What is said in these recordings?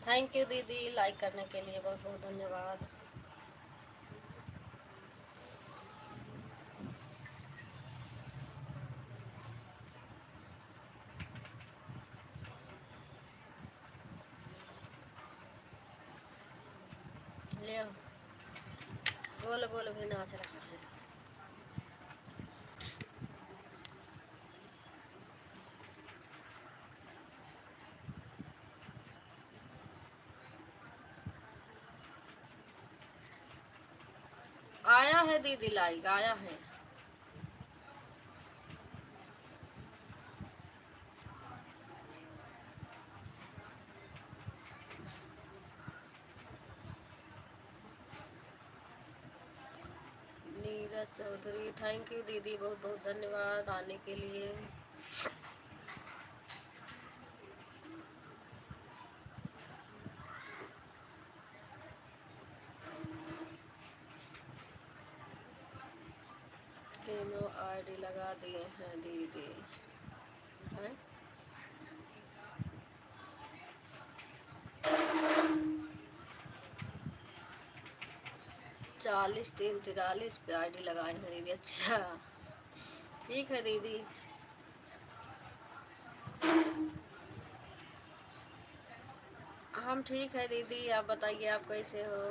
Thank you दीदी, like करने के लिए बहुत बहुत धन्यवाद। ले गोल गोल भी नाच रहा है। आया है दीदी, लाइक आया है। नीरज चौधरी, थैंक यू दीदी, बहुत बहुत धन्यवाद आने के लिए। तीनों आईडी लगा दिए हैं दीदी। हैं 43 3 43 पे आईडी लगाए हैं दीदी। अच्छा ठीक है दीदी। हम ठीक है दीदी, आप बताइए आप कैसे हो।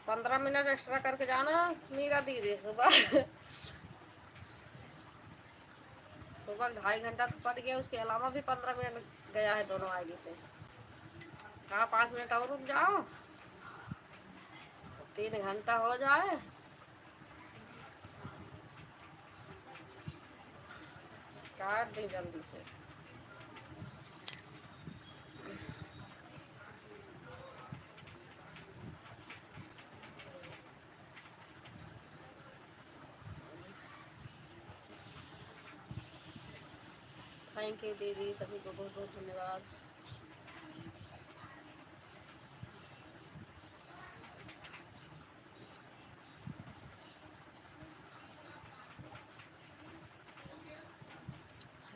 15 मिनट एक्स्ट्रा करके जाना मीरा दीदी सुबह। सुबह 2.5 घंटा तो पड़ गया, उसके अलावा भी 15 मिनट गया है दोनों आईडी से। कहाँ 5 मिनट और रुक जाओ, 3 घंटा हो जाए। काट दी जल्दी से। थैंक यू दीदी, सभी को बहुत बहुत धन्यवाद।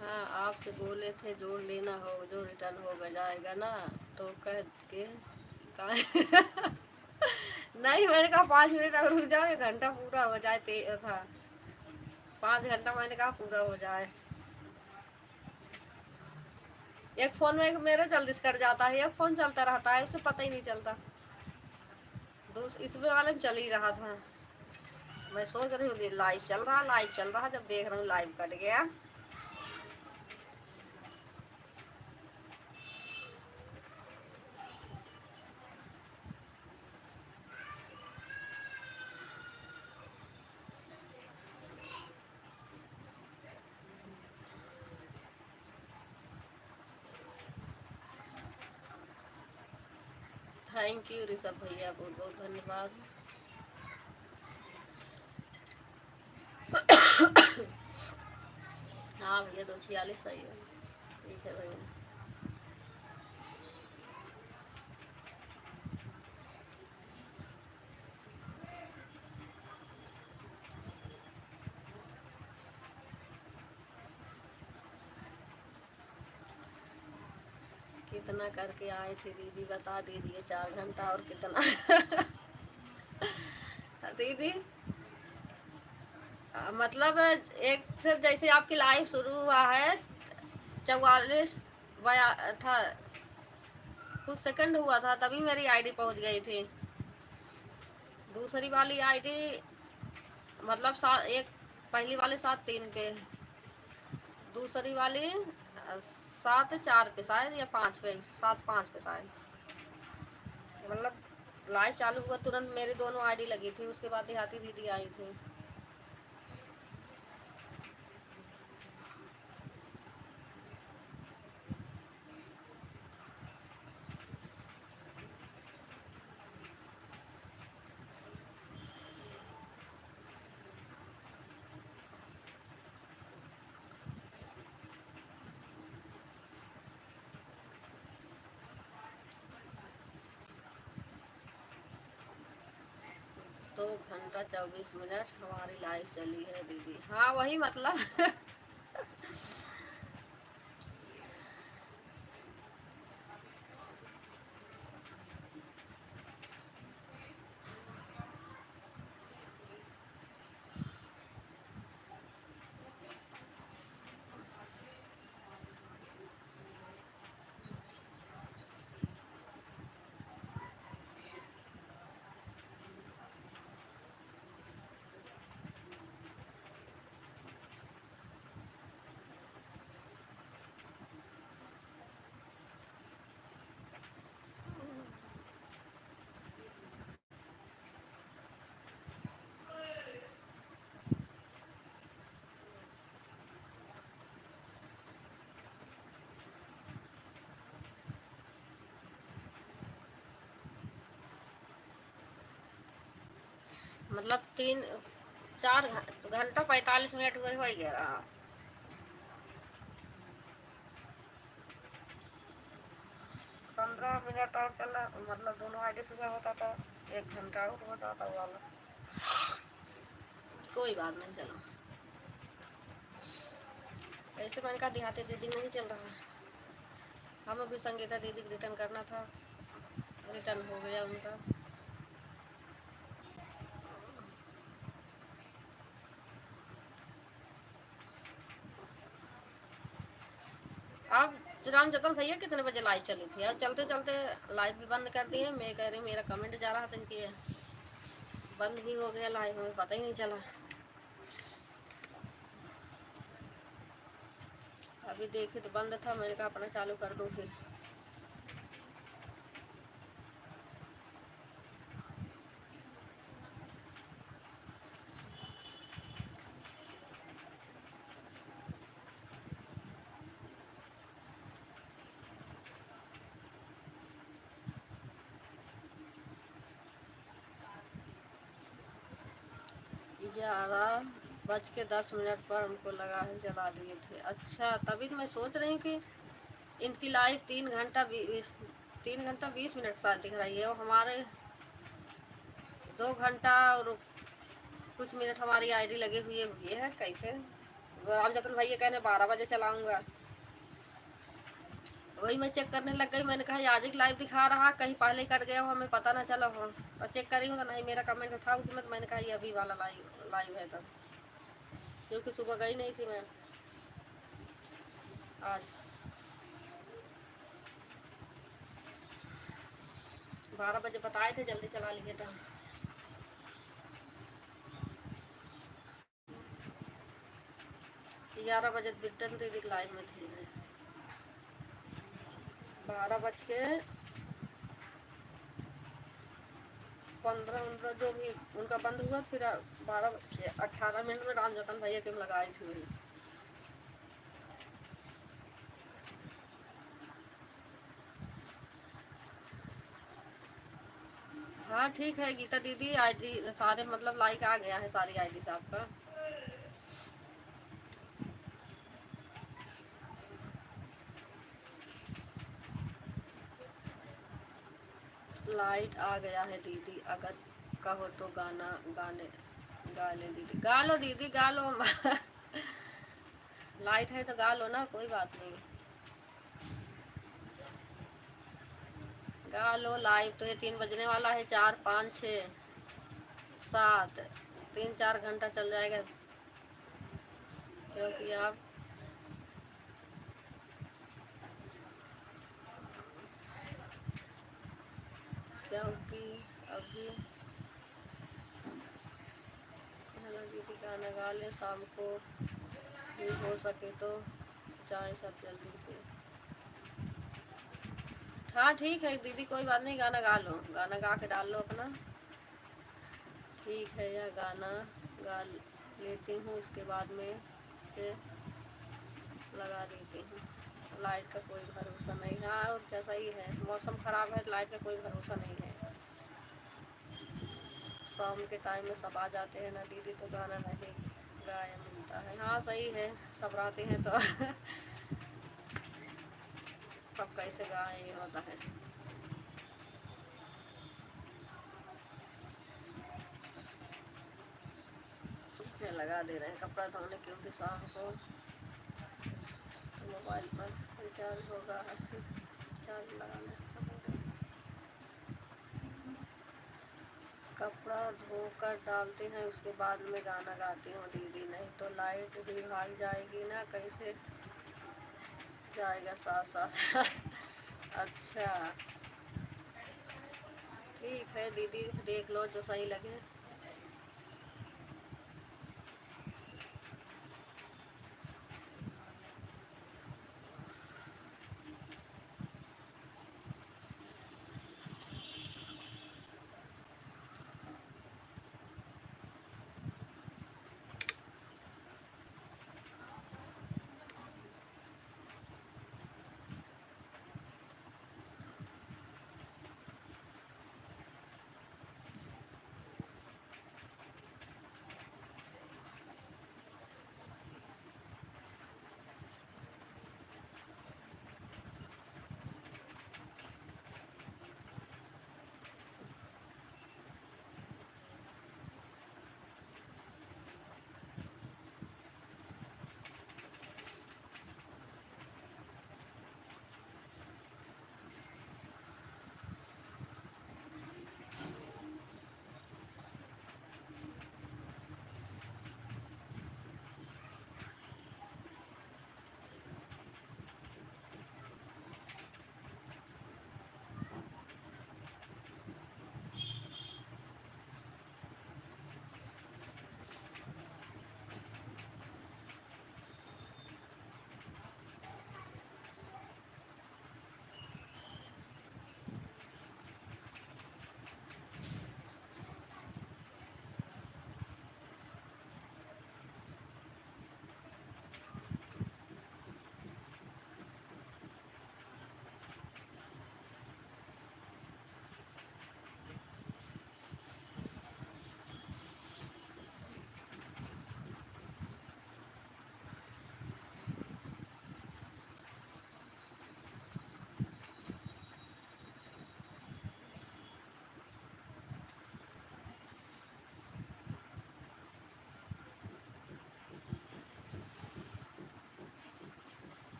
हाँ आपसे बोले थे जोड़ लेना हो, जो रिटर्न हो जाएगा ना तो कह के नहीं मैंने कहा 5 मिनट और रुक जाओ, 1 घंटा पूरा हो जाए था। 5 घंटा मैंने कहा पूरा हो जाए। एक फोन में मेरा जल्दी से कट जाता है, एक फोन चलता रहता है, उससे पता ही नहीं चलता। इसमें वाले में चल ही रहा था। मैं सोच रही हूँ लाइव चल रहा, लाइव चल रहा, जब देख रहा हूँ लाइव कट गया। थैंक यू ऋषभ भैया, बहुत बहुत धन्यवाद। हाँ भैया 246 सही है। ठीक है भैया। कितना करके आए थे दीदी बता दीजिए, 4 घंटा और कितना। दीदी मतलब एक से जैसे आपकी लाइव शुरू हुआ है 44 बया था, कुछ सेकंड हुआ था तभी मेरी आईडी पहुंच गई थी। दूसरी वाली आईडी मतलब एक पहली वाली 7 3 पे, दूसरी वाली 7 4 पे शायद, या 5 पे, 7 5 पे शायद। मतलब लाइव चालू हुआ तुरंत मेरी दोनों आईडी लगी थी, उसके बाद देहाती दीदी आई थी। घंटा 24 मिनट हमारी लाइव चली है दीदी। हाँ वही मतलब मतलब 4 घंटा 45 मिनट हुए हो गया। 15 मिनट और चला, मतलब दोनों आईडी सुबह होता था, 1 घंटा और हो जाता वाला। कोई बात नहीं, चलो ऐसे मैंने कहा देहाती दीदी नहीं चल रहा। हमें भी संगीता दीदी को रिटर्न करना था, रिटर्न हो गया उनका। अब राम जतन भैया कितने बजे लाइव चली थी, और चलते चलते लाइव भी बंद कर दिए। मैं कह रही मेरा कमेंट जा रहा था इनकी, बंद भी हो गया लाइव, हमें पता ही नहीं चला। अभी देखी तो बंद था, मैंने कहा अपना चालू कर दूँ फिर। ग्यारह बज के 10 मिनट पर हमको लगा है जला दिए थे। अच्छा, तभी तो मैं सोच रही हूँ कि इनकी लाइव 3 घंटा 20 मिनट साथ दिख रही है, और हमारे 2 घंटा और कुछ मिनट हमारी आईडी लगे हुए है। कैसे राम जतन भैया कहने 12 बजे चलाऊंगा, वही मैं चेक करने लग गई। मैंने कहा आज ही लाइव दिखा रहा, कहीं पहले कर गया हो, हमें पता ना चला हो। तो चेक करी हूँ तो नहीं, मेरा कमेंट था उसमें, तो मैंने कहा ये अभी वाला लाइव है तब, क्योंकि सुबह गई नहीं थी मैं आज। 12 बजे बताए थे, जल्दी चला लिए था। ग्यारह बजे बिट्टन दीदी लाइव में थी मैं। 12 बज के 15 जो भी उनका बंद हुआ, फिर 12 बज के 18 मिनट में राम जतन भैया के लगाई थी वही। हाँ ठीक है गीता दीदी, आईडी सारे मतलब लाइक आ गया है सारी आईडी से आपका। लाइट आ गया है दीदी, अगर कहो तो गाना गा ले दीदी। गा लो दीदी, गा लो लाइट है तो गा लो ना, कोई बात नहीं, गा लो। लाइव तो ये 3 बजने वाला है, 4 5 6 7 3 4 घंटा चल जाएगा, क्योंकि आप क्योंकि अभी दीदी गाना गा ले, शाम को भी हो सके तो जाए सब जल्दी से। हाँ ठीक है दीदी, कोई बात नहीं, गाना गा लो, गाना गा के डाल लो अपना। ठीक है, यह गाना गा लेती हूँ, उसके बाद में से लगा देती हूँ। लाइट का कोई भरोसा नहीं। हाँ और क्या, सही है, मौसम ख़राब है तो लाइट का कोई भरोसा नहीं है। शाम के टाइम में सब आ जाते हैं ना दीदी, तो गाना नहीं गाया मिलता है। हाँ सही है, सब आते हैं तो सब कैसे गाए, ये होता है। लगा दे रहे हैं कपड़ा धोने, क्योंकि शाम को तो मोबाइल पर रिचार्ज होगा 80, रिचार्ज लगाने से सब हो गया। कपड़ा धोकर डालते हैं, उसके बाद में गाना गाती हूँ दीदी, नहीं तो लाइट भी भाग जाएगी ना, कैसे जाएगा साथ साथ। अच्छा ठीक है दीदी, देख लो जो सही लगे।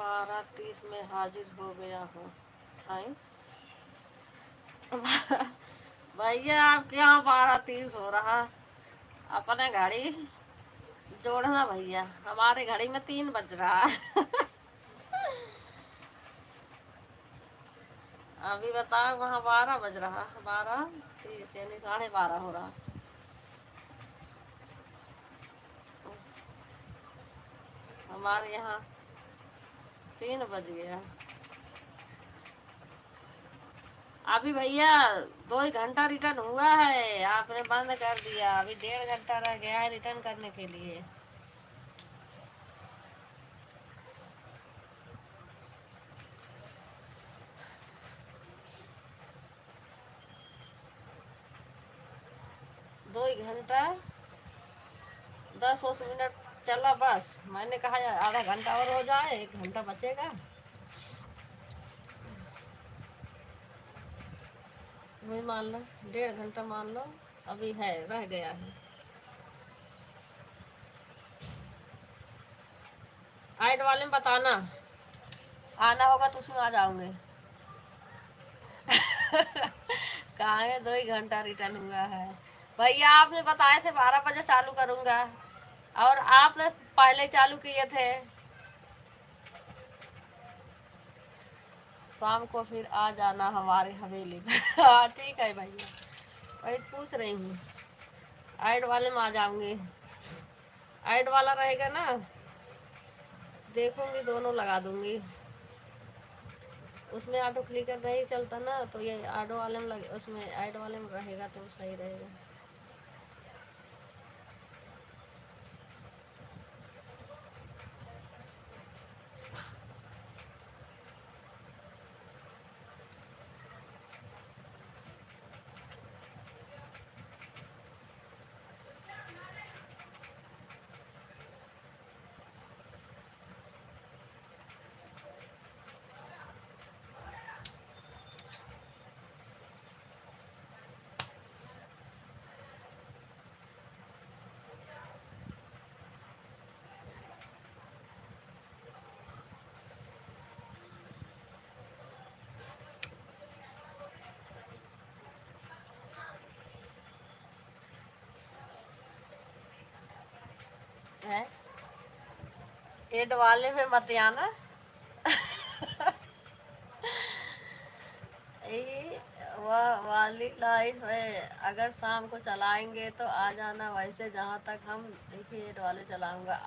12:30 में हाजिर हो गया हूँ। आई भैया आपके यहाँ 12:30 हो रहा। अपने घड़ी जोड़ना भैया, हमारे घड़ी में 3 बज रहा है। अभी बताओ, वहाँ 12 बज रहा, 12:30 यानी 12:30 हो रहा। हमारे यहाँ 3 बज गया। अभी भैया 2 ही घंटा रिटर्न हुआ है, आपने बंद कर दिया। अभी 1.5 घंटा रह गया है रिटर्न करने के लिए। दो ही घंटा 10-20 मिनट चला बस। मैंने कहा यार आधा घंटा और हो जाए, 1 घंटा बचेगा। वही मान लो 1.5 घंटा मान लो, अभी है, रह गया है। आइट वाले में बताना, आना होगा तो उसमें आ जाओगे। कहाँ है, 2 ही घंटा रिटर्न हुआ है भैया। आपने बताए थे 12 बजे चालू करूंगा, और आपने पहले चालू किए थे। शाम को फिर आ जाना हमारे हवेली में। हाँ ठीक है भैया, वही पूछ रही हूँ। ऐड वाले में आ जाऊंगी। ऐड वाला रहेगा ना, देखूंगी दोनों लगा दूंगी। उसमें ऑटो क्लिकर नहीं चलता ना, तो ये ऑटो वाले में लगे, उसमें ऐड वाले में रहेगा तो सही रहेगा। है एड वाले में मत आना। ये वह वाली लाइफ है, अगर शाम को चलाएंगे तो आ जाना। वैसे जहाँ तक हम देखिए एड वाले चलाऊंगा,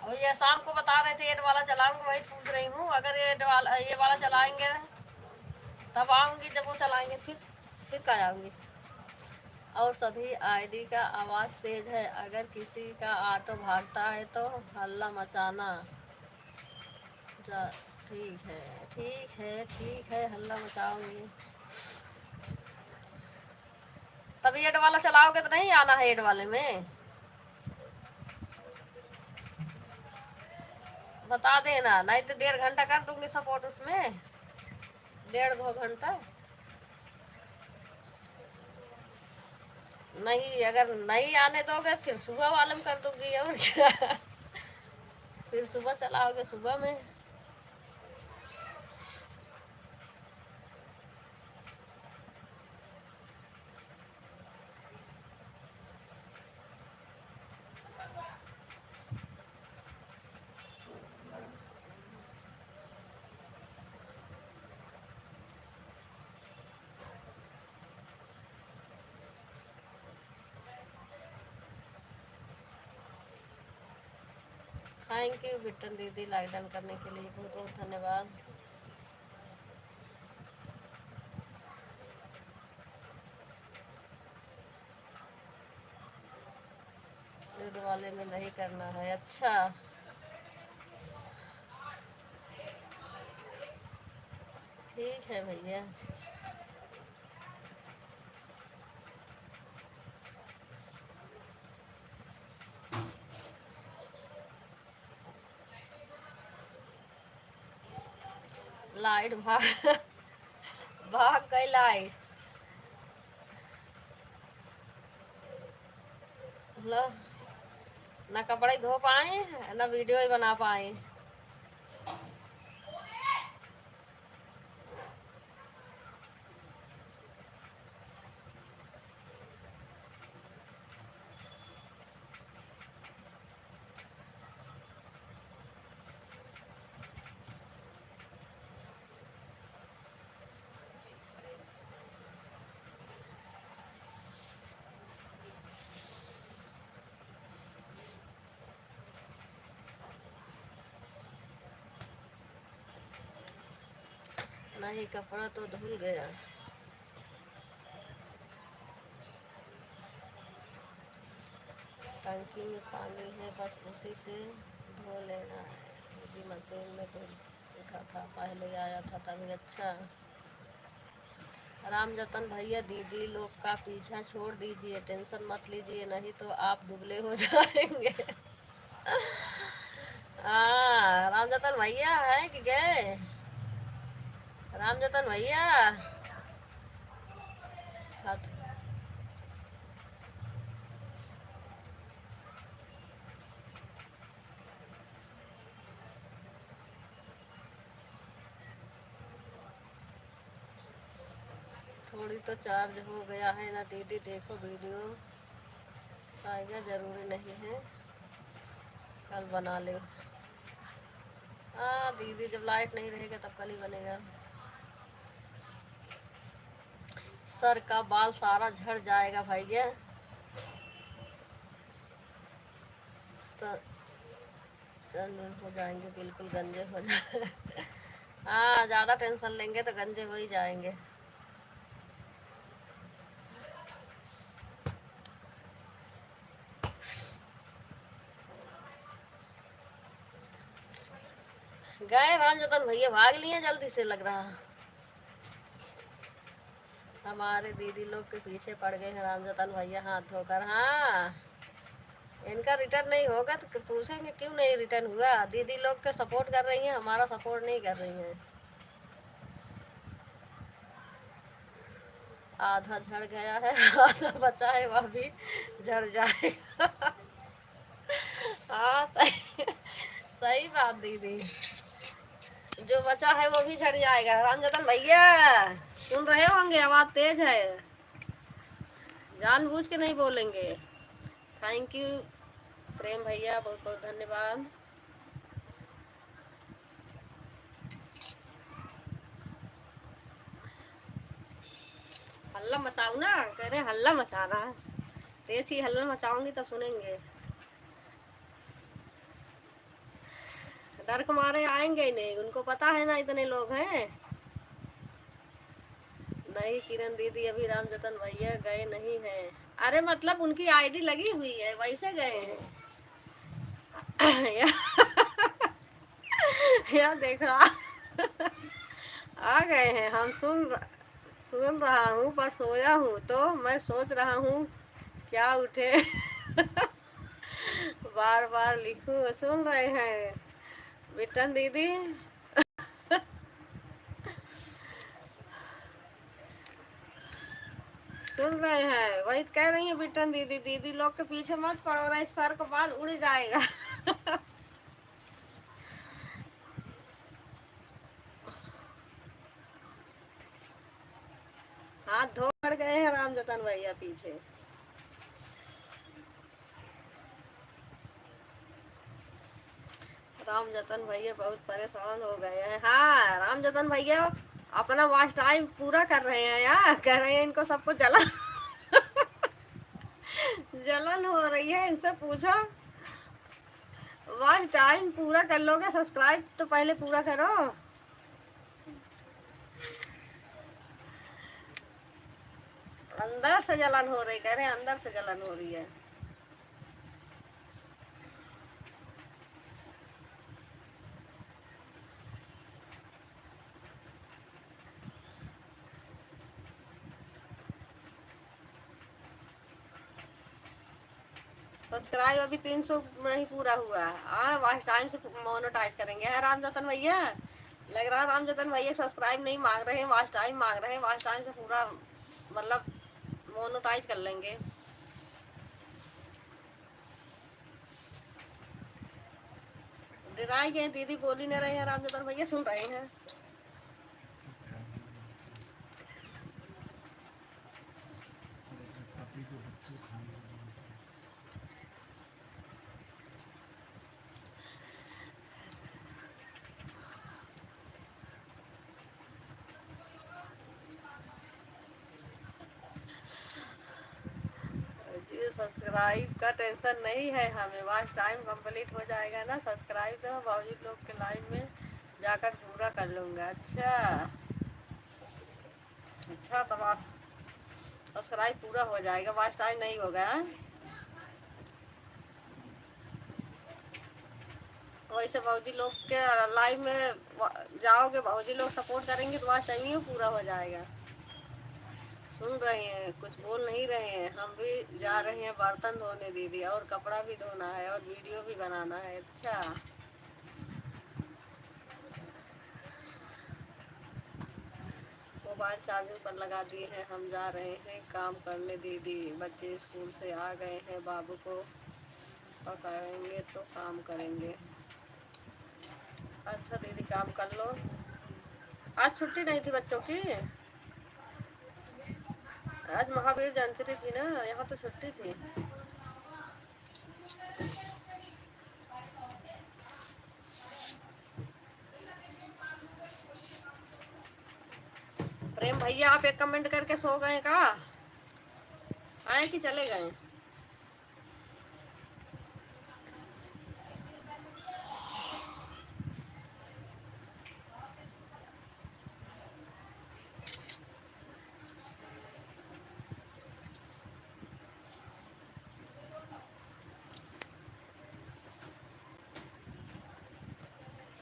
और ये शाम को बता रहे थे एड वाला चलाऊंगा, वही पूछ रही हूँ। अगर ये वाला चलाएंगे तब आऊंगी, जब वो चलाएंगे फिर कहाँ आऊंगी। और सभी आईडी का आवाज़ तेज है, अगर किसी का ऑटो भागता है तो हल्ला मचाना। ठीक है ठीक है ठीक है, हल्ला मचाऊंगी। तभी एड वाला चलाओगे तो नहीं आना है एड वाले में, बता देना, नहीं तो 1.5 घंटा कर दूंगी सपोर्ट उसमें, 1.5-2 घंटा। नहीं, अगर नहीं आने दोगे फिर सुबह वाले में कर दूंगी, और क्या। फिर सुबह चलाओगे, सुबह में। थैंक यू बिट्टन दीदी, लाइक डन करने के लिए बहुत बहुत धन्यवाद। एड वाले में नहीं करना है, अच्छा ठीक है भैया। लाइट भाग भाग गई लाइट। लो, ना कपड़े धो पाए ना वीडियो ही बना पाए। नहीं, कपड़ा तो धुल गया। टंकी में पानी है, बस उसी से धो लेना है। यदि मशीन में धुल उठा था, पहले आया था तभी। अच्छा, राम जतन भैया, दीदी लोग का पीछा छोड़ दीजिए, टेंशन मत लीजिए, नहीं तो आप दुबले हो जाएंगे। राम जतन भैया है कि गए? राम जतन भैया। हाँ, थोड़ी तो चार्ज हो गया है ना दीदी, देखो वीडियो। आएगा, जरूरी नहीं है कल बना ले। हाँ दीदी, जब लाइट नहीं रहेगा तब कल ही बनेगा। सर का बाल सारा झड़ जाएगा भैया। तो हो जाएंगे, बिल्कुल गंजे हो जाए। हाँ, ज़्यादा टेंशन लेंगे तो गंजे हो ही जाएंगे। गए राम जतन भैया, भाग लिए जल्दी से लग रहा। हमारे दीदी लोग के पीछे पड़ गए हैं राम जतन भैया हाथ धोकर। हाँ, इनका रिटर्न नहीं होगा तो पूछेंगे क्यों नहीं रिटर्न हुआ। दीदी लोग के सपोर्ट कर रही हैं, हमारा सपोर्ट नहीं कर रही हैं। आधा झड़ गया है, आधा बचा है, वह भी झड़ जाएगा। हाँ, सही सही बात दीदी, जो बचा है वो भी झड़ जाएगा। रामजतन भैया सुन रहे होंगे, आवाज तेज है, जानबूझ के नहीं बोलेंगे। थैंक यू प्रेम भैया, बहुत बहुत धन्यवाद। हल्ला मचाऊ ना, कह रहे हल्ला मचा रहा है। तेज ही हल्ला मचाऊंगी तब सुनेंगे। डर के मारे आएंगे ही नहीं, उनको पता है ना इतने लोग हैं। नहीं किरण दीदी, अभी राम जतन भैया गए नहीं हैं। अरे मतलब उनकी आईडी लगी हुई है, वैसे गए हैं। या देखा। आ गए हैं, हम सुन रहा हूँ पर सोया हूँ, तो मैं सोच रहा हूँ क्या उठे। बार बार लिखूं, सुन रहे हैं बिटन दीदी। सुन रहे हैं, वही तो कह रही है बिटन दीदी, दीदी लोग के पीछे मत पड़ो, रहे सर का बाल उड़ जाएगा। हाथ धो पड़ गए हैं राम जतन भैया पीछे। राम जतन भैया बहुत परेशान हो गए हैं। हाँ, राम जतन भैया अपना वॉच टाइम पूरा कर रहे हैं यार, कह रहे हैं इनको सबको जलन। जलन हो रही है, इनसे पूछो। वॉच टाइम पूरा कर लोगे, सब्सक्राइब तो पहले पूरा करो। अंदर से जलन हो रही, कह रहे हैं अंदर से जलन हो रही है। सब्सक्राइब अभी 300 नहीं पूरा हुआ है। हाँ, वॉच टाइम से मोनेटाइज करेंगे। है राम जतन भैया, लग रहा है राम जतन भैया सब्सक्राइब नहीं मांग रहे हैं, वॉच टाइम मांग रहे हैं। वॉच टाइम से पूरा मतलब मोनेटाइज कर लेंगे। डिराई के दीदी बोली नहीं रहे हैं, राम जतन भैया सुन रहे हैं। सब्सक्राइब का टेंशन नहीं है हमें, वॉच टाइम कंप्लीट हो जाएगा ना। सब्सक्राइब तो बाबूजी लोग के लाइव में जाकर पूरा कर लूँगा। अच्छा, अच्छा, तब आप सब्सक्राइब पूरा हो जाएगा, वॉच टाइम नहीं होगा है? वैसे भाजी लोग के लाइव में जाओगे, भाजी लोग सपोर्ट करेंगे तो वॉच टाइम ही पूरा हो जाएगा। सुन रहे हैं, कुछ बोल नहीं रहे हैं। हम भी जा रहे हैं बर्तन धोने दीदी, और कपड़ा भी धोना है और वीडियो भी बनाना है। अच्छा, मोबाइल चार्जिंग पर लगा दिए हैं, हम जा रहे हैं काम करने दीदी। बच्चे स्कूल से आ गए हैं, बाबू को पकड़ेंगे तो काम करेंगे। अच्छा दीदी, काम कर लो। आज छुट्टी नहीं थी बच्चों की? आज महावीर जयंती थी ना, यहाँ तो छुट्टी थी। प्रेम भैया, आप एक कमेंट करके सो गए का? आए कि चले गए?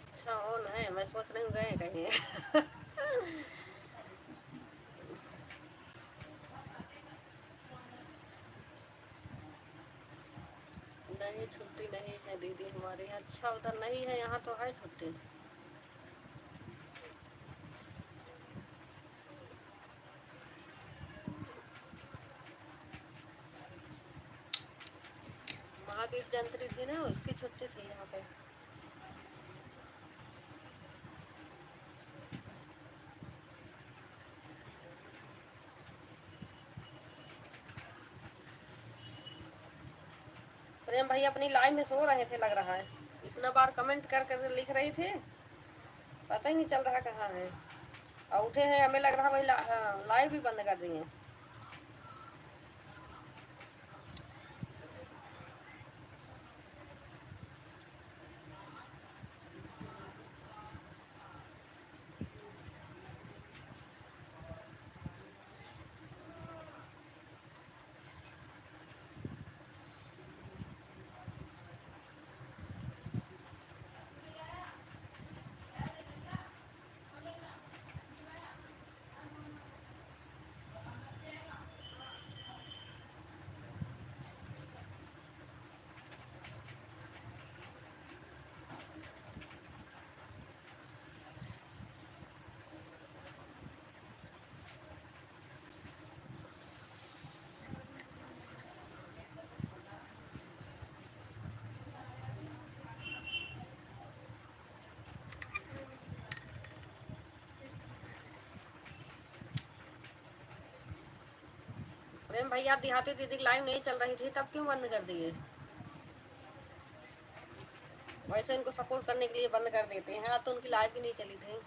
अच्छा, ऑन है, मैं सोच रही हूँ गए कहीं। नहीं, छुट्टी नहीं है दीदी हमारे यहाँ। अच्छा, उधर नहीं है, यहाँ तो है छुट्टी। महावीर जयंती थी ना, उसकी छुट्टी थी यहाँ पे। प्रेम भाई अपनी लाइन में सो रहे थे लग रहा है। इतना बार कमेंट कर कर लिख रही थी, पता ही नहीं चल रहा कहाँ है। और उठे हैं, हमें लग रहा वही लाइव भी बंद कर दिए। प्रेम भैया, देहाती दीदी लाइव नहीं चल रही थी, तब क्यों बंद कर दिए? वैसे इनको सपोर्ट करने के लिए बंद कर देते हैं। हाँ, तो उनकी लाइव भी नहीं चली थी।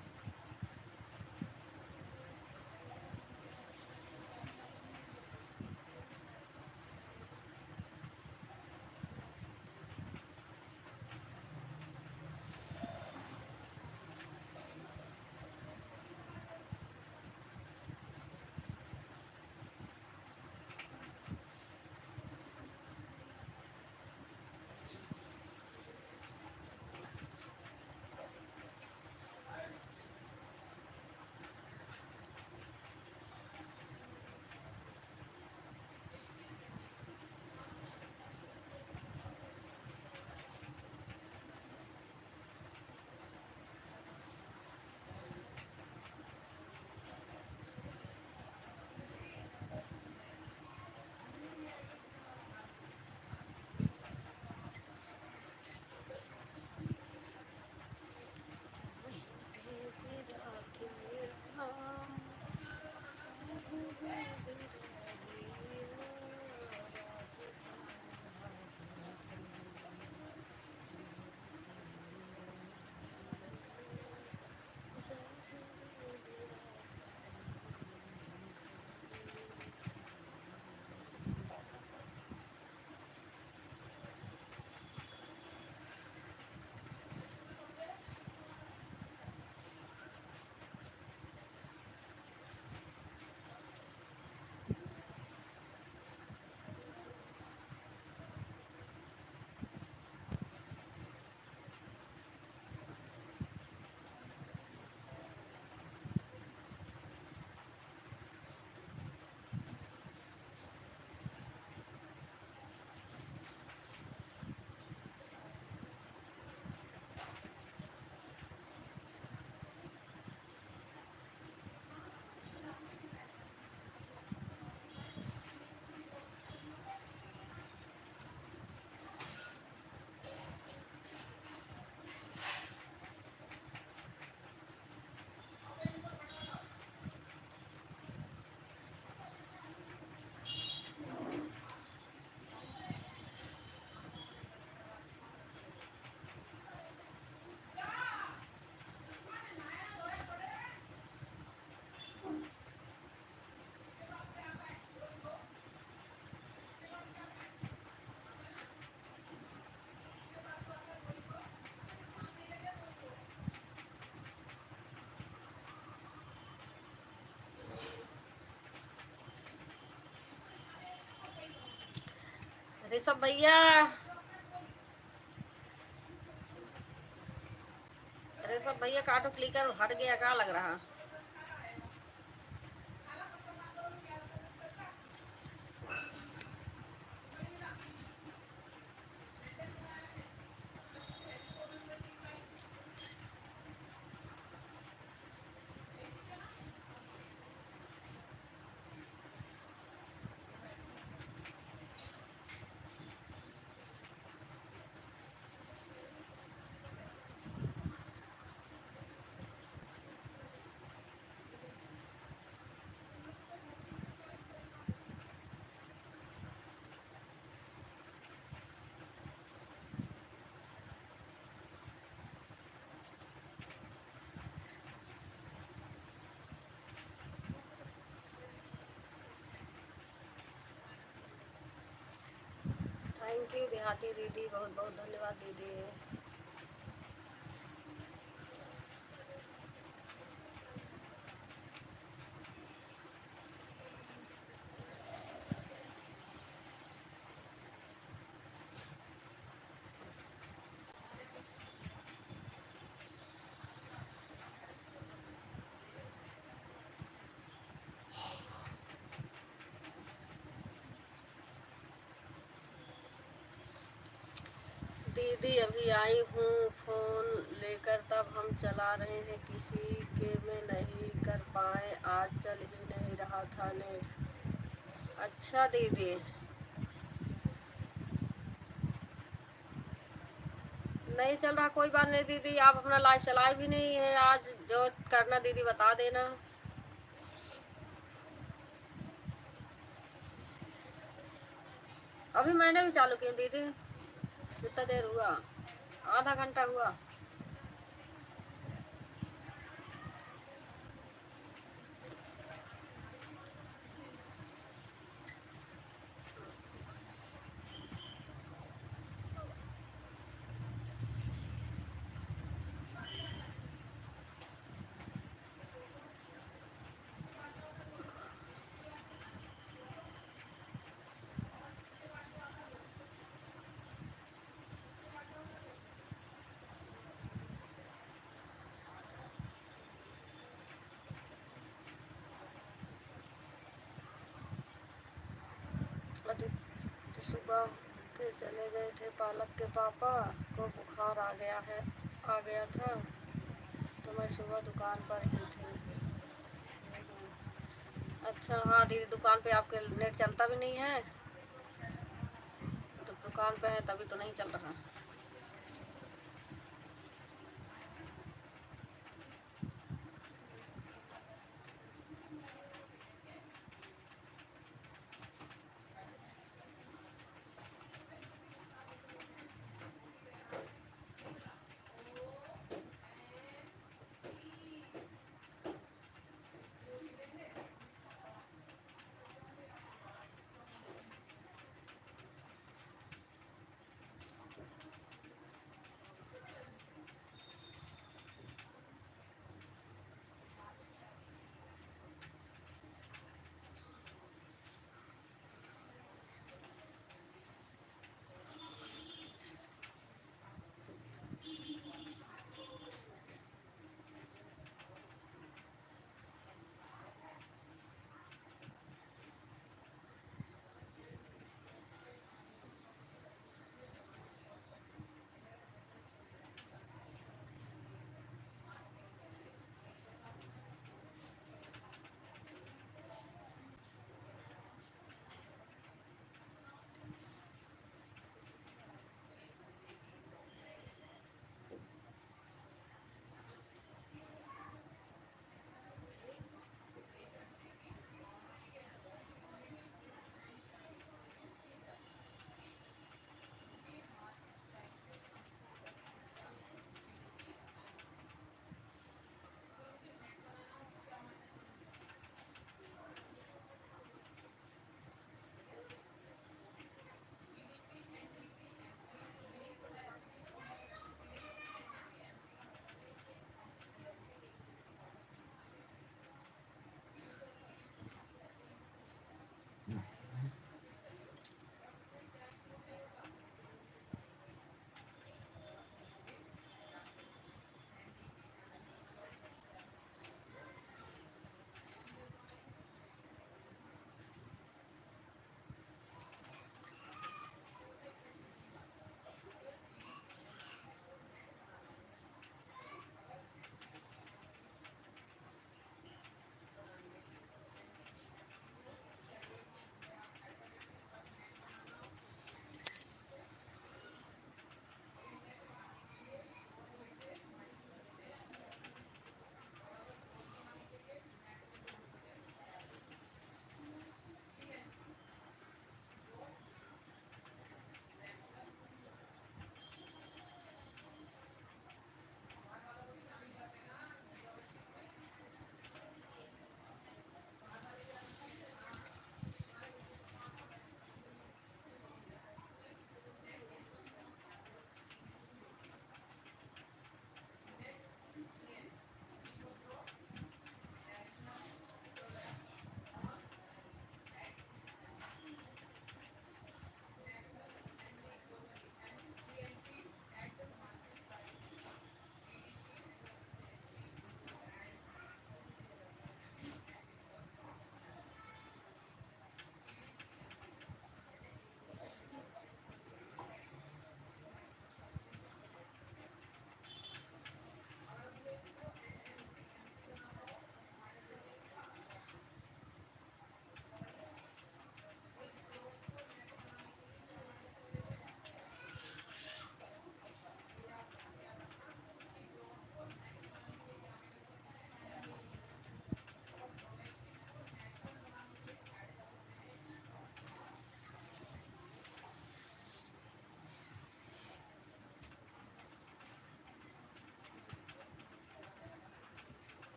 ऋषभ भैया, ऋषभ भैया का ऑटो क्लिकर हट गया, क्या लग रहा? थैंक यू देहाती दीदी, बहुत बहुत धन्यवाद दीदी। दीदी अभी आई हूँ फ़ोन लेकर, तब हम चला रहे हैं, किसी के में नहीं कर पाए, आज चल ही नहीं रहा था नेट। अच्छा दीदी, नहीं चल रहा, कोई बात नहीं दीदी, आप अपना लाइव चलाए भी नहीं है आज, जो करना दीदी बता देना। अभी मैंने भी चालू की दीदी, कितना देर हुआ? आधा घंटा हुआ। सुबह के चले गए थे, पालक के पापा को बुखार आ गया था, तो मैं सुबह दुकान पर ही थी। अच्छा हाँ दीदी, दुकान पे आपके नेट चलता भी नहीं है, तो दुकान पे है तभी तो नहीं चल रहा।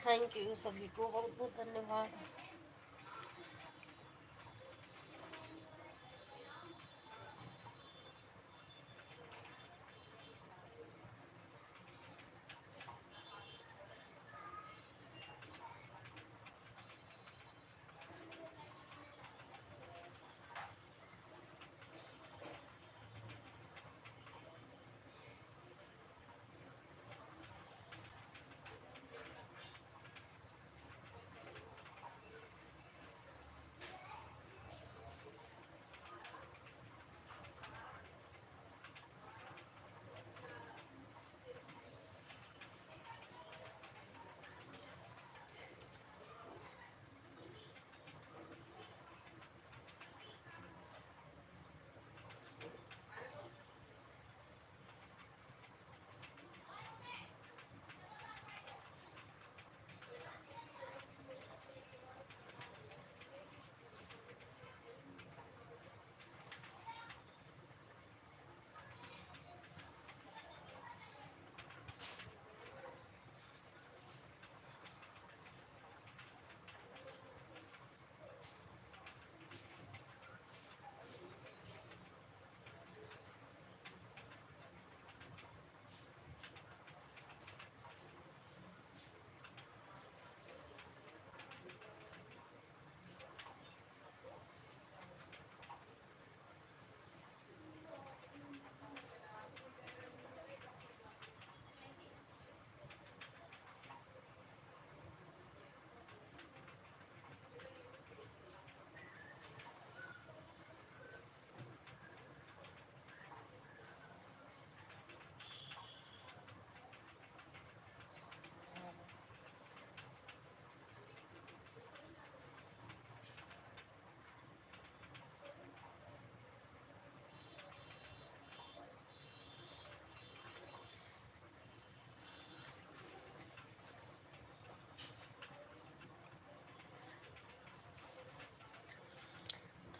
थैंक यू सभी को, बहुत बहुत धन्यवाद।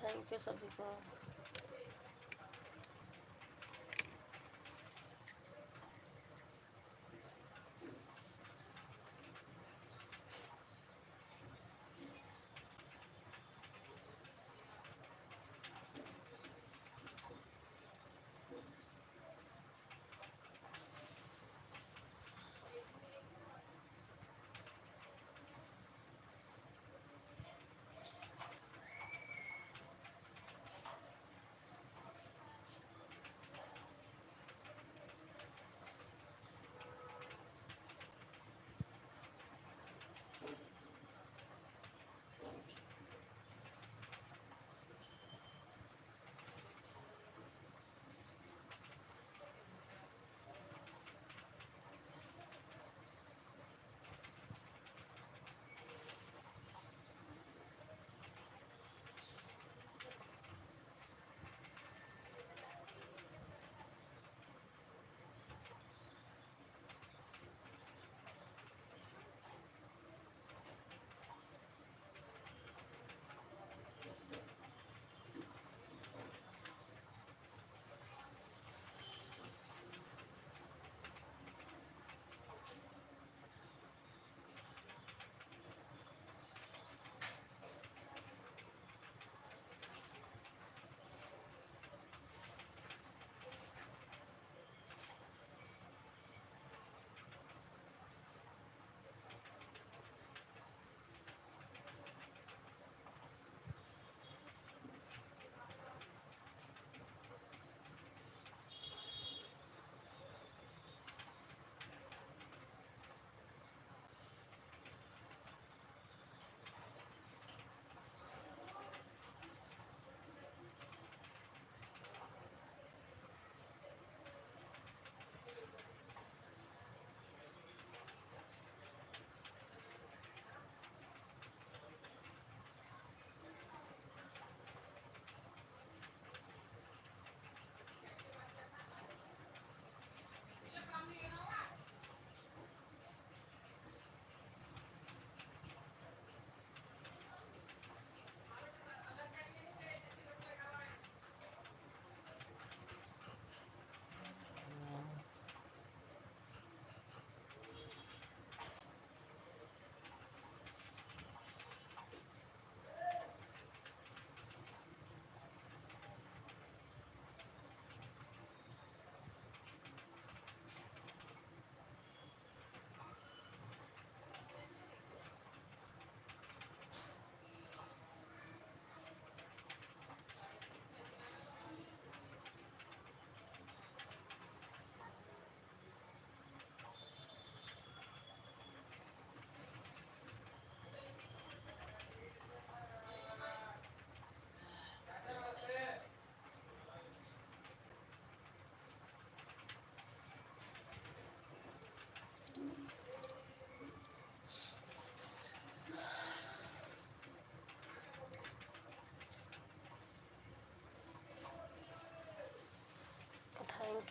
थैंक यू सभी को।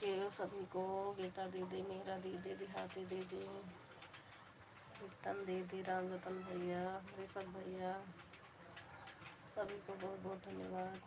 के सभी को, गीता दीदी, मीरा दीदी, दिहाती दीदी, विट्टन दीदी, राम रतन भैया, ऋषभ भैया, सभी को बहुत बहुत धन्यवाद।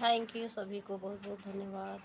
थैंक यू सभी को, बहुत बहुत धन्यवाद।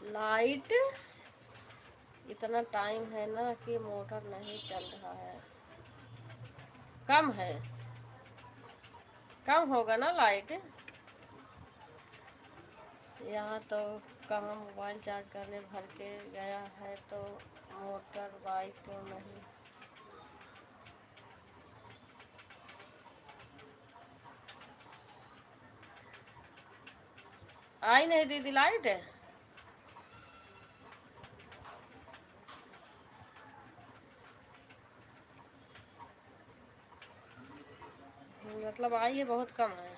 लाइट इतना टाइम है ना कि मोटर नहीं चल रहा है, कम है, कम होगा ना लाइट। यहाँ तो कहाँ मोबाइल चार्ज करने भर के गया है तो मोटर बाइक क्यों नहीं। आई नहीं दीदी लाइट। मतलब आई है, बहुत कम है।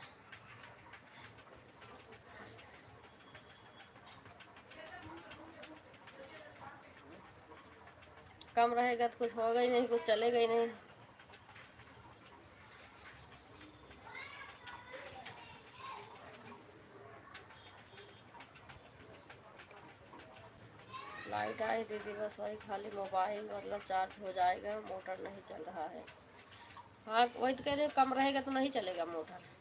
कम रहेगा तो कुछ होगा ही नहीं, कुछ चलेगा ही नहीं। लाइट आई दीदी, बस वही खाली मोबाइल मतलब चार्ज हो जाएगा, मोटर नहीं चल रहा है। हाँ वही तो कह रहे, कम रहेगा तो नहीं चलेगा मोटर।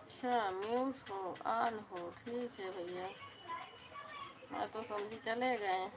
अच्छा म्यूट हो ऑन हो, ठीक है भैया, मैं तो समझी चले गए।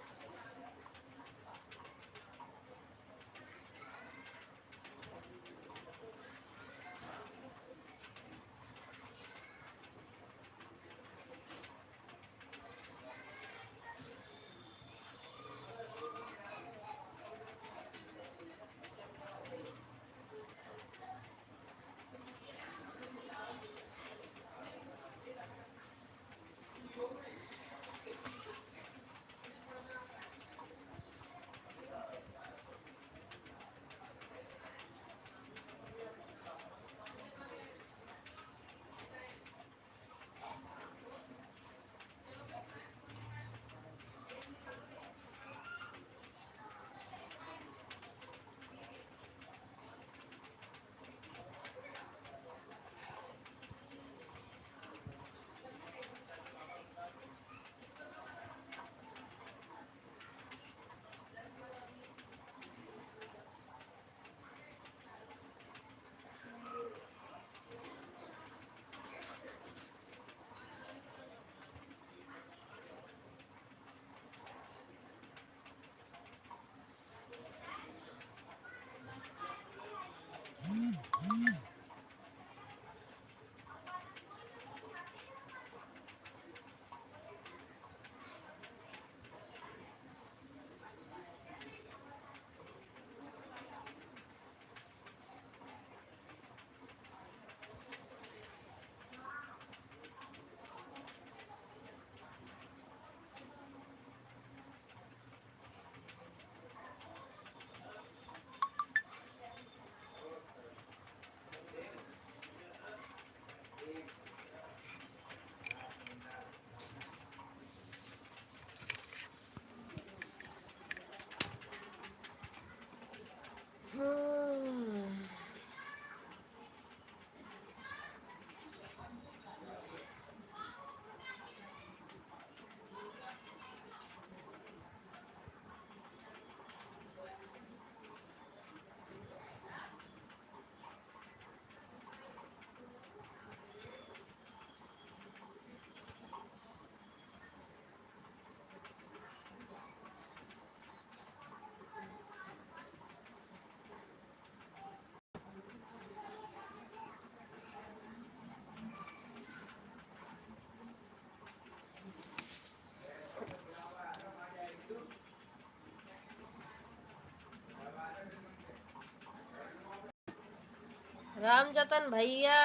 रामजतन भैया,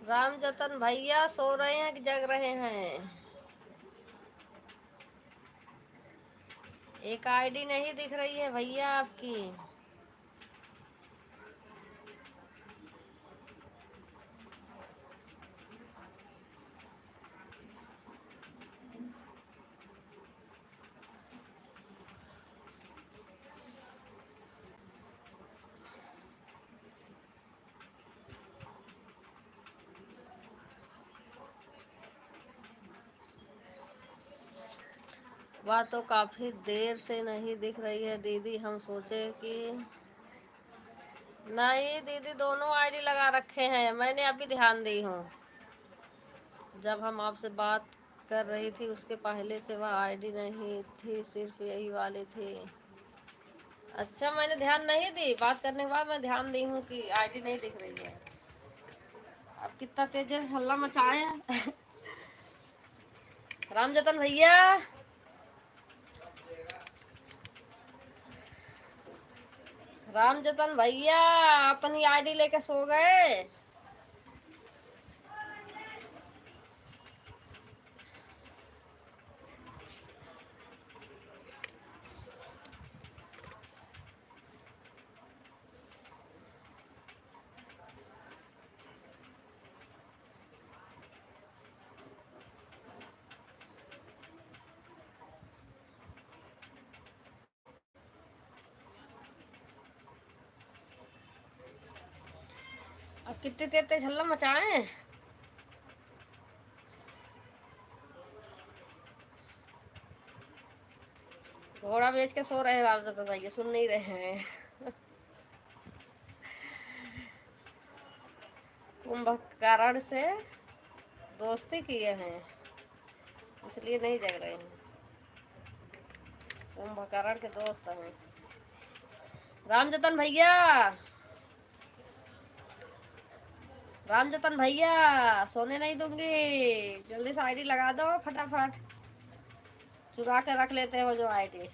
रामजतन भैया सो रहे हैं कि जग रहे हैं? एक आईडी नहीं दिख रही है भैया आपकी। वह तो काफी देर से नहीं दिख रही है दीदी, हम सोचे कि नहीं दीदी, दोनों आईडी लगा रखे हैं, मैंने अभी ध्यान दी हूँ। जब हम आपसे बात कर रही थी उसके पहले से वह आईडी नहीं थी, सिर्फ यही वाले थे। अच्छा, मैंने ध्यान नहीं दी, बात करने के बाद मैं ध्यान दी हूँ कि आईडी नहीं दिख रही है। अब कितना तेज हल्ला मचाए रामजतन भैया, रामजतन भैया अपनी आईडी लेके सो गए। अब कितनी देर तेज हल्ला मचाए। घोड़ा बेच के सो रहे हैं रामजतन भैया, सुन नहीं रहे हैं। कुंभकर्ण से दोस्ती किए हैं इसलिए नहीं जग रहे हैं। कुंभकर्ण के दोस्त हैं रामजतन भैया। रामजतन भैया सोने नहीं दूंगी, जल्दी से आईडी लगा दो फटाफट, चुरा के रख लेते हो जो आईडी।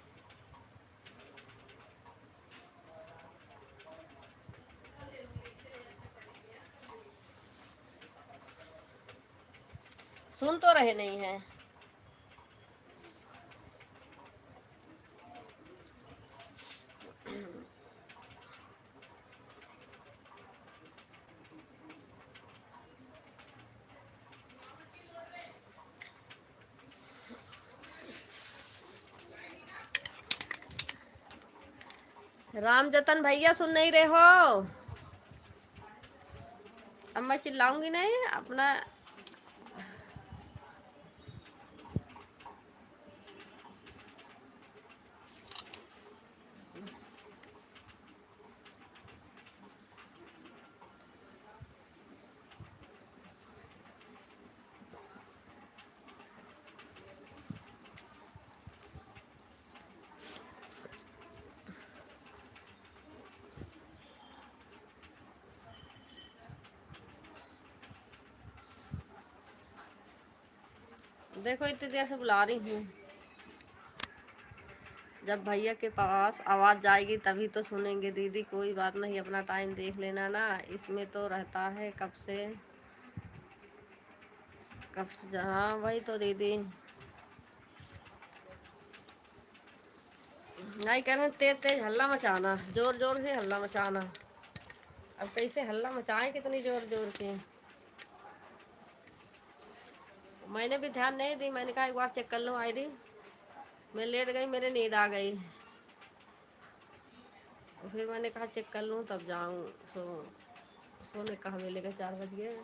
सुन तो रहे नहीं है। रामजतन भैया सुन नहीं रहे हो? अब मैं चिल्लाऊंगी नहीं अपना। देखो इतनी देर से बुला रही हूँ, जब भैया के पास आवाज जाएगी तभी तो सुनेंगे। दीदी कोई बात नहीं, अपना टाइम देख लेना ना, इसमें तो रहता है कब से हाँ वही तो दीदी। नहीं कह रहे तेज तेज हल्ला मचाना, जोर जोर से हल्ला मचाना। अब कैसे हल्ला मचाएं कितनी जोर जोर के। मैंने भी ध्यान नहीं दी, मैंने कहा एक बार चेक कर लो आईडी। मैं लेट गई, मेरे नींद आ गई, फिर मैंने कहा चेक कर लूँ तब जाऊँ सोने। कहा मेले के 4 बज गए।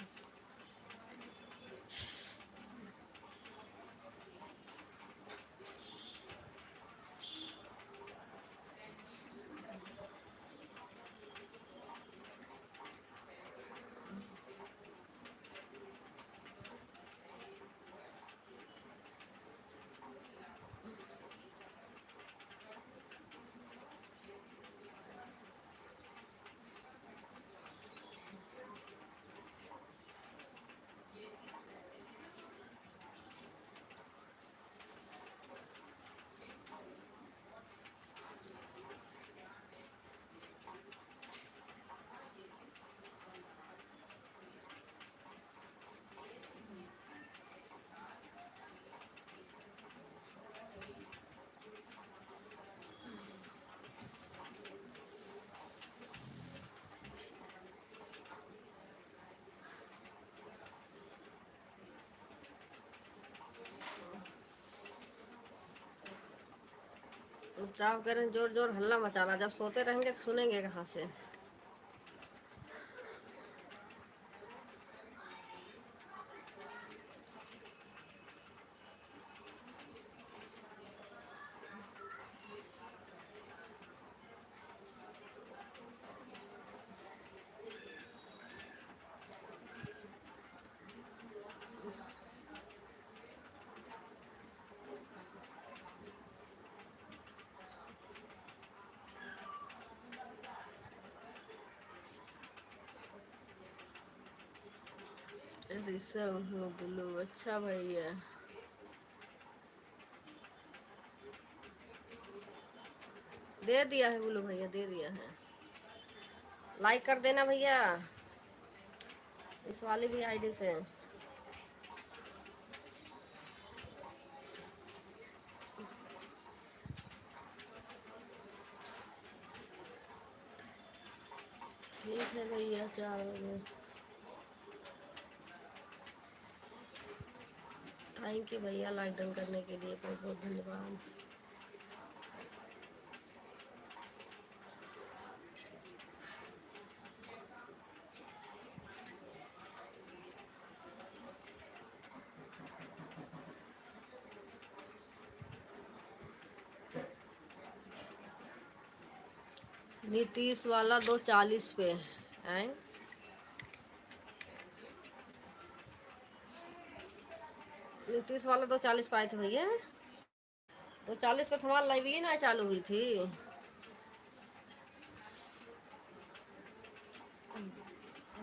साहब कह रहे हैं जोर जोर हल्ला मचाना, जब सोते रहेंगे तो सुनेंगे कहाँ से। ऋषभ ब्लू, अच्छा भैया। दे दिया है ब्लू भैया, दे दिया है। लाइक कर देना भैया इस वाली भी आईडी से। ठीक है भैया, 4 बजे। थैंक यू भैया लाइक डन करने के लिए, बहुत बहुत धन्यवाद। नीतीश वाला 240 पे है। नीतीश वाला 240 पाए थे भैया। 240 पे तुम्हारा लाइव ही ना चालू हुई थी।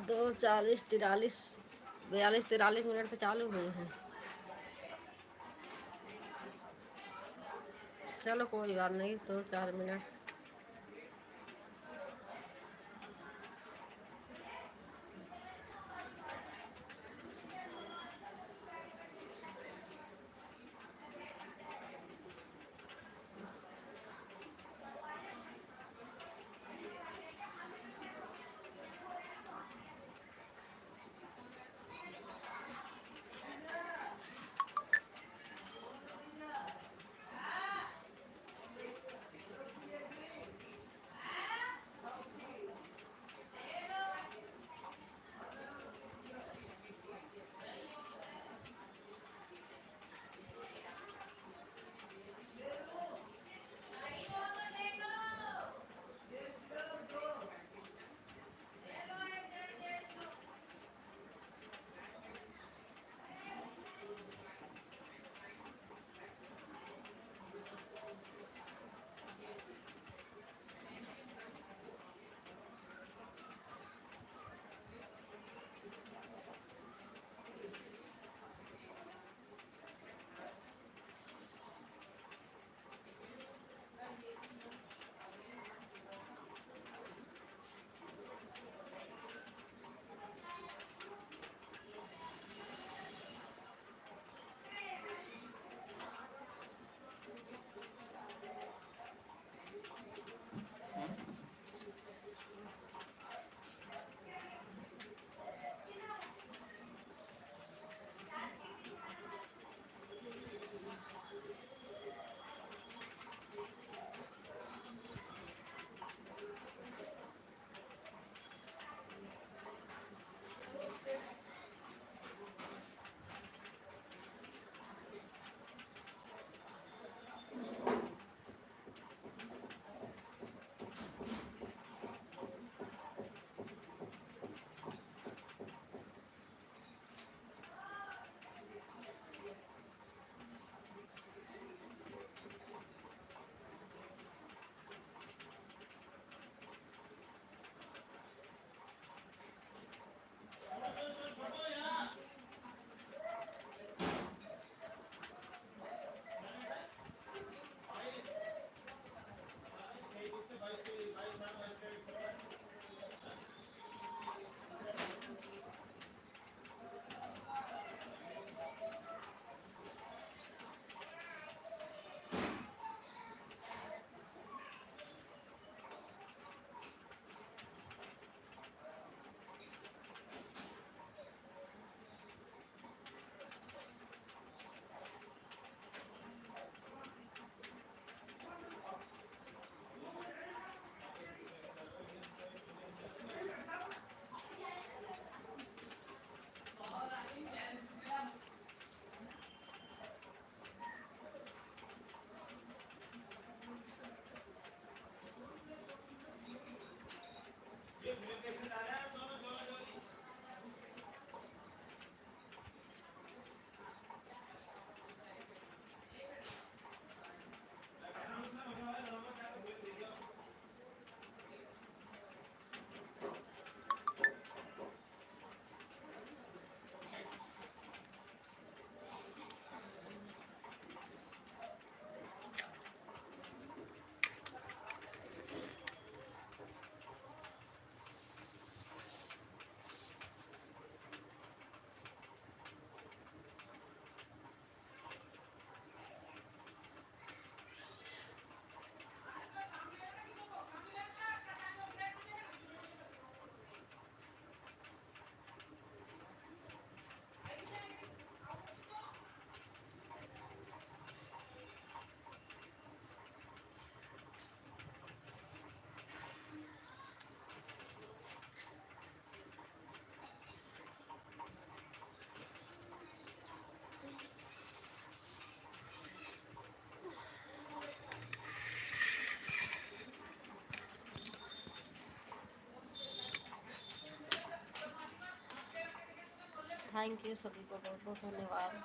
240 43 42 43 मिनट पे चालू हुई है। चलो कोई बात नहीं, तो 4 मिनट। थैंक यू सभी को, बहुत बहुत धन्यवाद।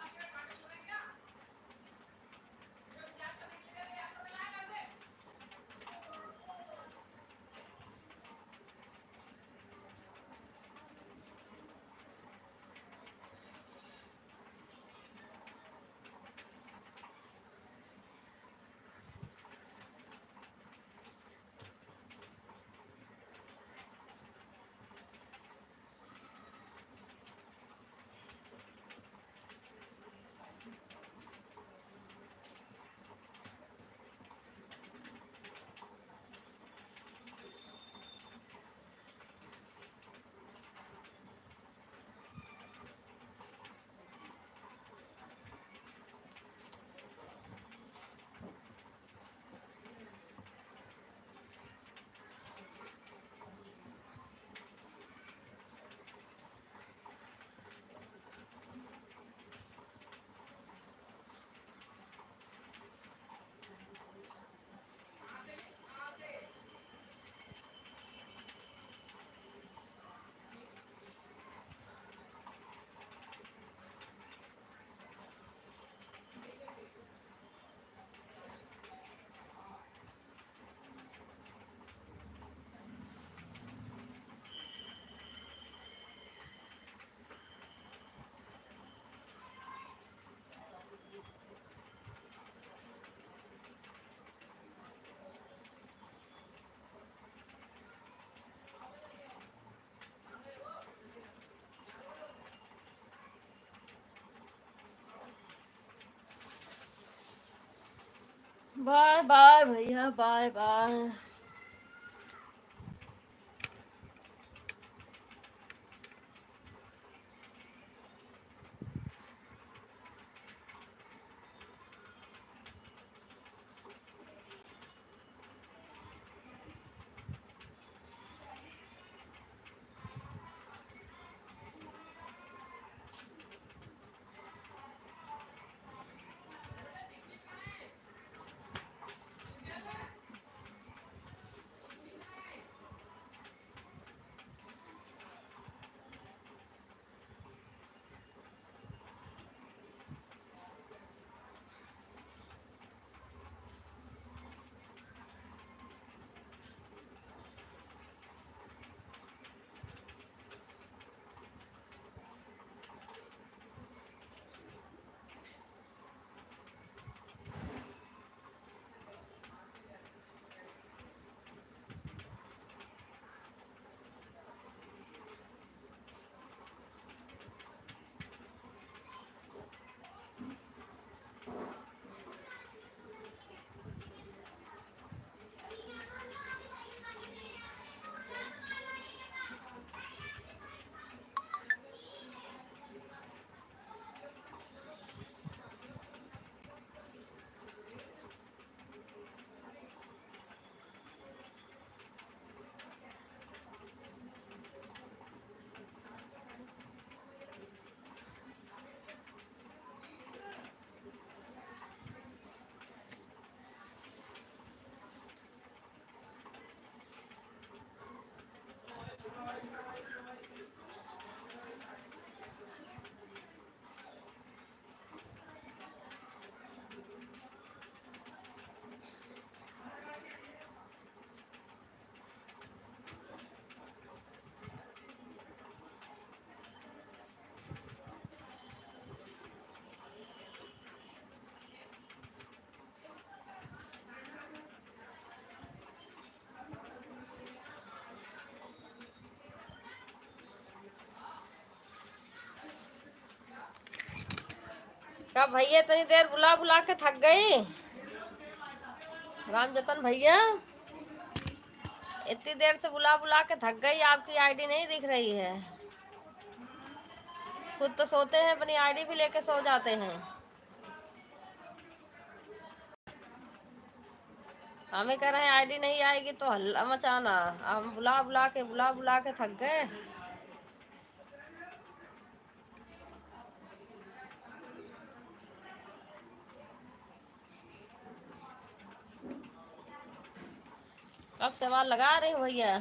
बाय बाय भैया, बाय बाय। क्या भैया इतनी देर बुला बुला के थक गई? राम जतन भैया इतनी देर से बुला बुला के थक गई, आपकी आईडी नहीं दिख रही है। खुद तो सोते हैं, अपनी आईडी भी लेके सो जाते हैं। हमें कह रहे हैं आईडी नहीं आएगी तो हल्ला मचाना। हम बुला बुला के थक गए। अब सवाल लगा रहे हो भैया?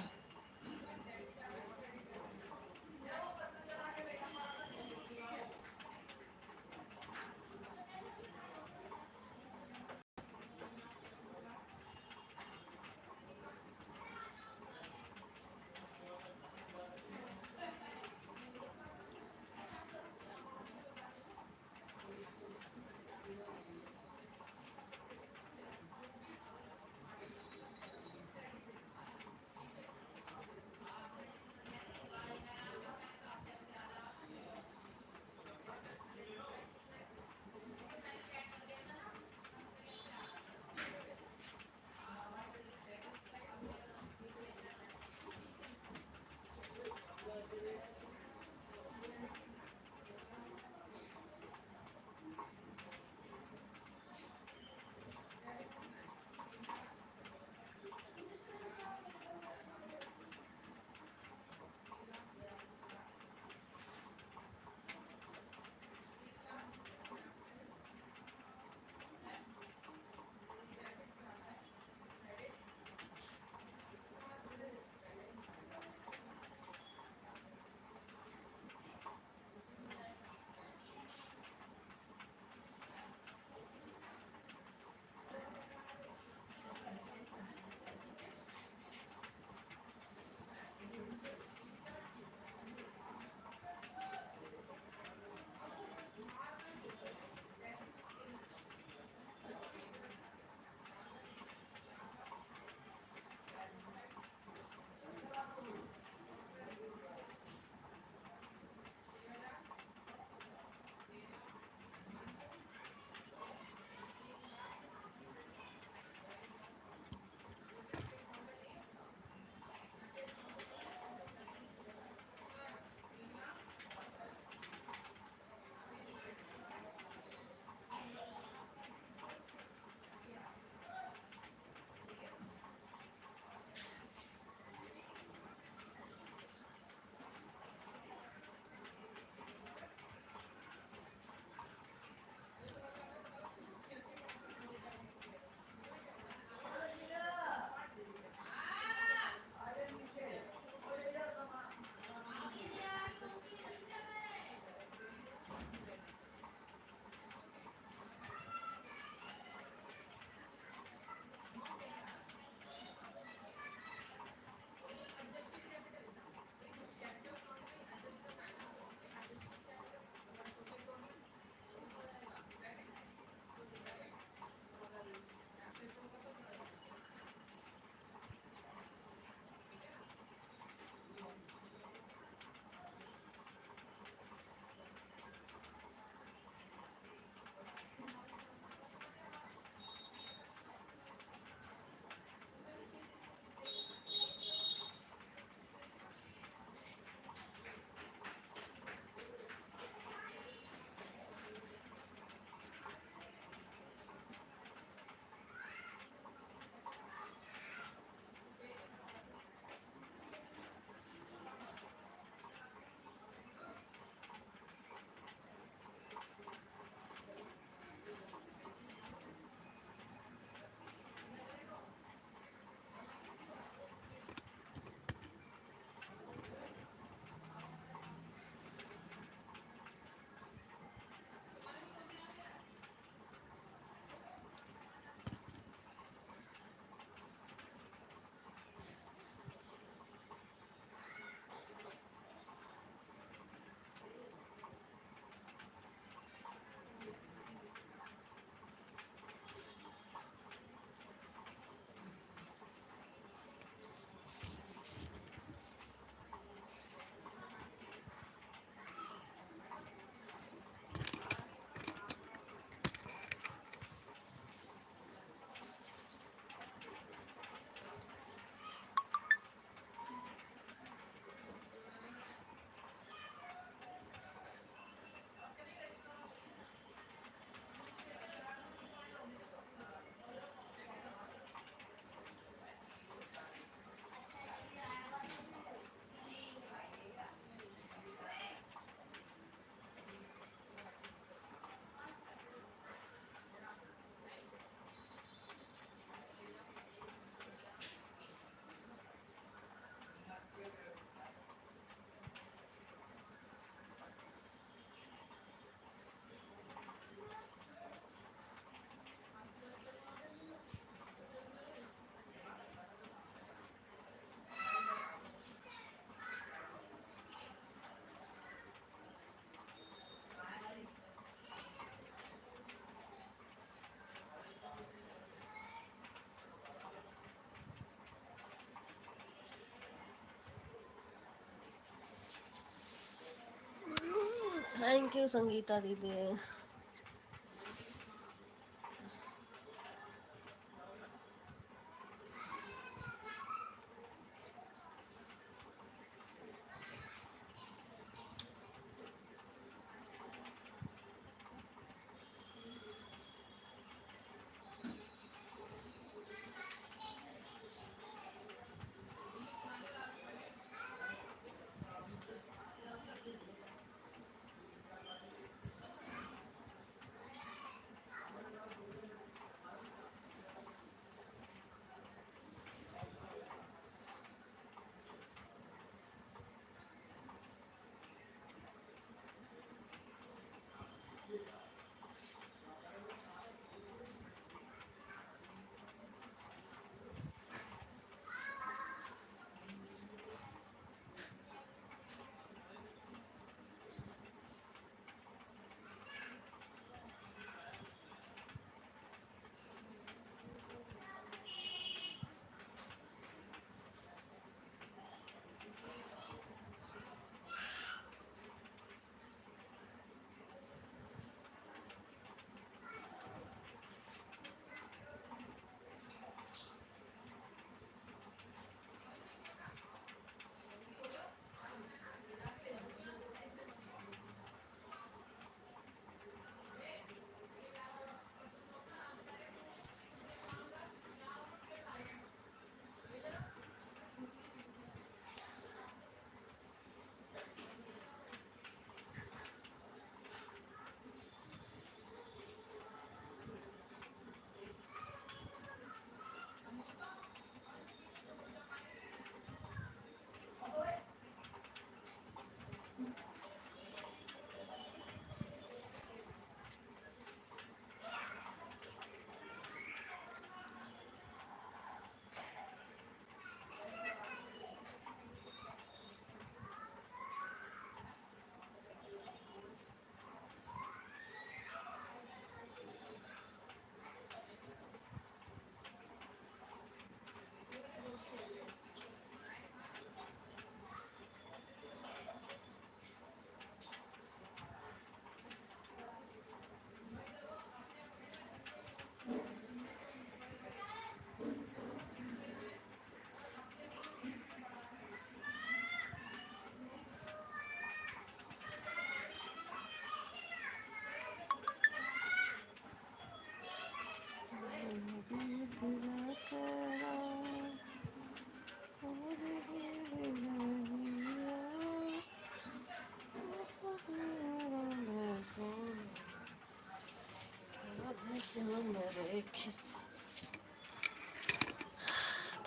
थैंक यू संगीता दीदी।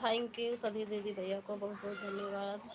थैंक यू सभी दीदी भैया को बहुत बहुत धन्यवाद।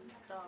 तो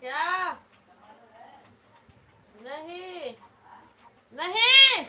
क्या? नहीं, नहीं।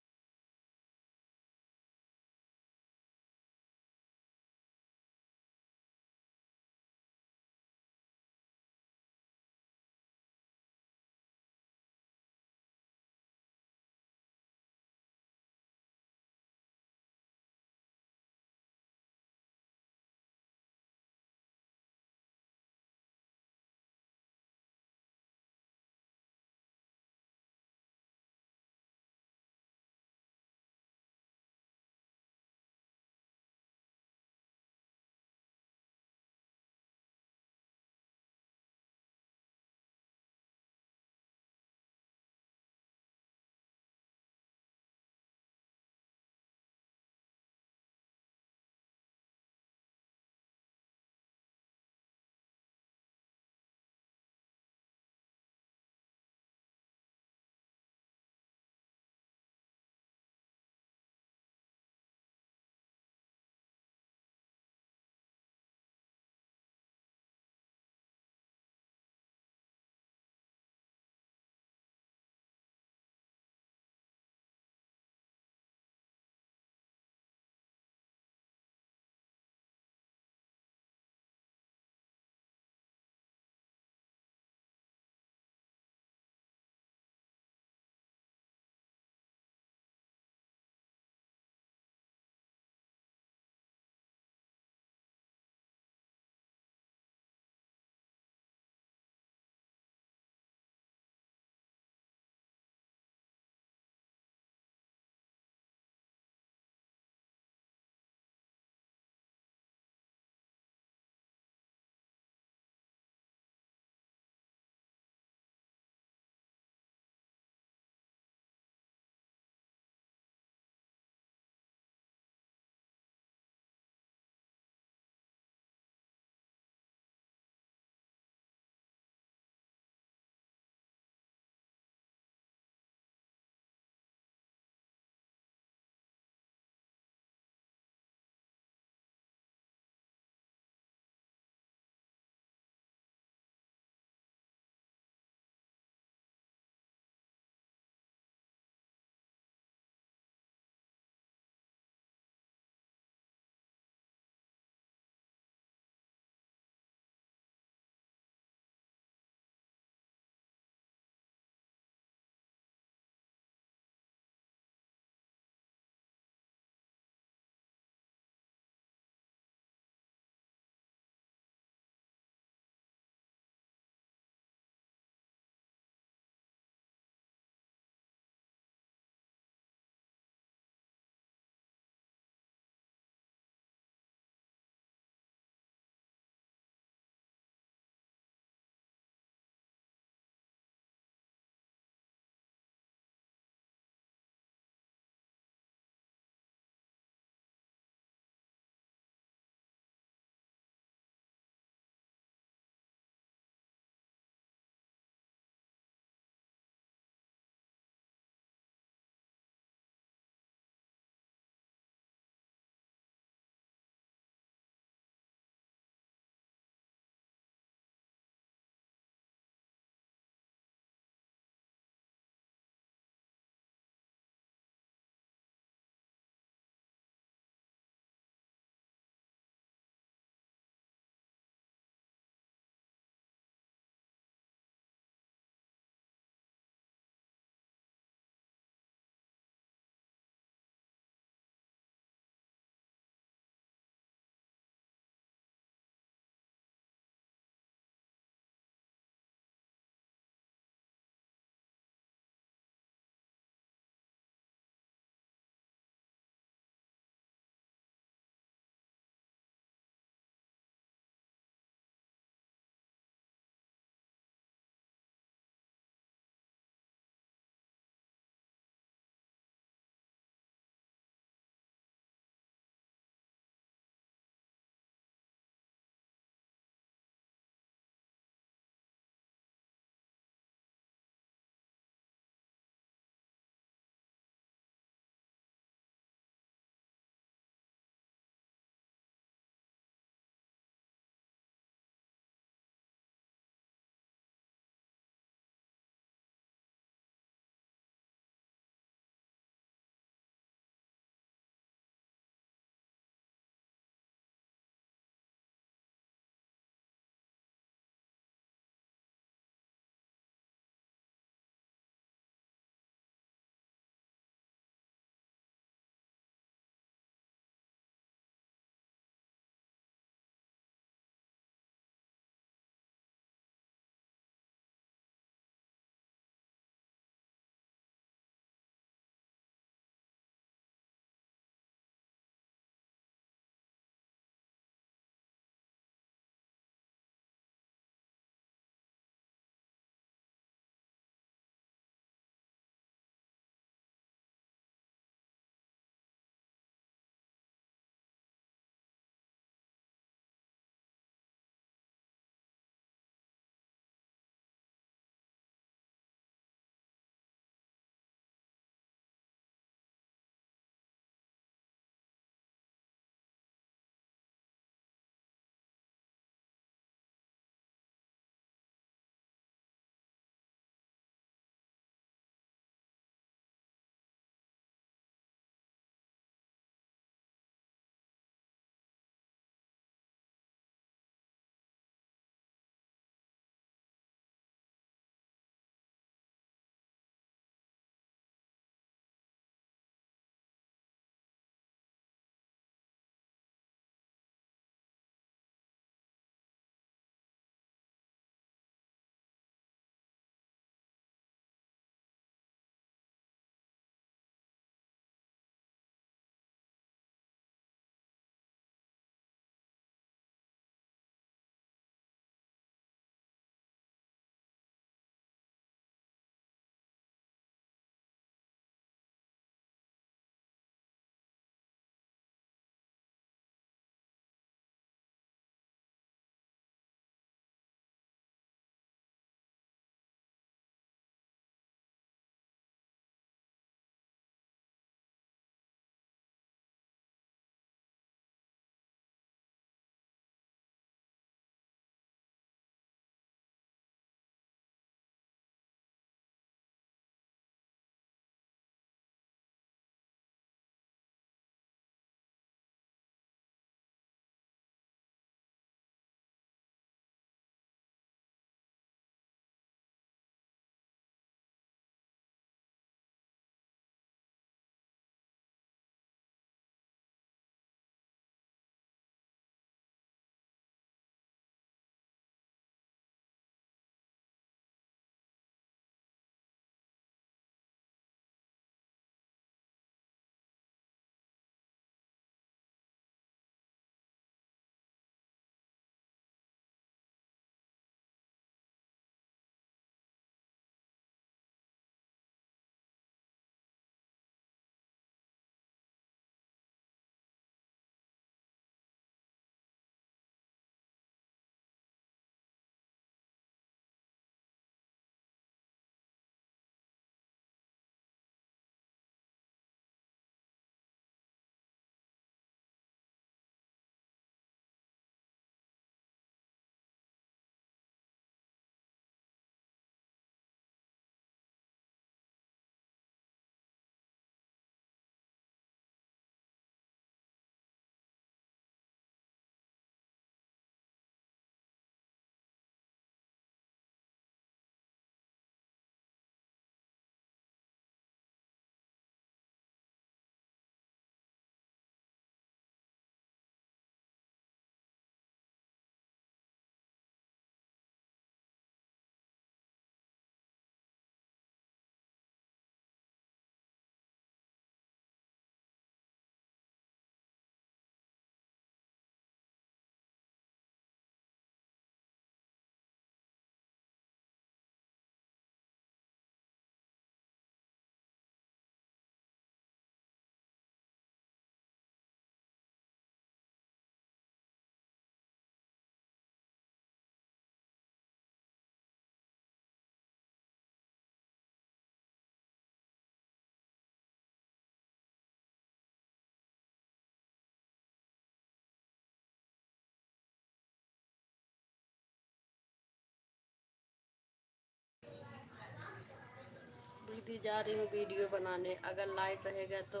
दीदी जा रही हूँ वीडियो बनाने, अगर लाइट रहेगा तो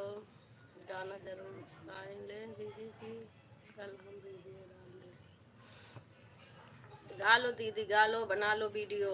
गाना जरूर गाएंगे दीदी की, कल हम वीडियो डाल दें। गा लो दीदी, गा लो, बना लो वीडियो।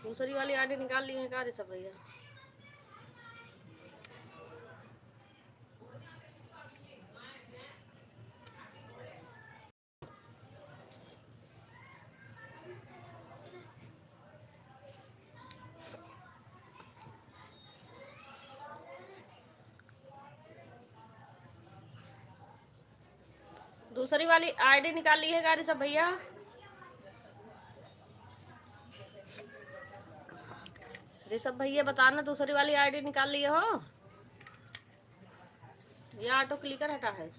दूसरी वाली आईडी निकाल ली है क्या सब भैया? दूसरी वाली आईडी निकाल ली है गाड़ी सब भैया? ऋषभ भैया बताना, दूसरी वाली आईडी निकाल लिए हो? ये ऑटो क्लिकर हटा है।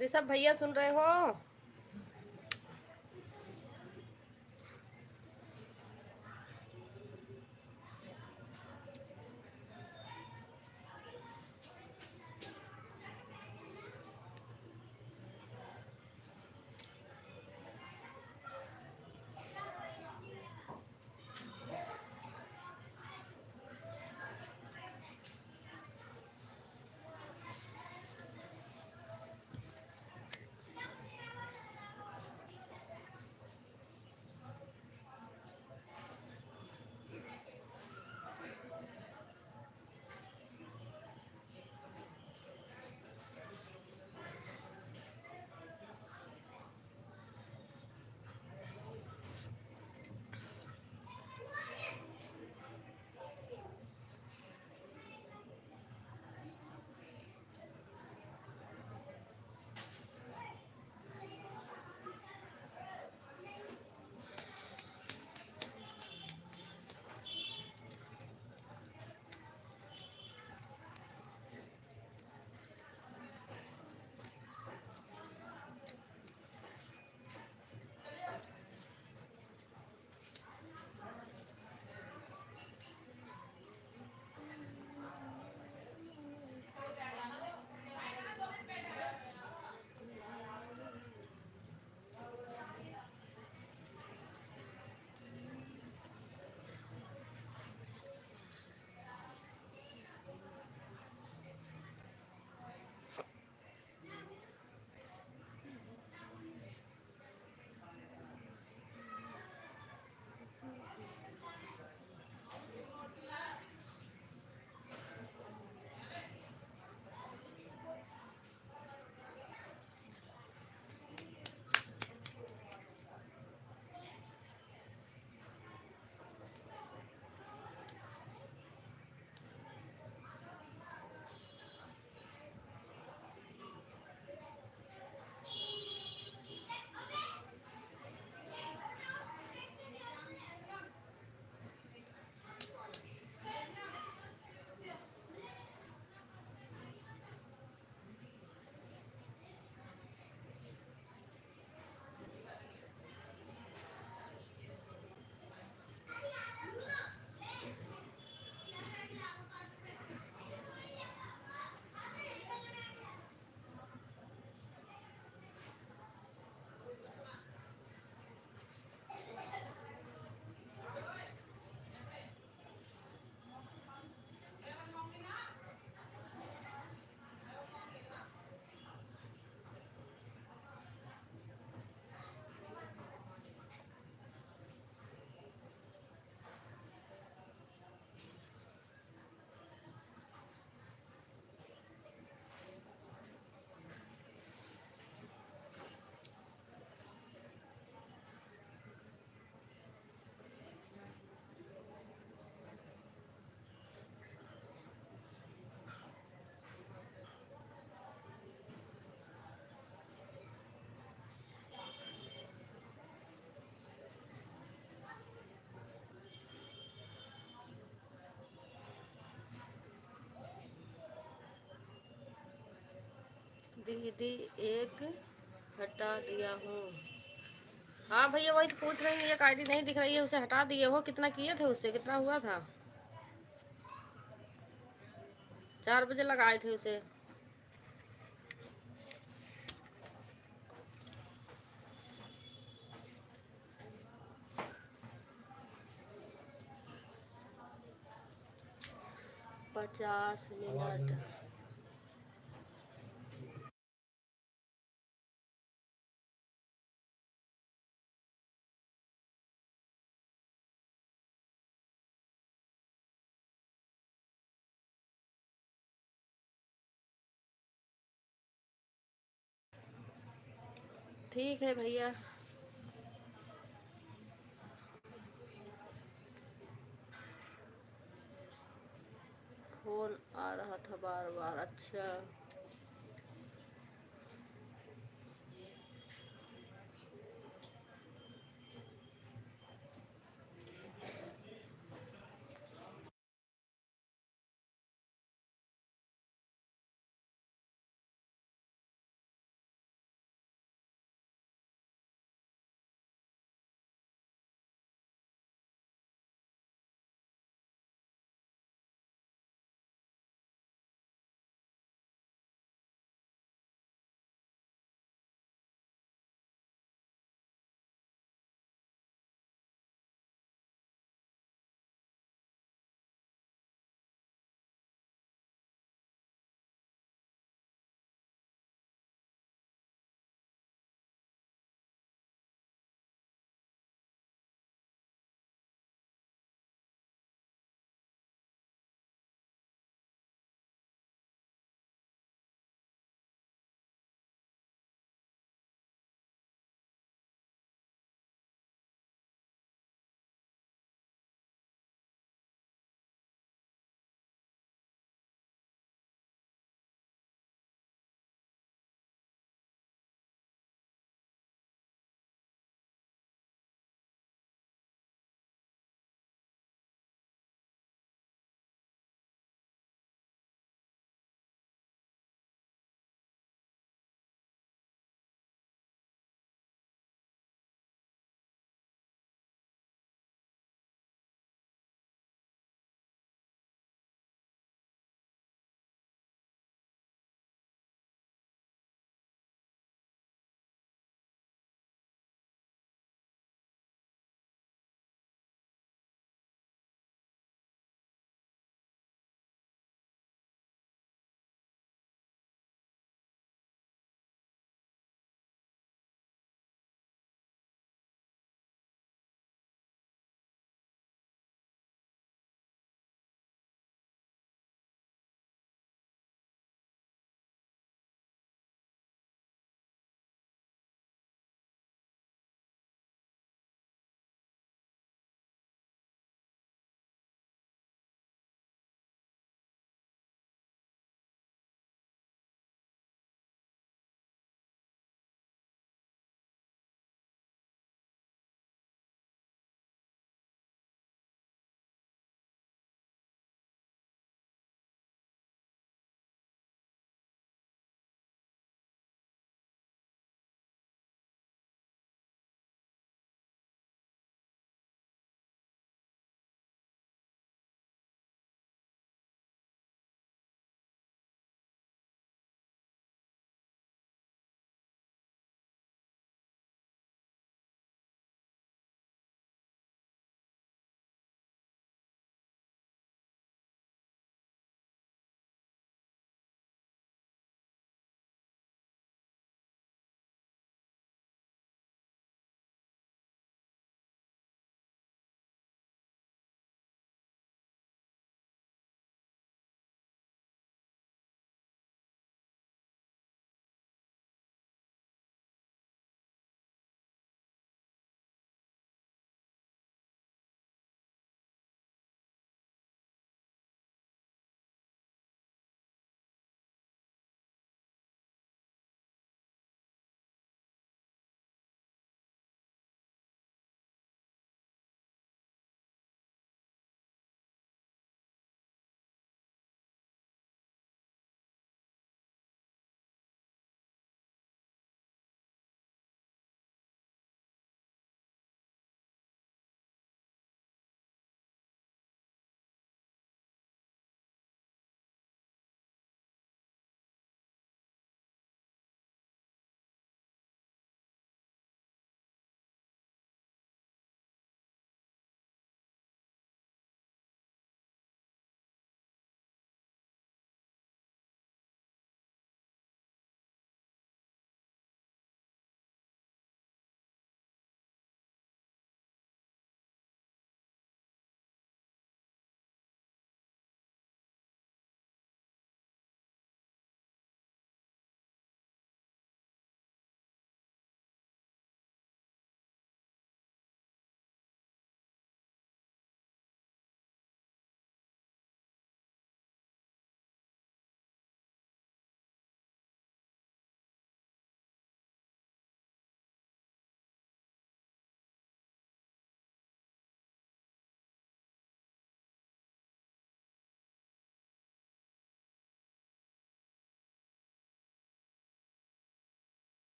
ऋषभ भैया सुन रहे हो? दीदी एक हटा दिया हूँ। हाँ भैया वही तो पूछ रही हूँ, एक आईडी नहीं दिख रही है, उसे हटा दिए हो। कितना किए थे उससे, कितना हुआ था? 4 बजे लगाए थे उसे। पचास मिनट। ठीक है भैया। फोन आ रहा था बार बार। अच्छा।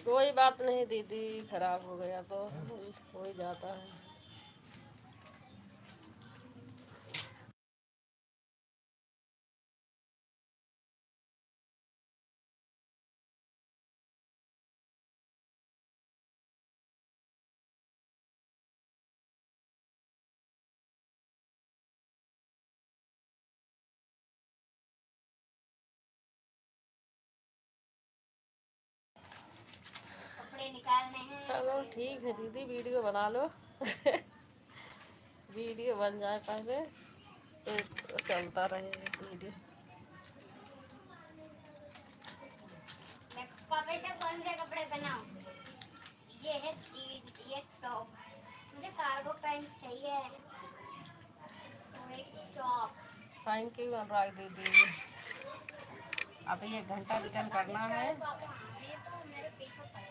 कोई बात नहीं दीदी, खराब हो गया तो हो ही जाता है। कपड़े निकालने हैं। चलो ठीक है दीदी, वीडियो बना लो। वीडियो बन जाए पहले तो चलता रहे वीडियो। पापा से कौन से कपड़े बनाऊं? ये है जीन्स, ये टॉप, मुझे कार्गो पैंट चाहिए और एक टॉप। थैंक यू अनुराग दीदी। अभी 1 घंटा रिटर्न करना है। पापा ये तो मेरे पीछे पड़े।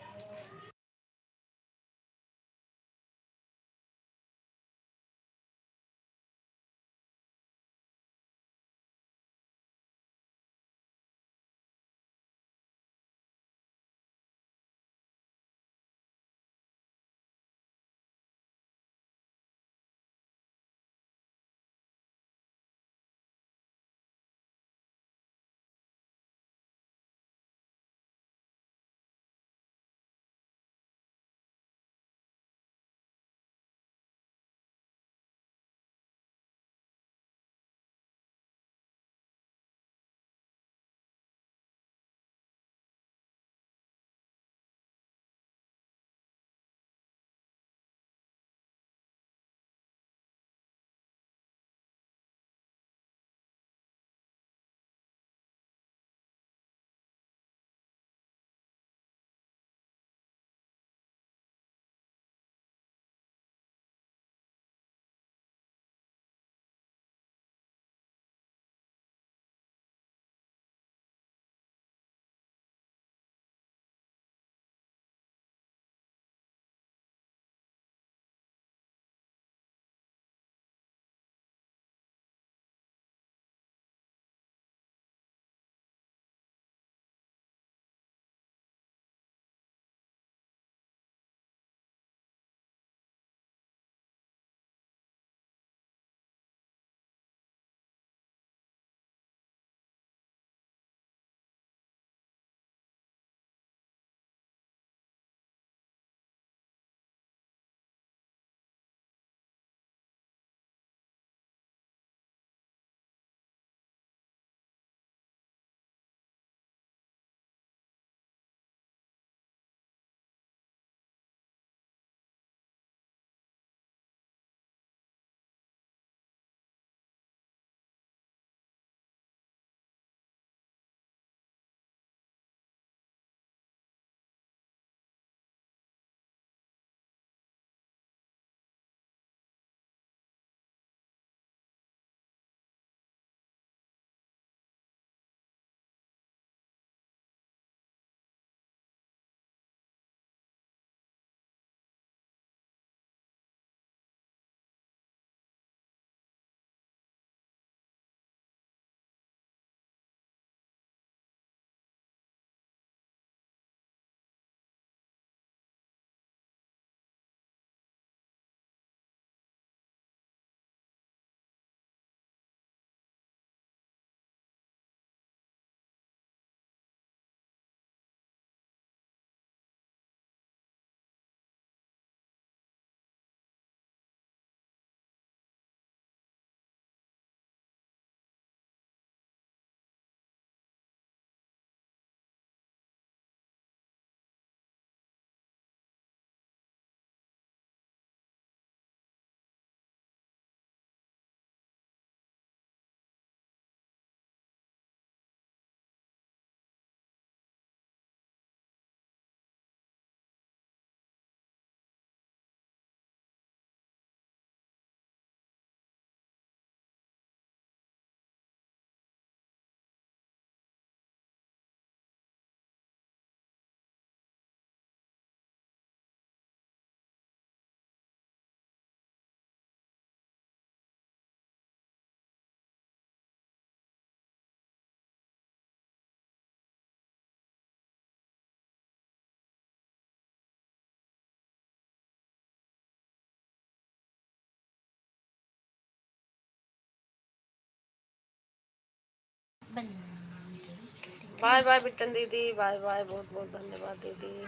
बाय बाय बिट्टन दीदी, बाय बाय, बहुत बहुत धन्यवाद दीदी।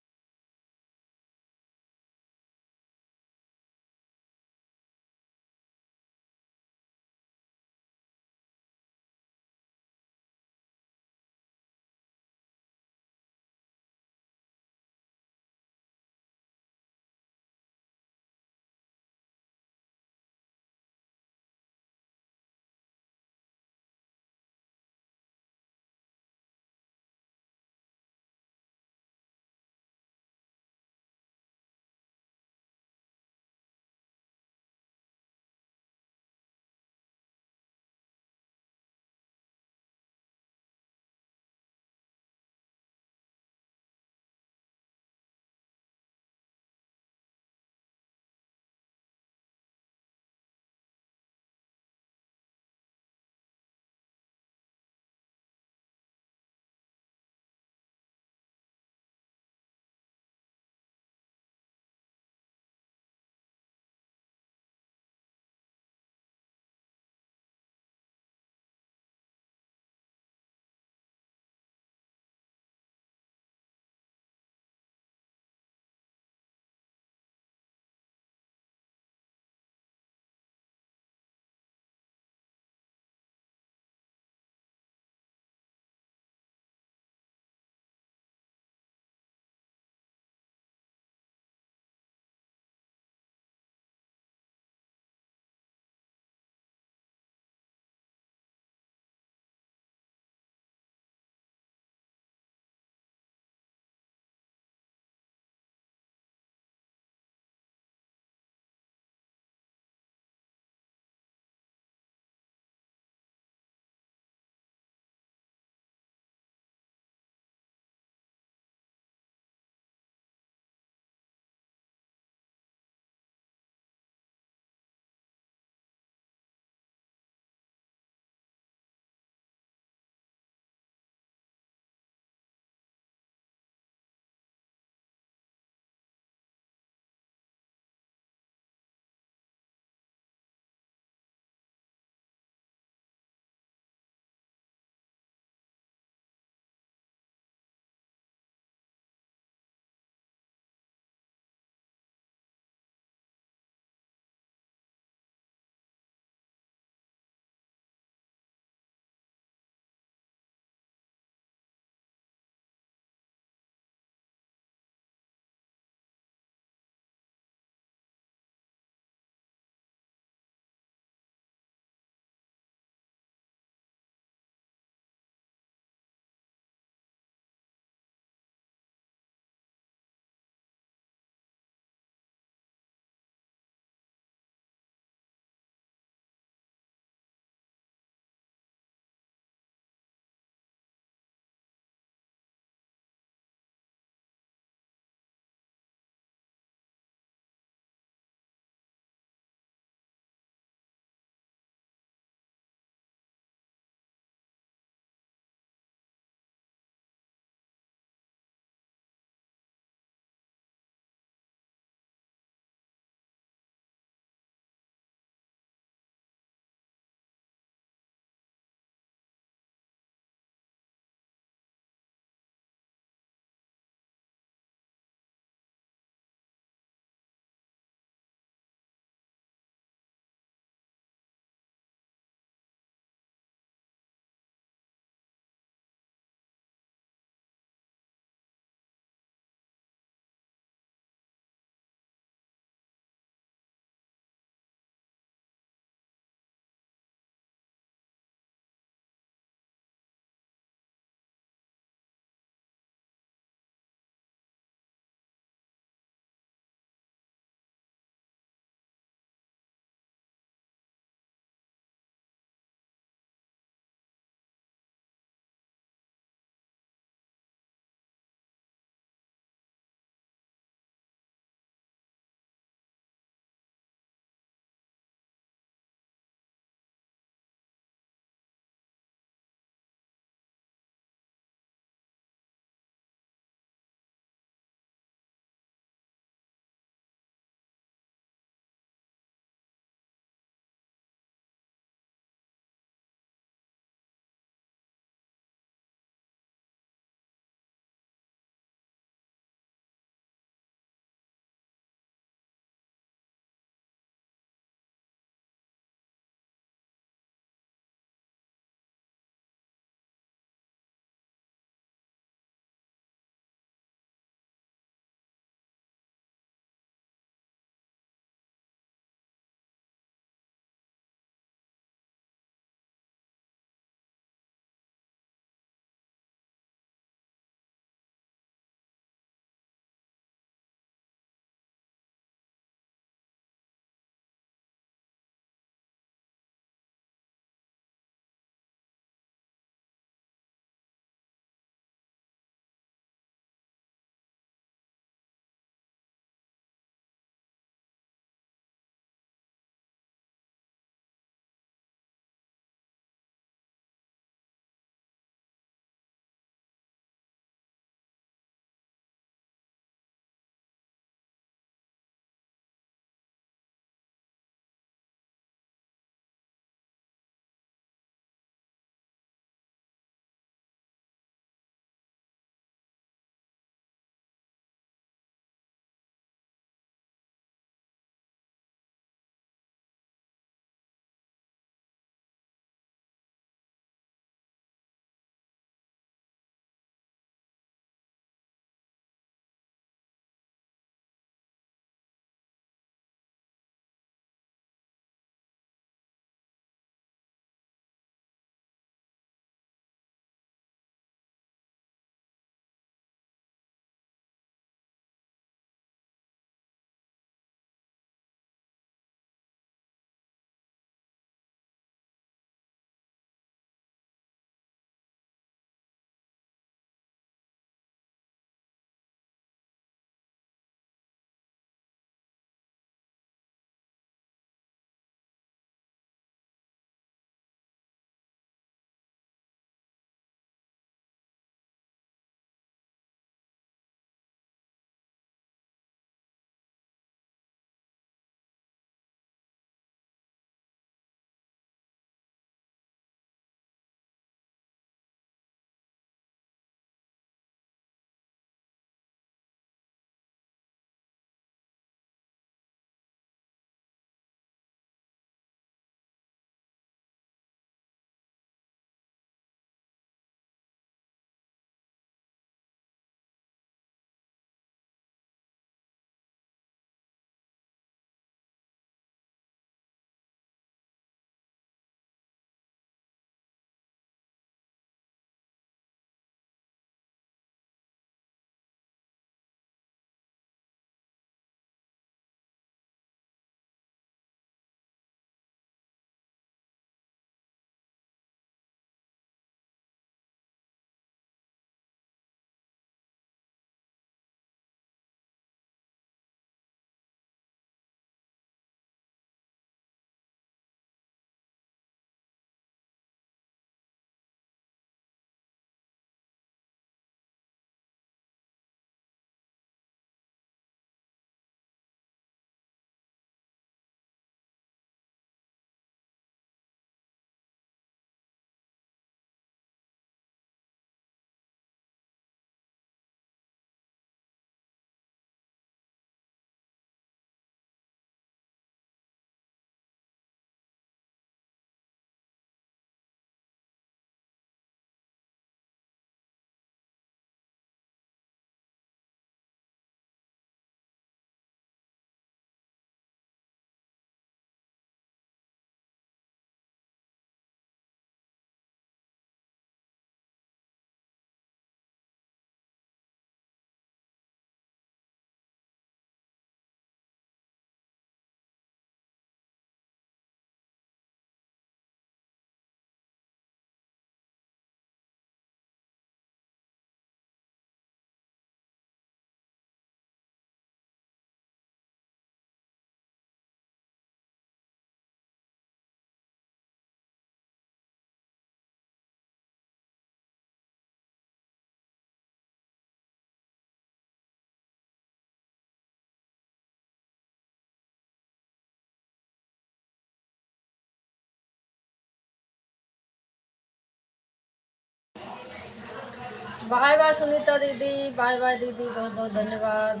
बाय बाय सुनीता दीदी, बाय बाय दीदी, बहुत बहुत धन्यवाद।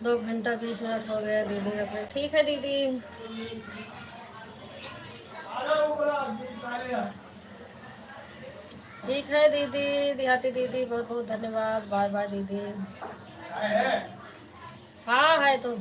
दो घंटा 20 मिनट हो गया दीदी अपने। ठीक है दीदी, ठीक है दीदी, देहाती दीदी बहुत बहुत धन्यवाद, बाय बाय दीदी। हाँ है तो।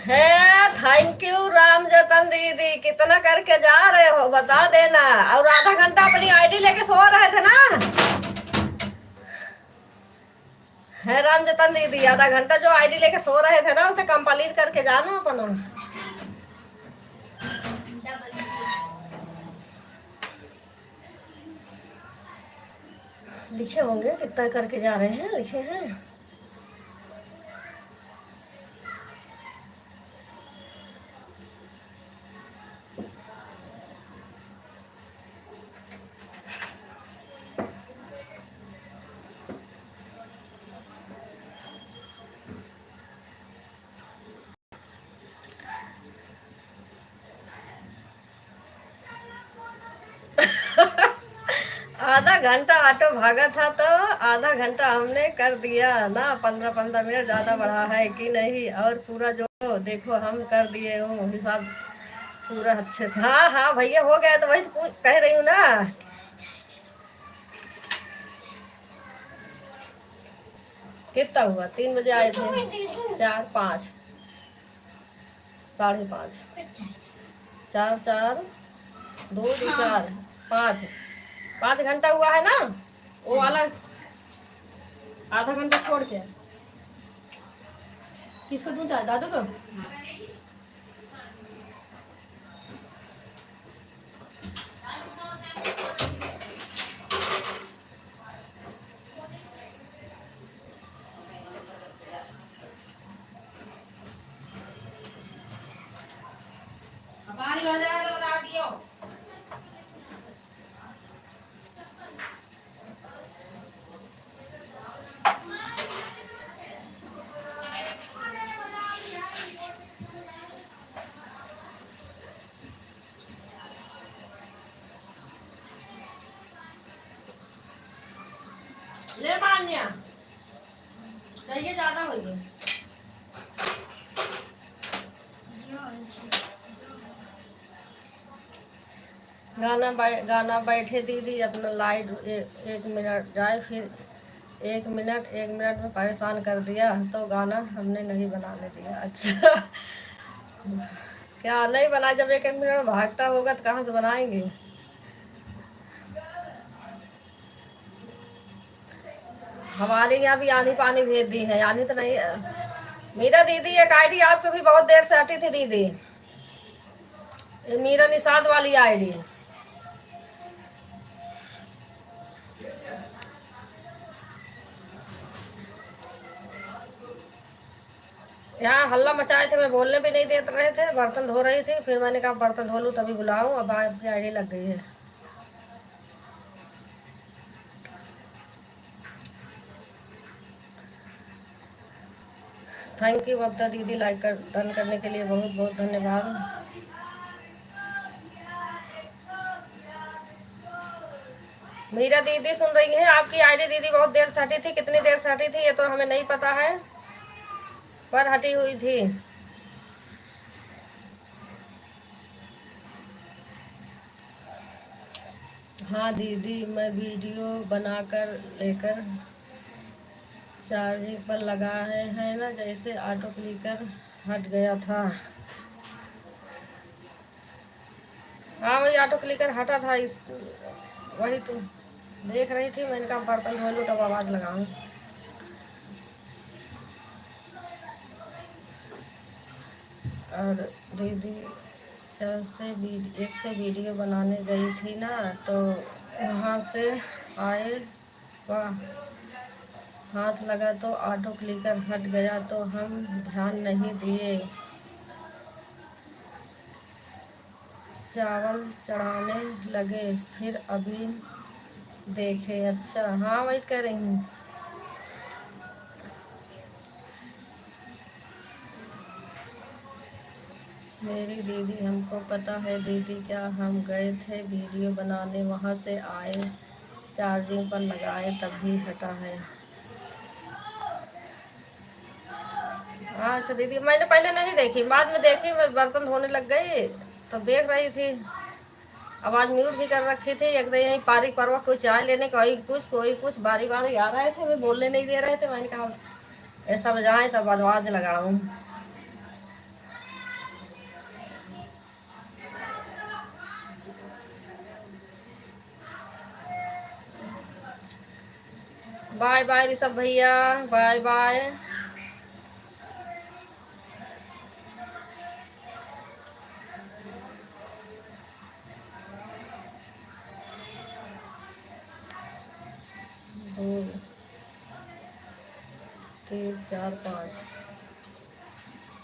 है थैंक यू राम जतन दीदी, कितना करके जा रहे हो बता देना। और आधा घंटा अपनी आईडी लेके सो रहे थे ना, है राम जतन दीदी, आधा घंटा जो आईडी लेके सो रहे थे ना उसे कंप्लीट करके जाना अपना। लिखे होंगे कितना करके जा रहे हैं, लिखे हैं। आधा घंटा ऑटो भागा था तो आधा घंटा हमने कर दिया ना, 15-15 मिनट ज्यादा बढ़ा है कि नहीं? और पूरा जो देखो हम कर दिए हूँ हिसाब पूरा अच्छे से। हाँ हाँ भैया हो गया, तो वही तो कह रही हूँ ना। कितना हुआ? 3 बजे आए थे, 4 5 5:30, 4 4 2 2 4 5 5 घंटा हुआ है ना। वो वाला आधा घंटा छोड़ के किसको दूध है? दादू को। हमारी बढ़ जाएगा तो बता दियो। ले मान्या चाहिए ज्यादा हो गया। गाना बैठे दीदी अपना लाइट 1 मिनट जाए, फिर 1 मिनट में परेशान कर दिया तो गाना हमने नहीं बनाने दिया। अच्छा क्या नहीं बना? जब 1 1 मिनट में भागता होगा तो कहाँ से बनाएंगे? हमारे यहाँ भी आनी पानी भेज दी है, आनी तो नहीं। मीरा दीदी एक आईडी आपके भी बहुत देर से हटी थी दीदी, मीरा निषाद वाली आईडी। यहाँ हल्ला मचाए थे, मैं बोलने भी नहीं देते रहे थे, बर्तन धो रही थी, फिर मैंने कहा बर्तन धो लूँ तभी बुलाऊं, अब आपकी आईडी लग गई है। थैंक यू बबता दीदी, लाइक कर डन करने के लिए बहुत बहुत धन्यवाद। मीरा दीदी सुन रही है? आपकी आईडी दीदी बहुत देर से हटी थी, कितनी देर से हटी थी ये तो हमें नहीं पता है, पर हटी हुई थी। हाँ दीदी, मैं वीडियो बनाकर लेकर चार्जिंग पर लगा है ना, जैसे ऑटो क्लिकर हट गया था। हाँ वही ऑटो क्लिकर हटा था, इस वही तो देख रही थी, मैंने कहा बर्तन धो लूँ तब आवाज़ लगाऊँ। और दीदी एक से वीडियो बनाने गई थी ना, तो वहाँ से आए वाह हाथ लगा तो ऑटो क्लिकर हट गया, तो हम ध्यान नहीं दिए, चावल चढ़ाने लगे, फिर अभी देखे। अच्छा हाँ वही कह रही हूँ। मेरी दीदी, हमको पता है दीदी, क्या हम गए थे वीडियो बनाने, वहाँ से आए चार्जिंग पर लगाए तभी हटा है। हाँ अच्छा दीदी, मैंने पहले नहीं देखी, बाद में देखी, मैं बर्तन धोने लग गई तो देख रही थी, आवाज़ म्यूट भी कर रखी थी। एक दिन यहीं पारी परवा कोई चाय लेने, कोई कुछ बारी बारी आ रहे थे, मैं बोलने नहीं दे रहे थे, मैंने कहा ऐसा बजाएं तब आवाज़ लगाऊं। बाय बाय ऋषभ भैया, बाय बाय। दो 3 4 5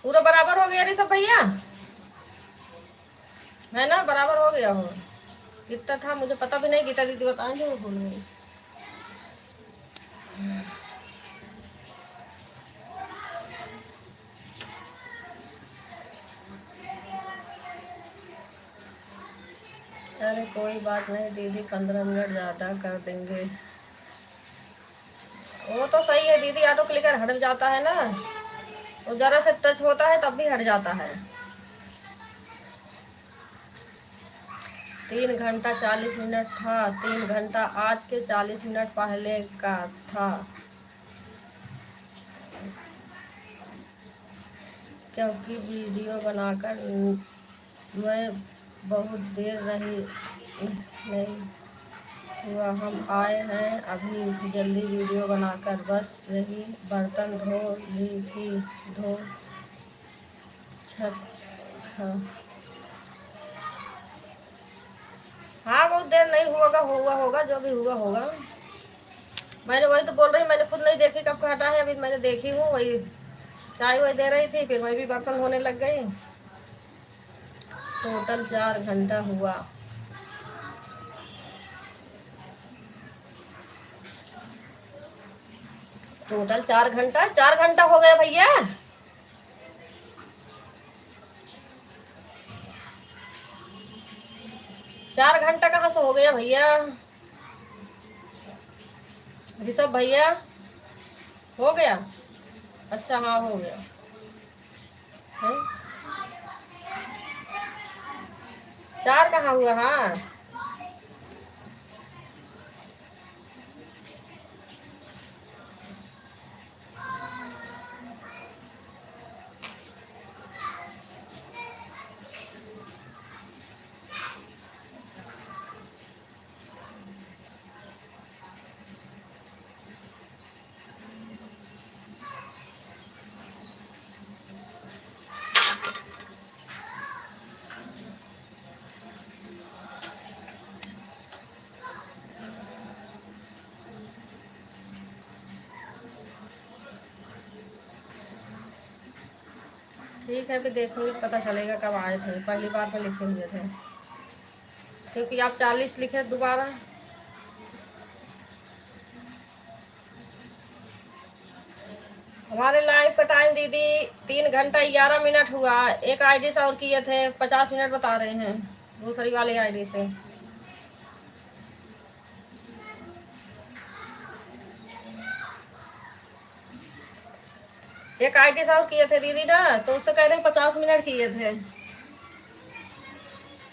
पूरा बराबर हो गया ऋषभ भैया, है ना? बराबर हो गया हो। कितना था मुझे पता भी नहीं, गीता दीदी बताएंगे, वो भूल गई। अरे कोई बात नहीं दीदी, 15 मिनट ज़्यादा कर देंगे। वो तो सही है दीदी, ऑटो क्लिकर हट जाता है ना, वो ज़रा से टच होता है तब भी हट जाता है। 3 घंटा 40 मिनट था, 3 घंटा आज के 40 मिनट पहले का था, क्योंकि वीडियो बनाकर मैं बहुत देर नहीं हुआ, हम आए हैं अभी जल्दी वीडियो बनाकर, बस यही बर्तन धो ली थी, धो छत था। हाँ बहुत देर नहीं हुआ होगा जो भी हुआ होगा। मैंने वही तो बोल रही, मैंने खुद नहीं देखी कब का हटा है, अभी मैंने देखी हूँ, वही चाय वही दे रही थी, फिर मैं भी बर्तन धोने लग गई। टोटल 4 घंटा हुआ। टोटल 4 घंटा, 4 घंटा हो गया भैया। 4 घंटा कहाँ से हो गया भैया? ऋषभ भैया हो गया? अच्छा हाँ हो गया है? 4 कहाँ हुआ? हाँ ठीक है, फिर देखूंगी पता चलेगा कब आए थे। पहली बार में लिखे हुए थे, क्योंकि आप 40 लिखे दोबारा। हमारे लाइव का टाइम दीदी 3 घंटा 11 मिनट हुआ। एक आईडी से और किए थे, 50 मिनट बता रहे हैं दूसरी वाली आईडी से। एक आईडी से और किए थे दीदी ना, तो उससे कह रहे हैं 50 मिनट किए थे।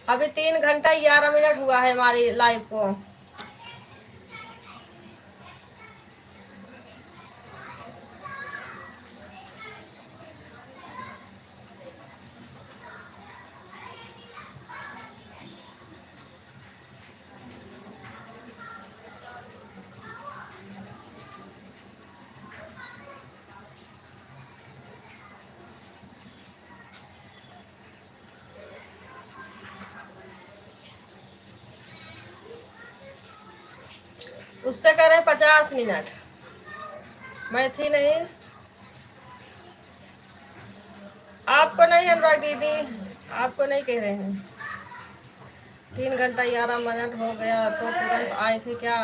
अभी 3 घंटा 11 मिनट हुआ है हमारी लाइव को। उससे कह रहे हैं 50 मिनट। मैं थी नहीं, आपको नहीं अनुराग दीदी, आपको नहीं कह रहे हैं। 3 घंटा 11 मिनट हो गया तो तुरंत आए थे क्या?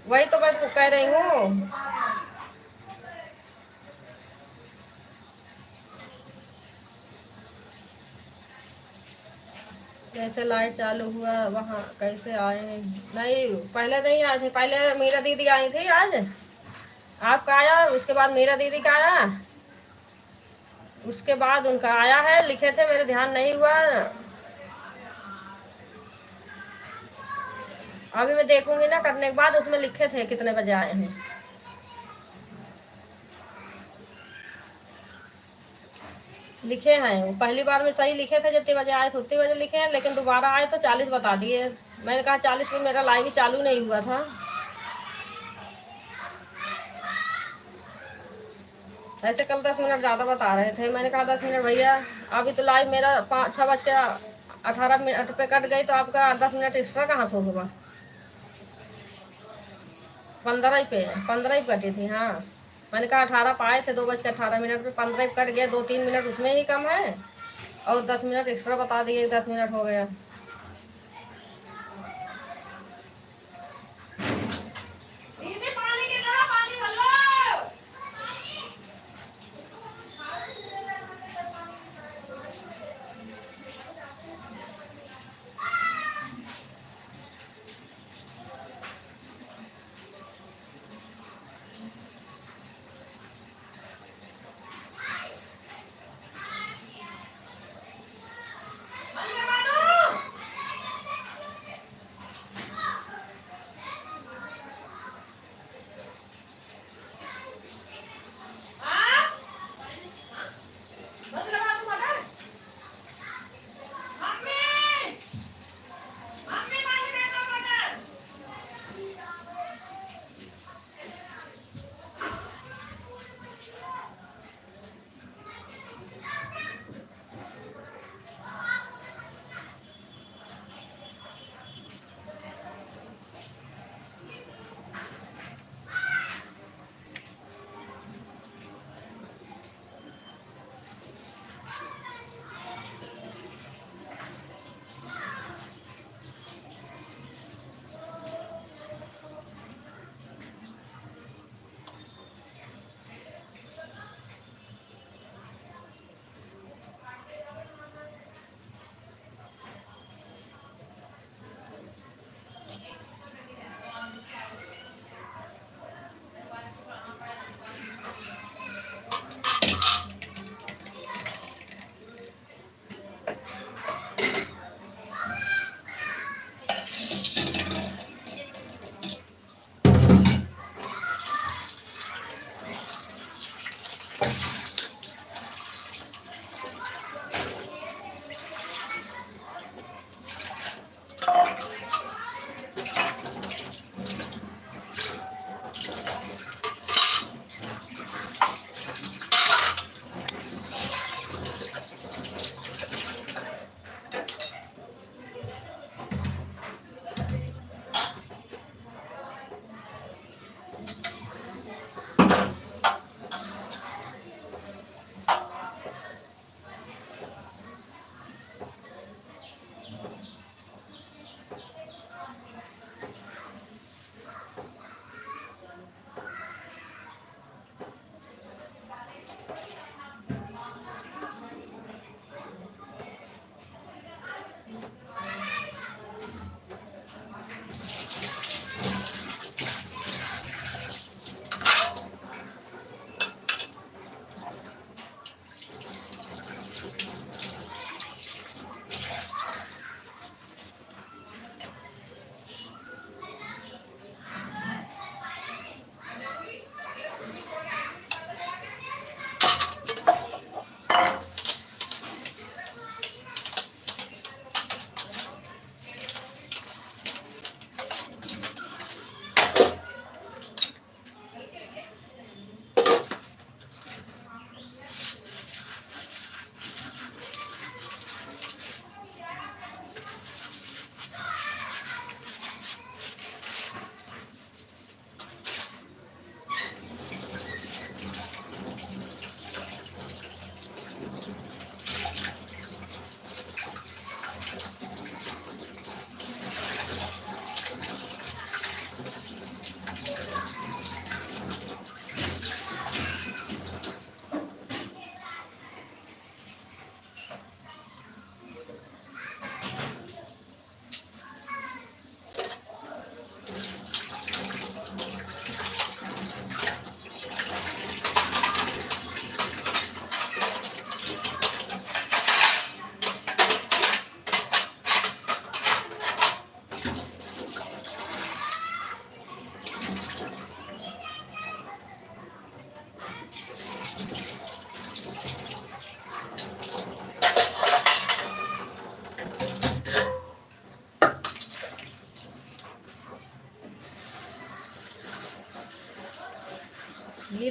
वही तो मैं कह रही हूँ। कैसे लाइट चालू हुआ वहाँ, कैसे आए? नहीं पहले नहीं आए थे, पहले मीरा दीदी आई थी। आज आपका आया, उसके बाद मीरा दीदी का आया, उसके बाद उनका आया है। लिखे थे, मेरे ध्यान नहीं हुआ। अभी मैं देखूंगी ना करने के बाद, उसमें लिखे थे कितने बजे आए हैं। लिखे हैं पहली बार में सही लिखे थे, जितने बजे आए थे उतने बजे लिखे हैं, लेकिन दोबारा आए तो 40 बता दिए। मैंने कहा 40 में मेरा लाइव ही चालू नहीं हुआ था। ऐसे कल 10 मिनट ज़्यादा बता रहे थे, मैंने कहा 10 मिनट भैया। अभी तो लाइव मेरा 6:18 पे कट गई, तो आपका 10 मिनट एक्स्ट्रा कहाँ से होगा? 15 पे 15 कटी थी। हाँ मैंने कहा 18 पाए थे, 2:18 पे 15 कट गया, 2-3 मिनट उसमें ही कम है, और 10 मिनट एक्स्ट्रा बता दिए, 10 मिनट हो गया।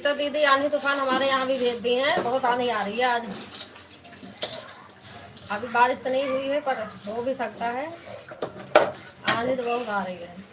संगीता दीदी आंधी तूफान हमारे यहाँ भी भेज दिए हैं, बहुत आंधी आ रही है आज। अभी बारिश तो नहीं हुई है पर हो भी सकता है, आंधी तो बहुत आ रही है।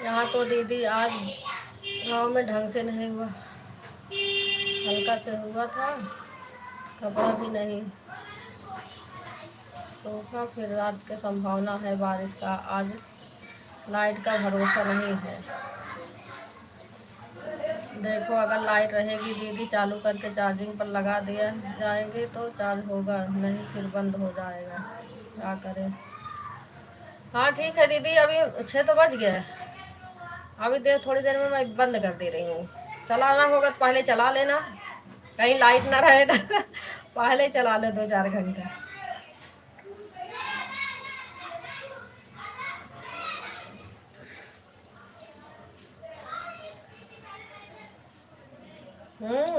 यहाँ तो दीदी आज गाँव में ढंग से नहीं हुआ, हल्का से हुआ था, कपड़ा भी नहीं सूखा। फिर रात की संभावना है बारिश का, आज लाइट का भरोसा नहीं है। देखो अगर लाइट रहेगी दीदी चालू करके चार्जिंग पर लगा दिया जाएंगे तो चार्ज होगा, नहीं फिर बंद हो जाएगा, क्या करें। हाँ ठीक है दीदी, अभी 6 तो बज गए, अभी थोड़ी देर में मैं बंद कर दे रही हूँ। चलाना होगा तो पहले चला लेना, कहीं लाइट ना रहे तो पहले चला लो 2-4 घंटा।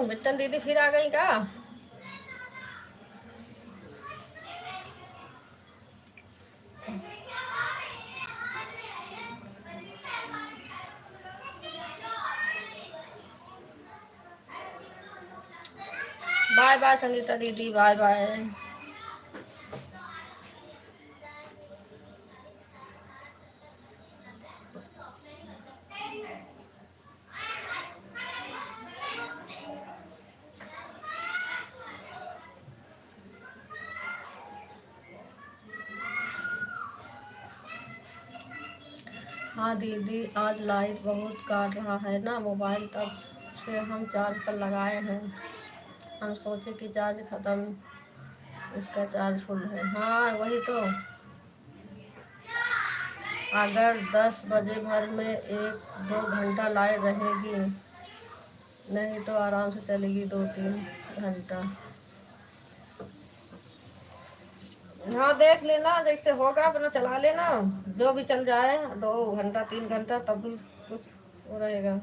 बिट्टन दीदी फिर आ गई का? बाय बाय संगीता दीदी, बाय बाय। हाँ दीदी आज लाइट बहुत काट रहा है ना मोबाइल, तब से हम चार्ज पर लगाए हैं। हम सोचे कि चार्ज ख़त्म, इसका चार्ज फुल है। हाँ वही तो, अगर 10 बजे भर में 1-2 घंटा लाइट रहेगी, नहीं तो आराम से चलेगी 2-3 घंटा। हाँ देख लेना, जैसे होगा अपना चला लेना, जो भी चल जाए 2 घंटा 3 घंटा तब भी कुछ हो रहेगा।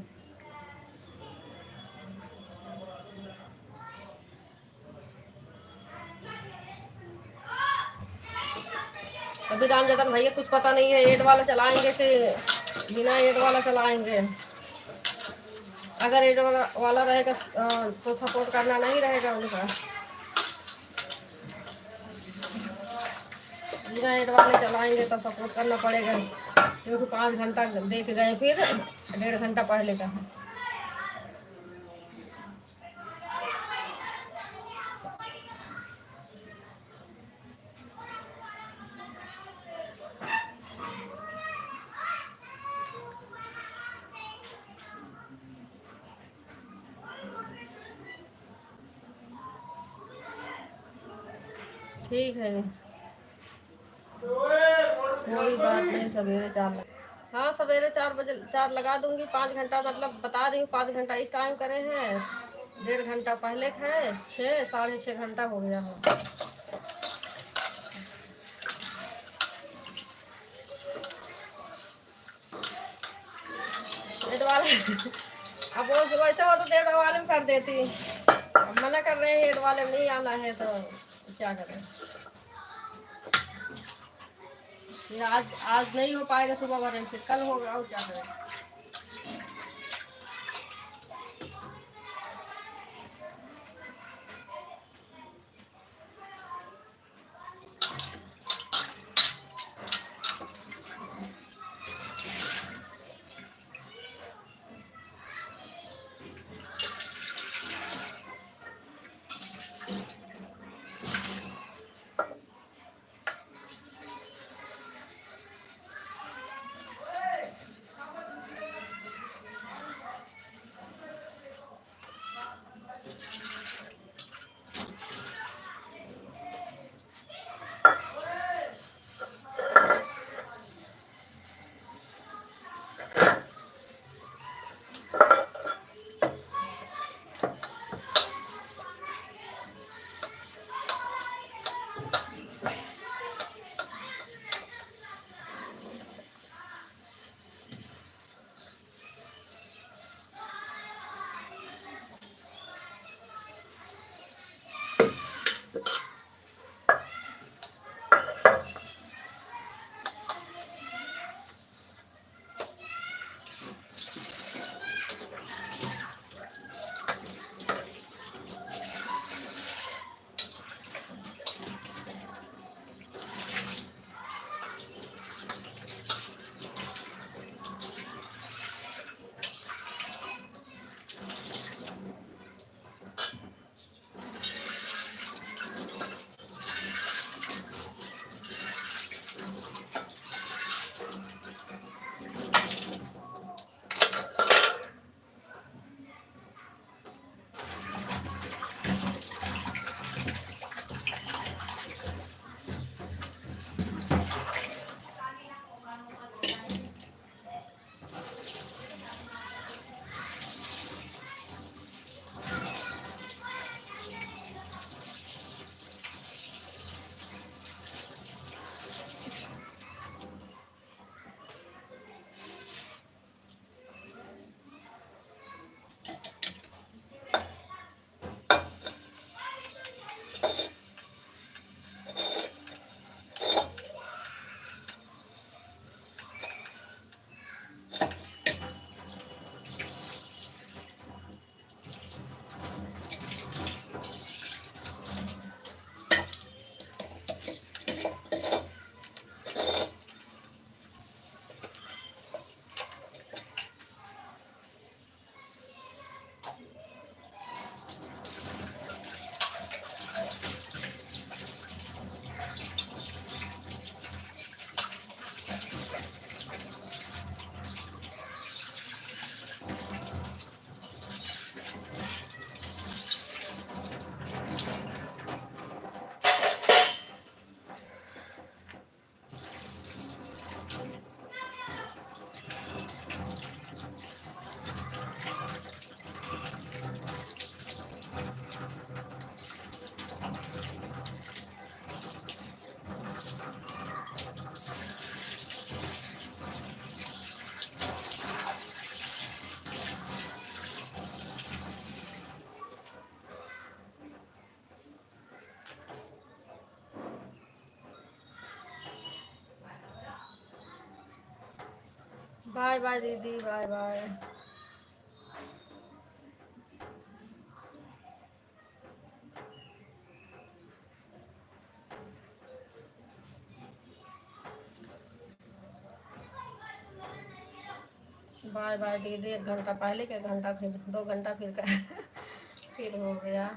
अभी राम जतन भैया कुछ पता नहीं है, एड वाला चलाएंगे कि बिना एड वाला चलाएंगे। अगर एड वाला रहेगा तो सपोर्ट करना नहीं रहेगा उनका, बिना एड वाले चलाएंगे तो सपोर्ट करना पड़ेगा, क्योंकि 5 घंटा देख गए फिर 1.5 घंटा पहले का है। ठीक है कोई बात नहीं, सवेरे 4 हाँ सवेरे 4 बजे 4 लगा दूंगी। 5 घंटा मतलब बता रही हूँ, 5 घंटा इस टाइम करे हैं, 1.5 घंटा पहले है, 6-6.5 घंटा हो गया है। डेढ़ वाले अब वो वैसे हो तो 1.5 वाले में कर देती, अब मना कर रहे हैं 1.5 वाले में नहीं आना है तो क्या करें। फिर आज नहीं हो पाएगा सुबह वाले, फिर कल होगा और क्या करें। बाय बाय दीदी, बाय बाय। बाय बाय दीदी। 1 घंटा पहले के, 1 घंटा फिर 2 घंटा फिर का फिर हो गया।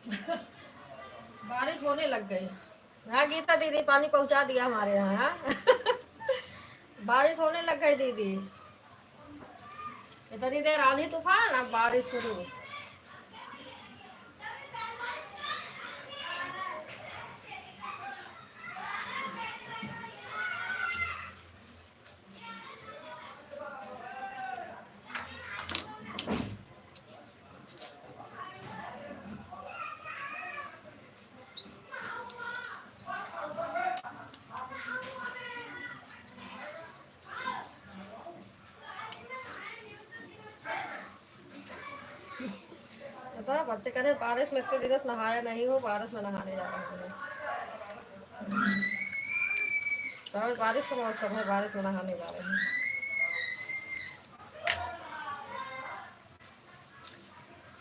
बारिश होने लग गई। हाँ गीता दीदी, पानी पहुंचा दिया हमारे यहाँ। हाँ? बारिश होने लग गई दीदी। इतनी देर आंधी तूफान, अब बारिश शुरू। पता है बच्चे कह रहे बारिश में इतने दिवस नहाया नहीं हो, बारिश में नहाने जा रहे हैं। तो बारिश का मौसम है, बारिश में नहाने जा रहे हैं।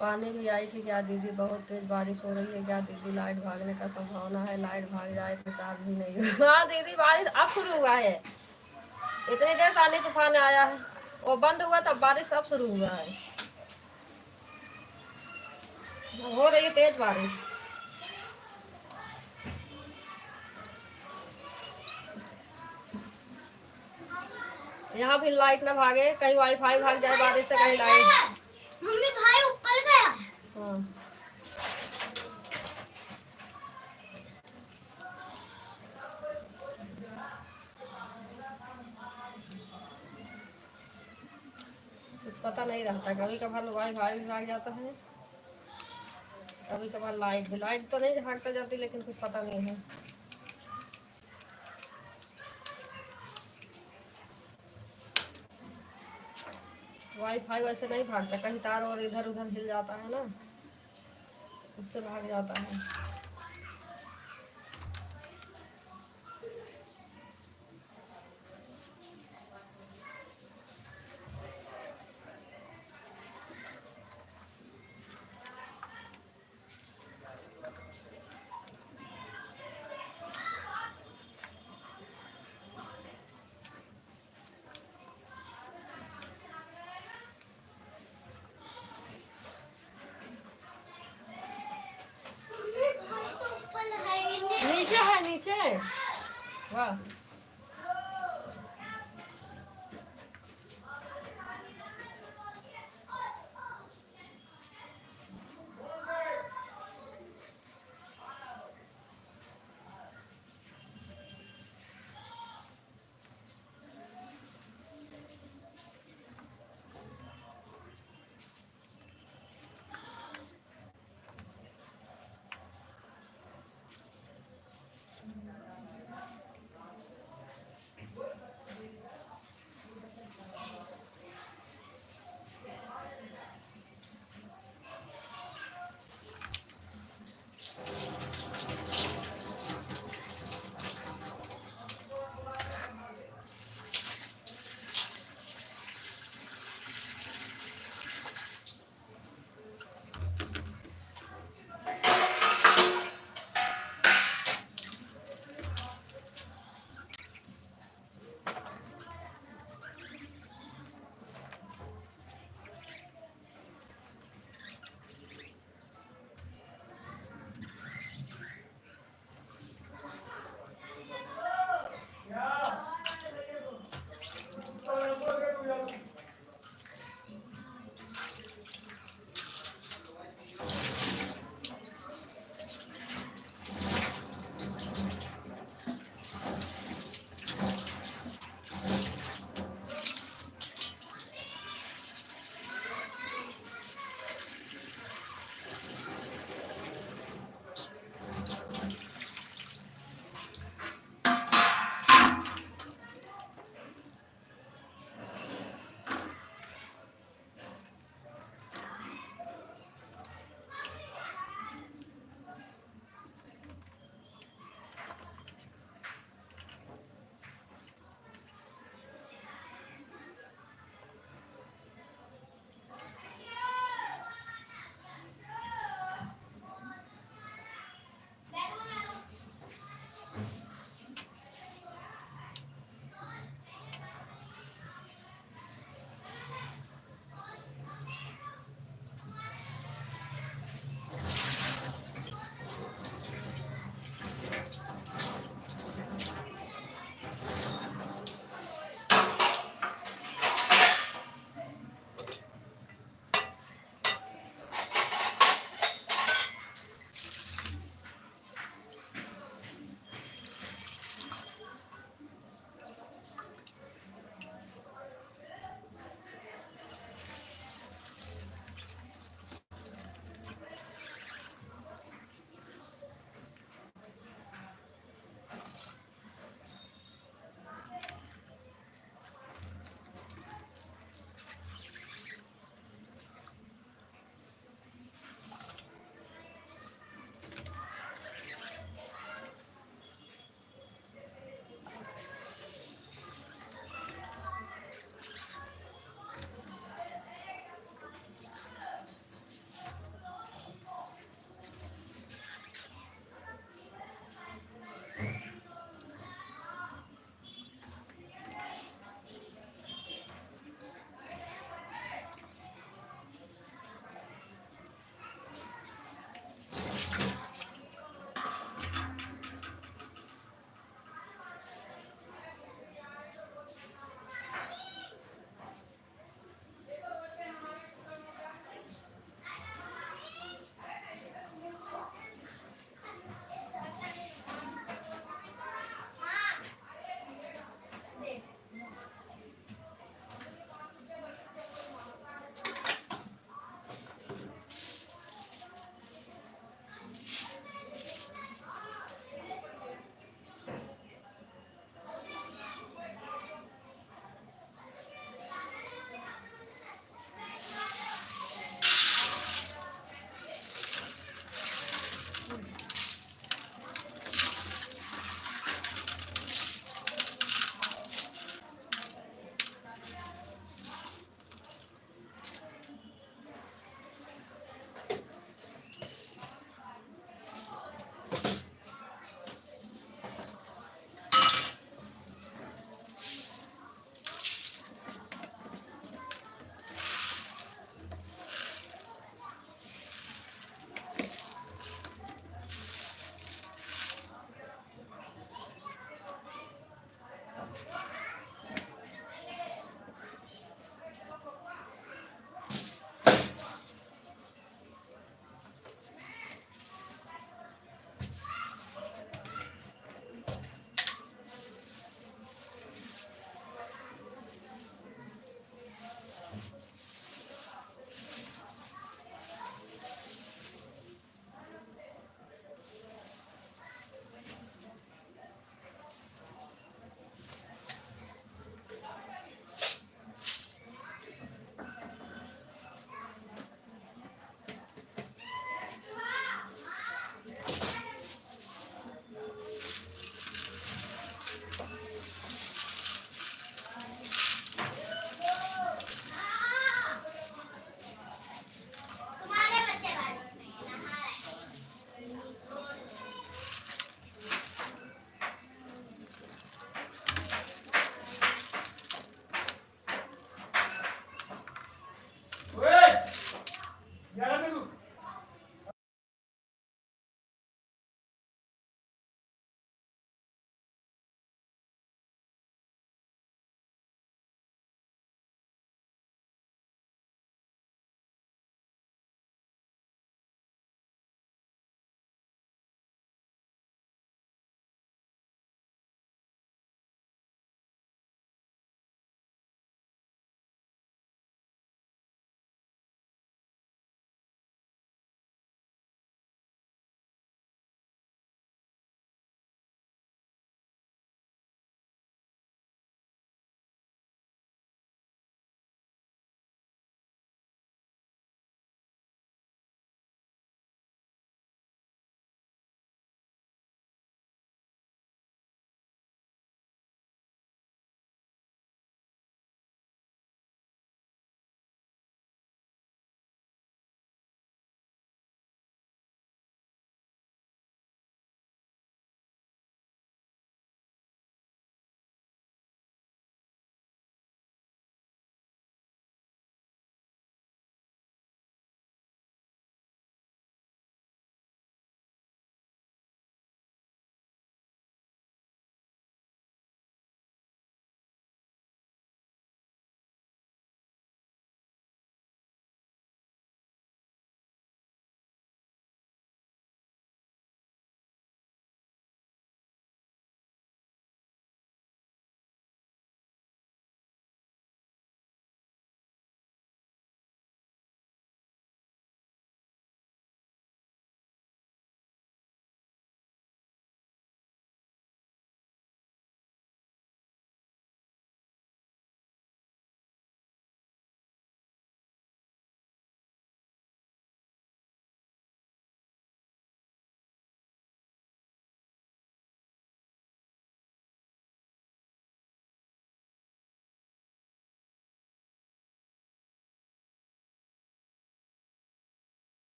पानी भी आई थी क्या दीदी? बहुत तेज बारिश हो रही है क्या दीदी? लाइट भागने का संभावना है, लाइट भाग जाए तो चार्ज भी नहीं। हाँ दीदी, बारिश अब शुरू हुआ है। इतनी देर आंधी तूफान आया है, वो बंद हुआ तब बारिश अब शुरू हुआ है। हो रही है तेज बारिश। यहाँ भी लाइट ना भागे, कहीं वाईफाई भाग जाए बारिश से, कहीं लाइट। मम्मी भाई ऊपर गया। हाँ कुछ पता नहीं रहता, कभी कभार वाईफाई भी भाग जाता है, कभी कभार लाइट तो नहीं भागता जाती, लेकिन कुछ पता नहीं है। वाईफाई वैसे नहीं भागता, कहीं तार और इधर उधर हिल जाता है ना, उससे भाग जाता है। मम्मी भाई तो ऊपर है ही नहीं। नीचे है, नीचे। वाह।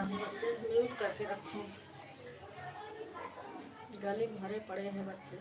हाँ बच्चे म्यूट करके रखो, गले भरे पड़े हैं बच्चे।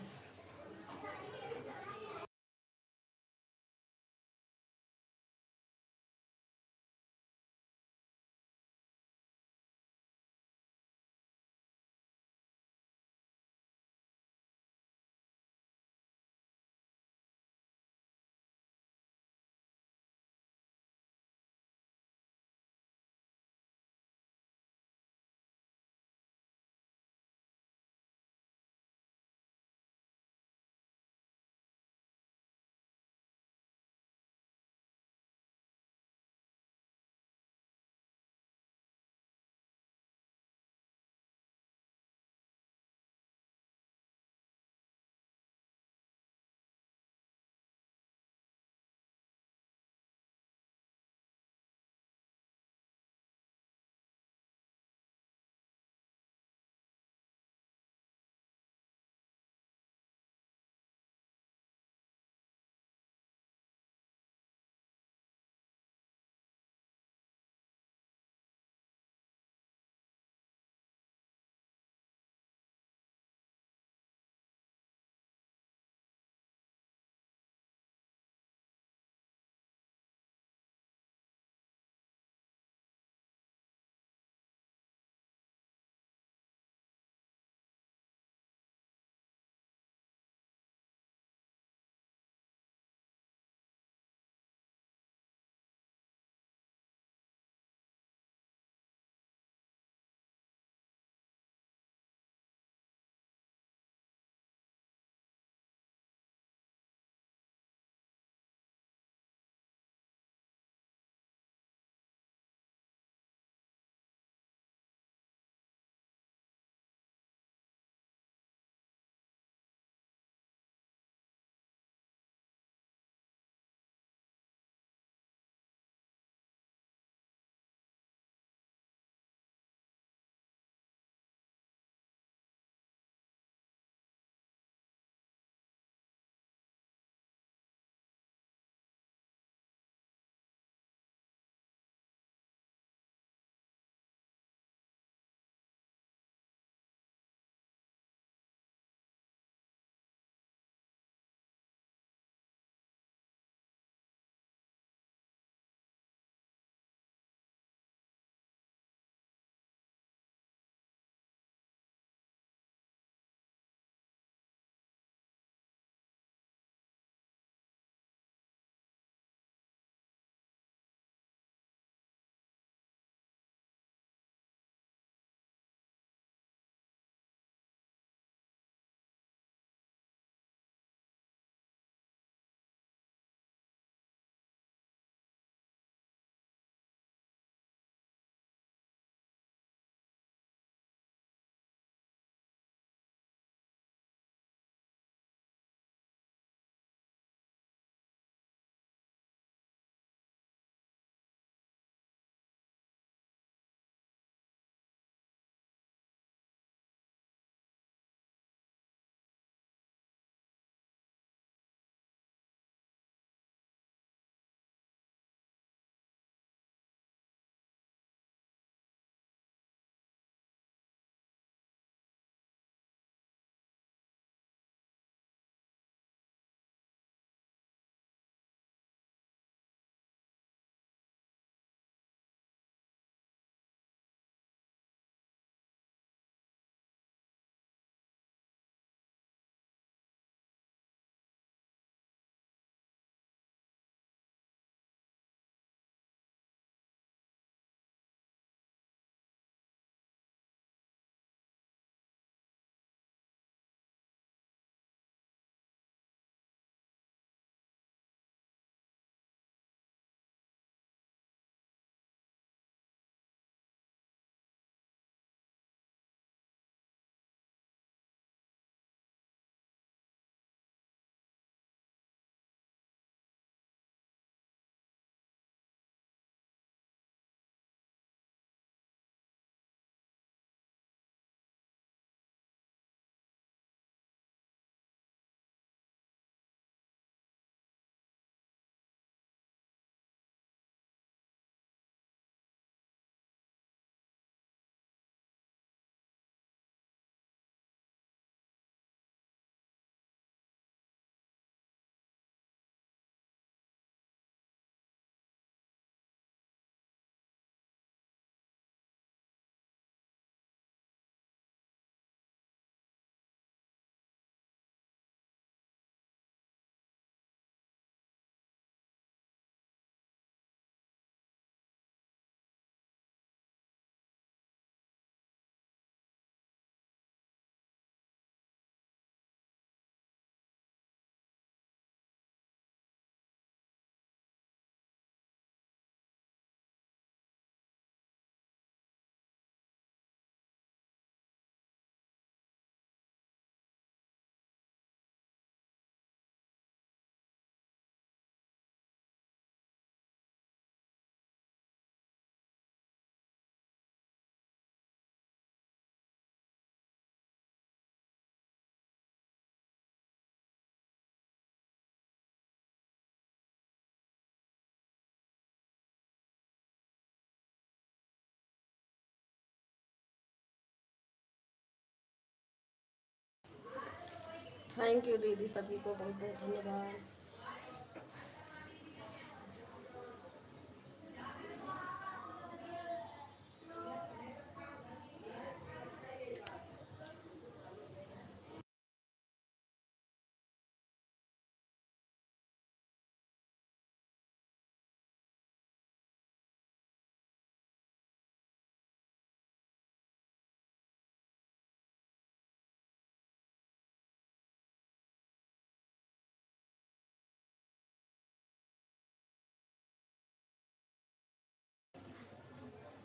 थैंक यू दीदी, सभी को बहुत बहुत धन्यवाद।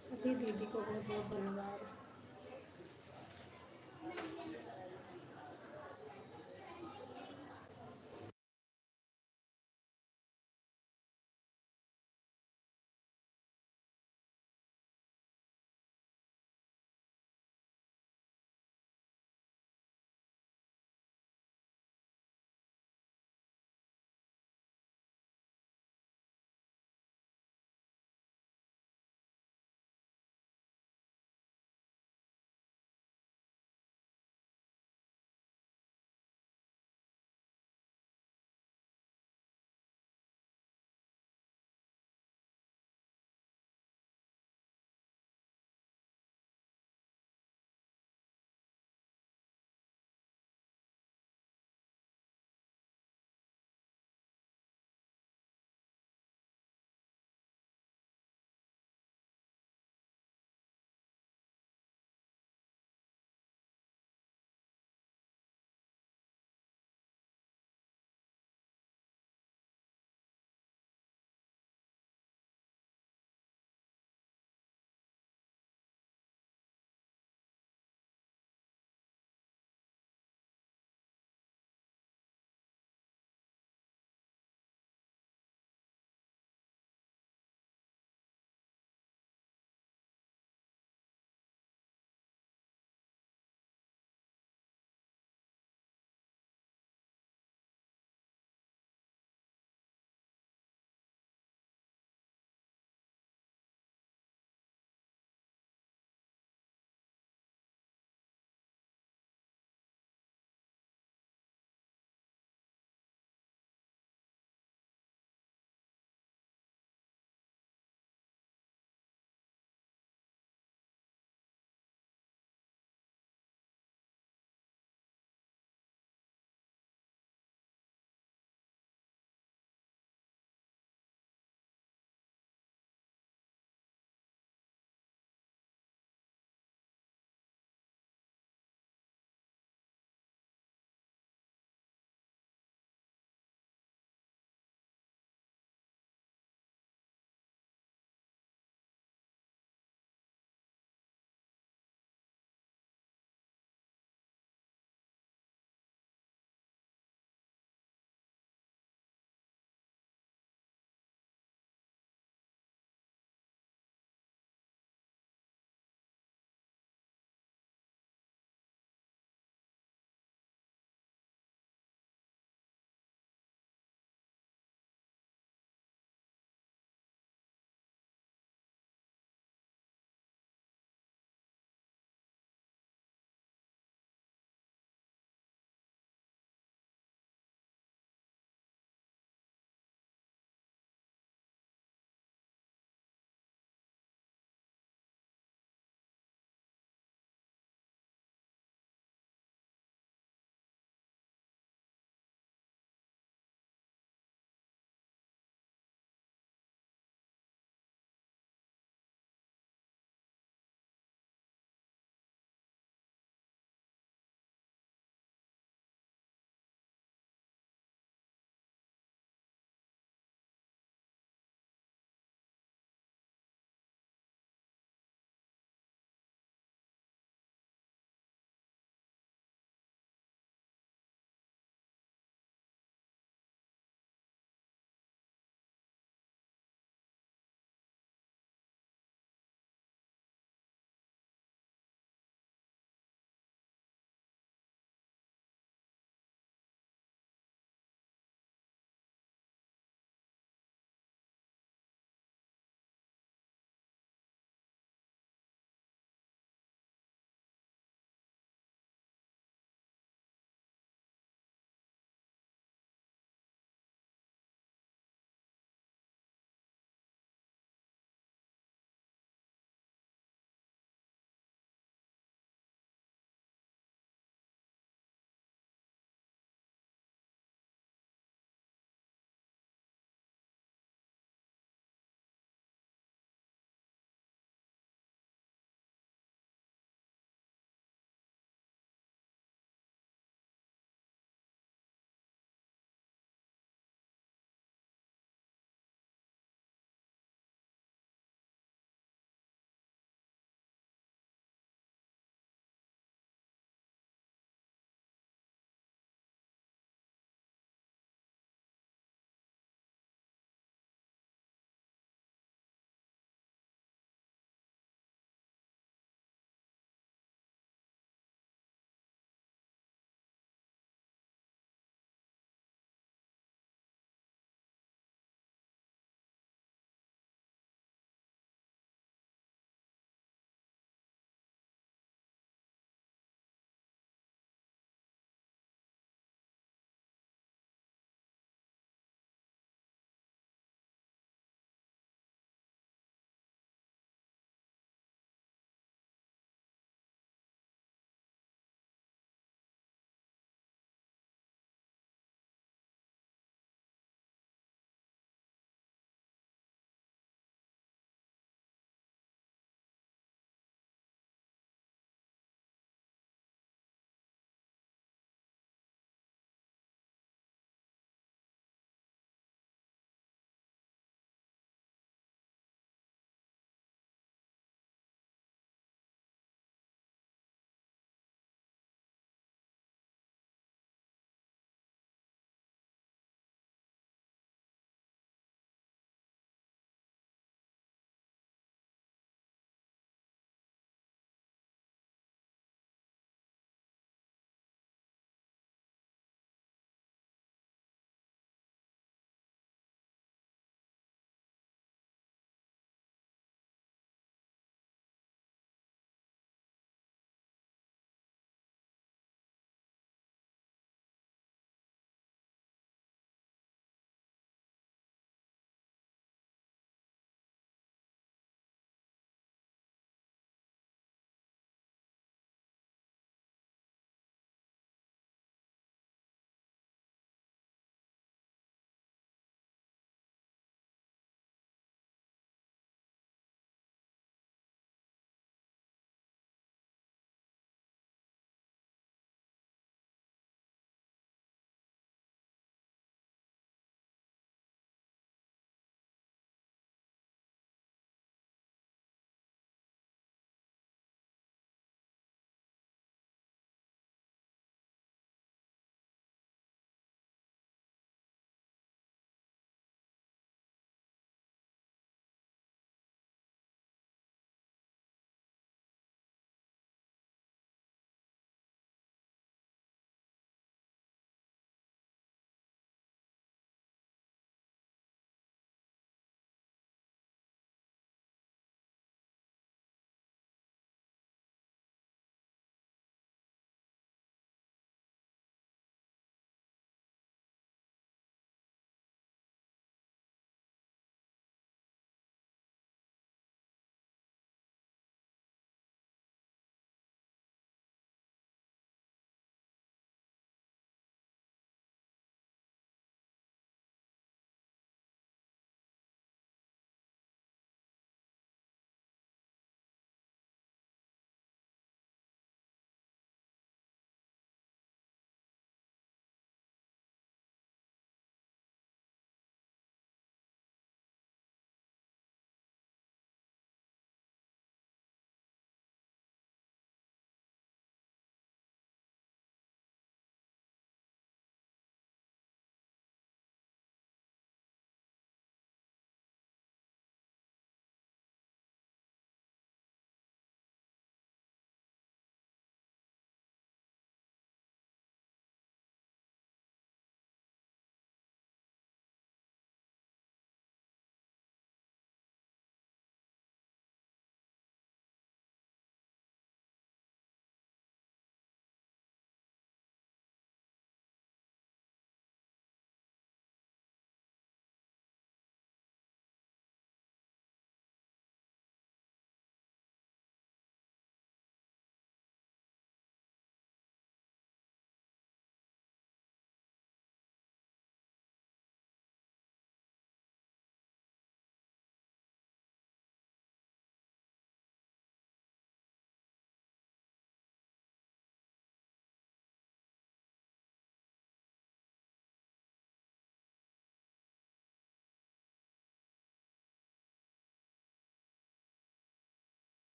सभी दीदी को बहुत बहुत धन्यवाद।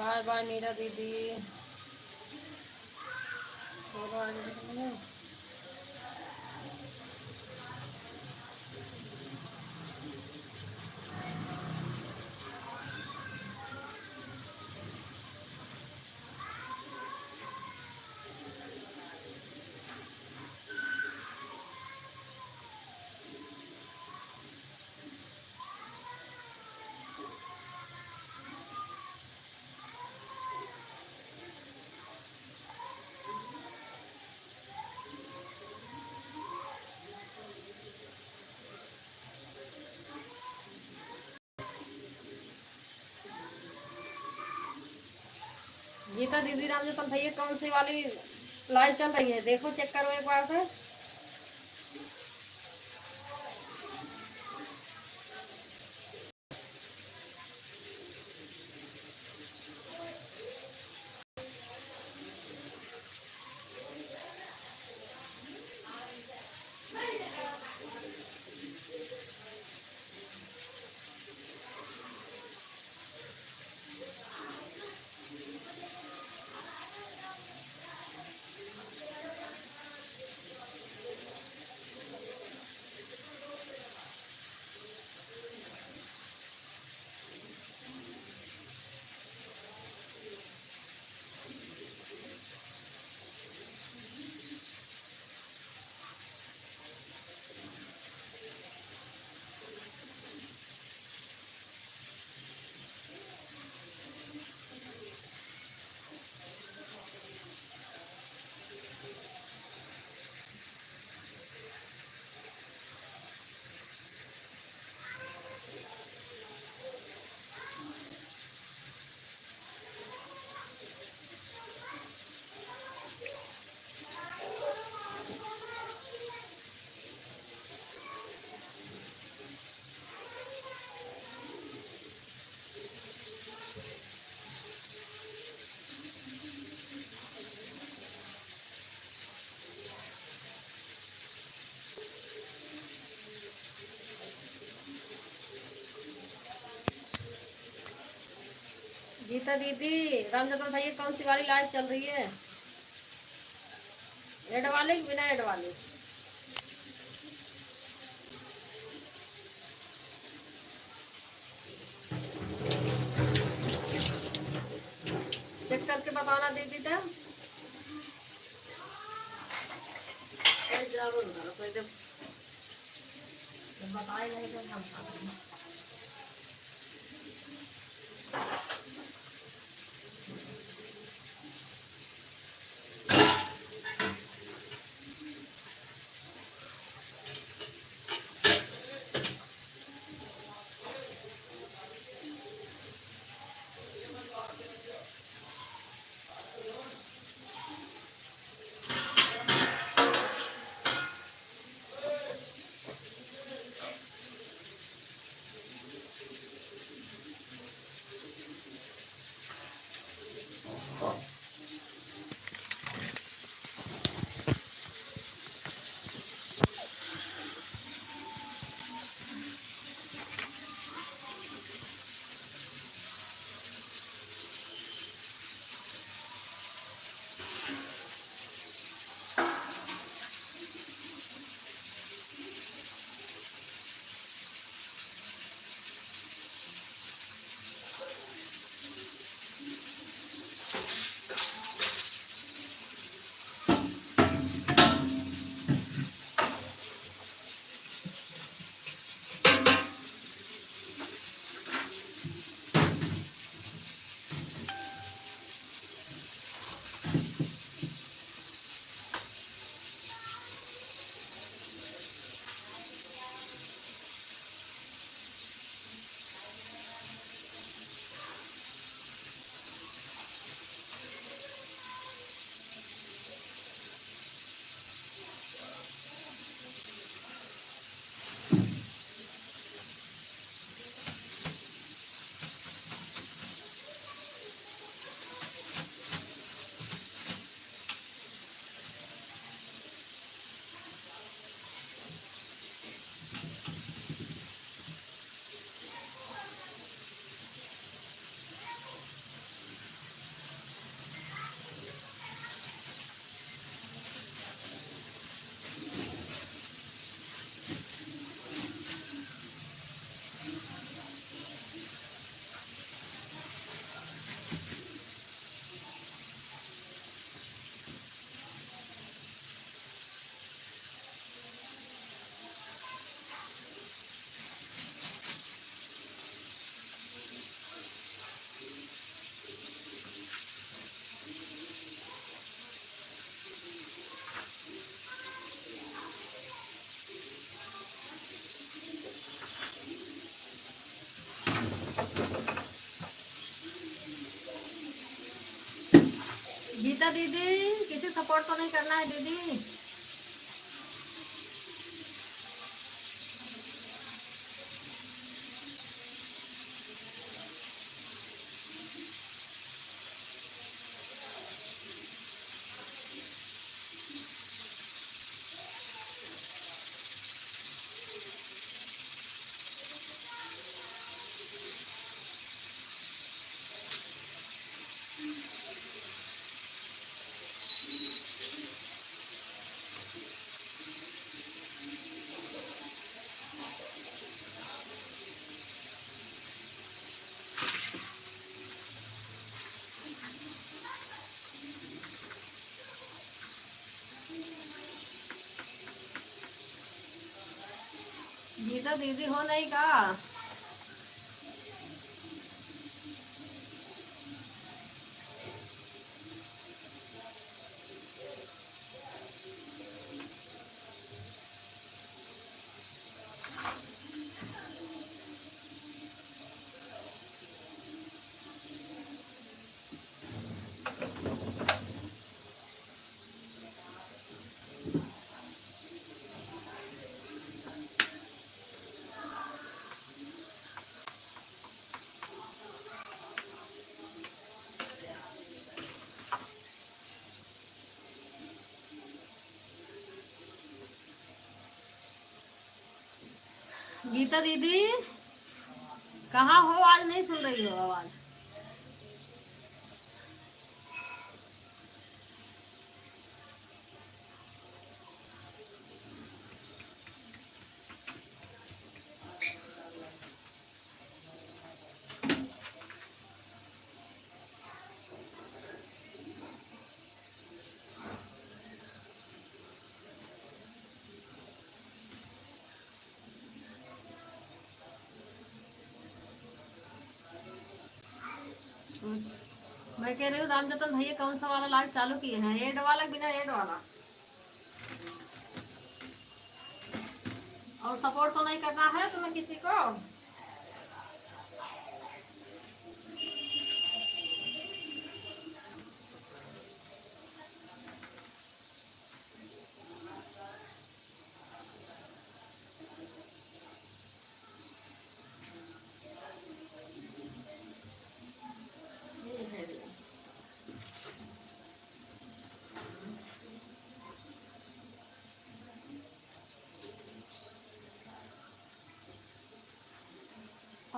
बाय बाय नीरा दीदी। गीता दीदी राम जतन भैया कौन सी वाली लाइव चल रही है, देखो चेक करो एक बार से। गीता दीदी राम जतन भैया कौन सी वाली लाइव चल रही है, एड वाली बिना एड वाली? चेक करके बताना दीदी। तो जरूर बताए नहीं तो हम दीदी, किसी सपोर्ट तो नहीं करना है दीदी। गीता दीदी हो नहीं का? गीता दीदी कहाँ हो? आज नहीं सुन रही हो आवाज। मैं कह रही हूँ रामजतन भैया कौन सा वाला लाइव चालू किए हैं? एड वाला बिना एड वाला? और सपोर्ट तो नहीं करना है तुम्हें किसी को?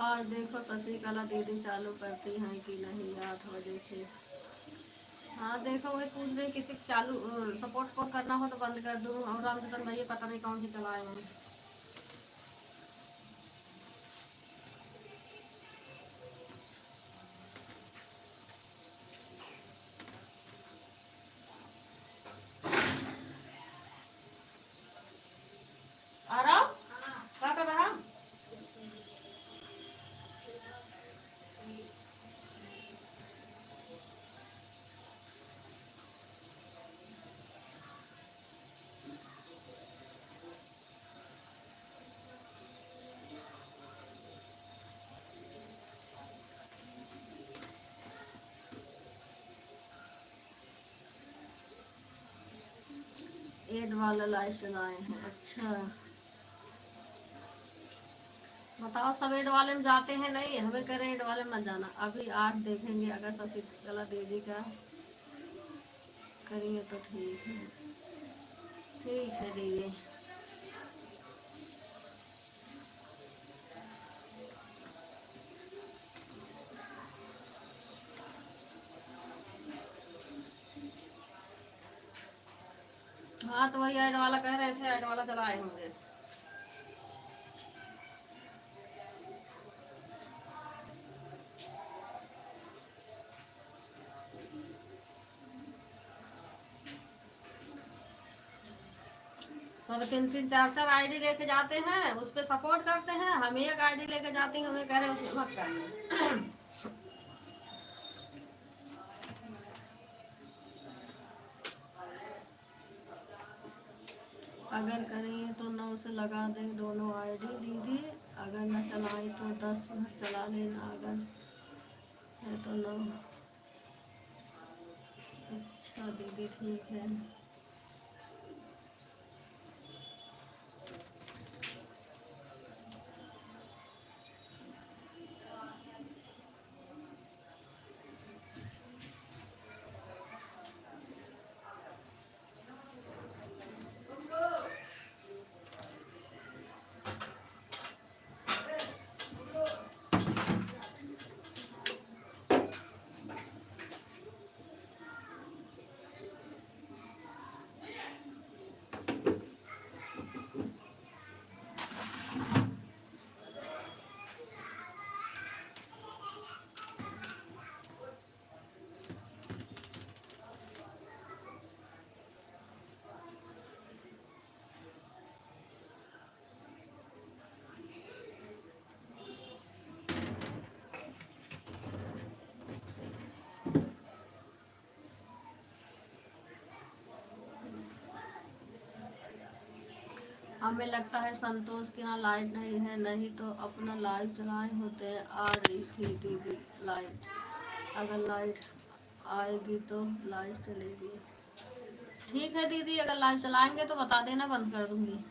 और देखो शशिकला दीदी चालू करती हैं कि नहीं 8 बजे से। हाँ देखो वही पूछ रही किसी को चालू सपोर्ट को करना हो तो बंद कर दूँ। और रामचंद्र भैया पता नहीं कौन सी चलाए हैं। आ रहा क्या कर रहा? एड वाला लाइव चलाए हैं। अच्छा बताओ, सब एड वाले में जाते हैं? नहीं हमें करे एड वाले में मत जाना। अभी आज देखेंगे अगर शशिकला दीदी का करेंगे तो ठीक है। ठीक है दीदी। हाँ तो वही ऐड वाला कह रहे थे, ऐड वाला चलाए होंगे। सब 3-3 4-4 आईडी लेके जाते हैं, उस पर सपोर्ट करते हैं। हम एक आईडी लेके जाते हैं, उन्हें कह रहे हैं उसको मत करना। अगर करेंगे तो 9 से लगा देंगे दोनों आईडी दीदी। अगर न चलाए तो 10 मिनट चला लेना। अगर है तो 9। अच्छा अच्छा दीदी ठीक है। हमें लगता है संतोष के यहाँ लाइट नहीं है, नहीं तो अपना लाइट चलाए होते। आ रही थी दीदी लाइट, अगर लाइट आएगी तो लाइट चलेगी। ठीक है दीदी, अगर लाइट चलाएंगे तो बता देना, बंद कर दूंगी।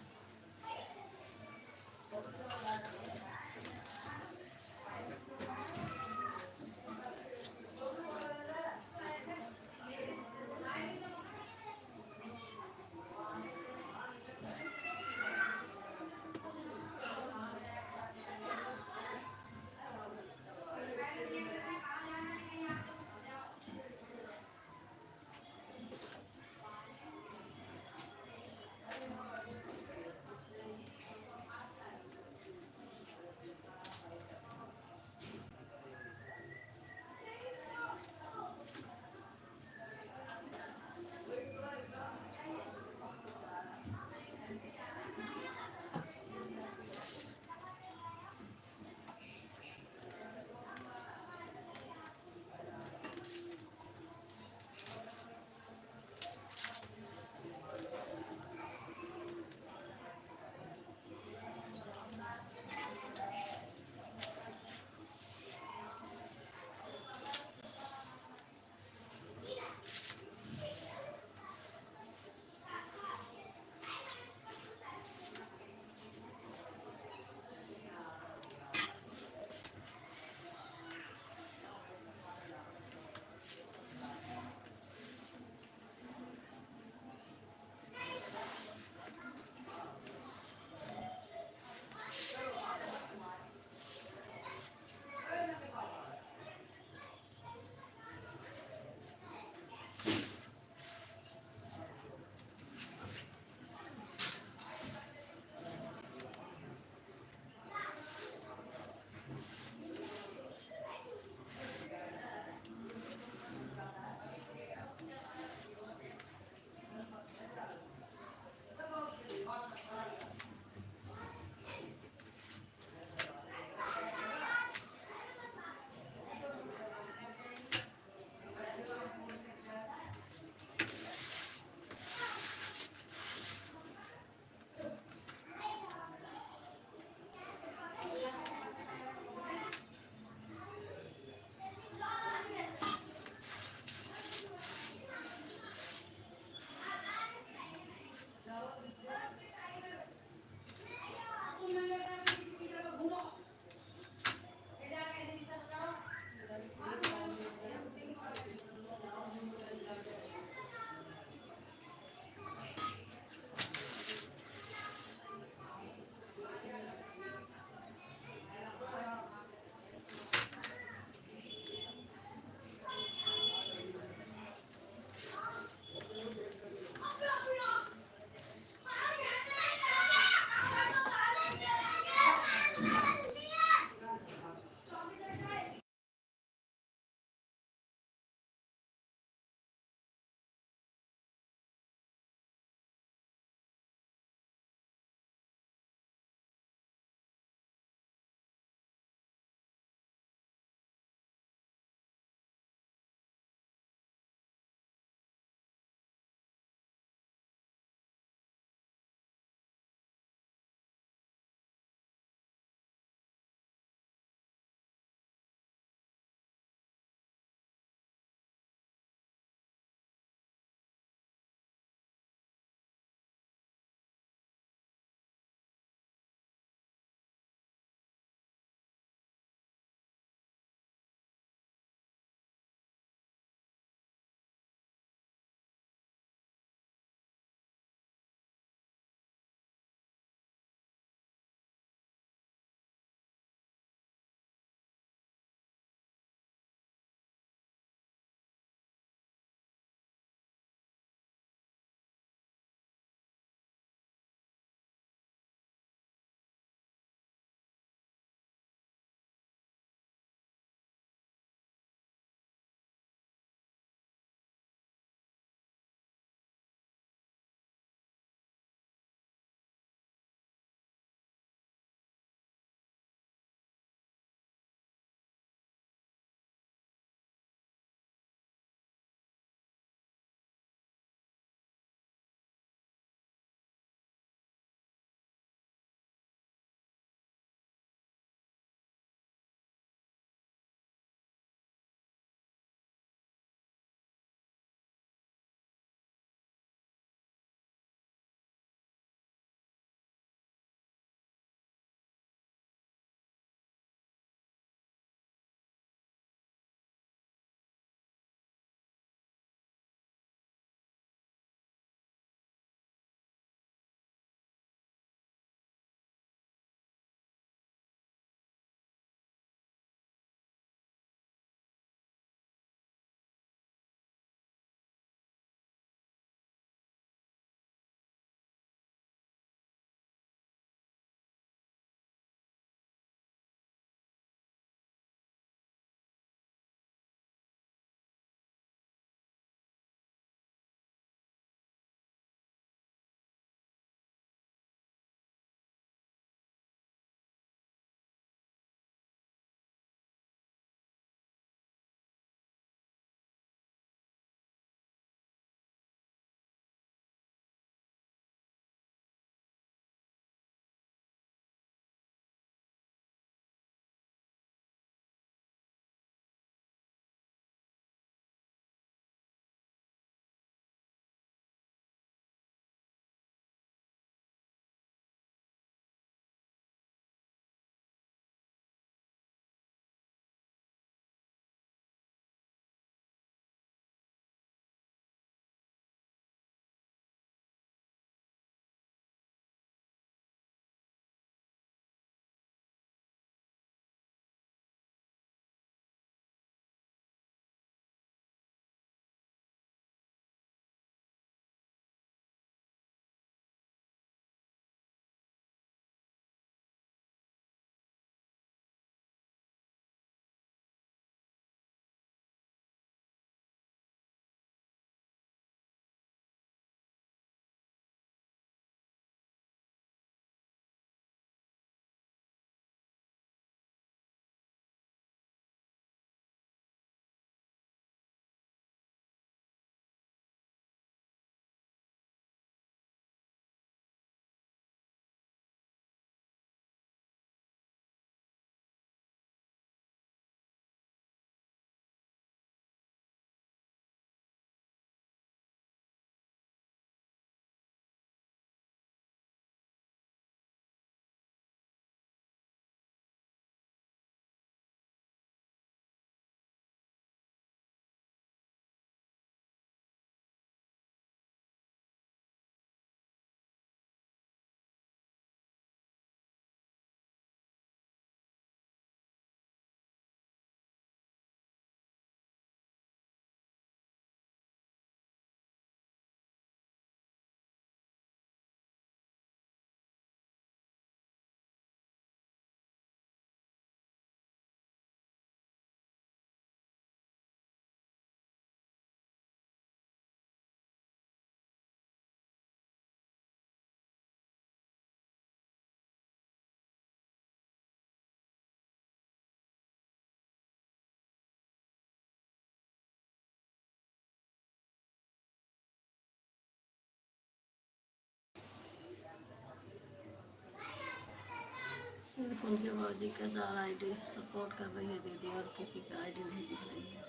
उनके बाबूजी का सारा आईडी सपोर्ट कर रही है दीदी, और किसी का आईडी नहीं दिख रही है।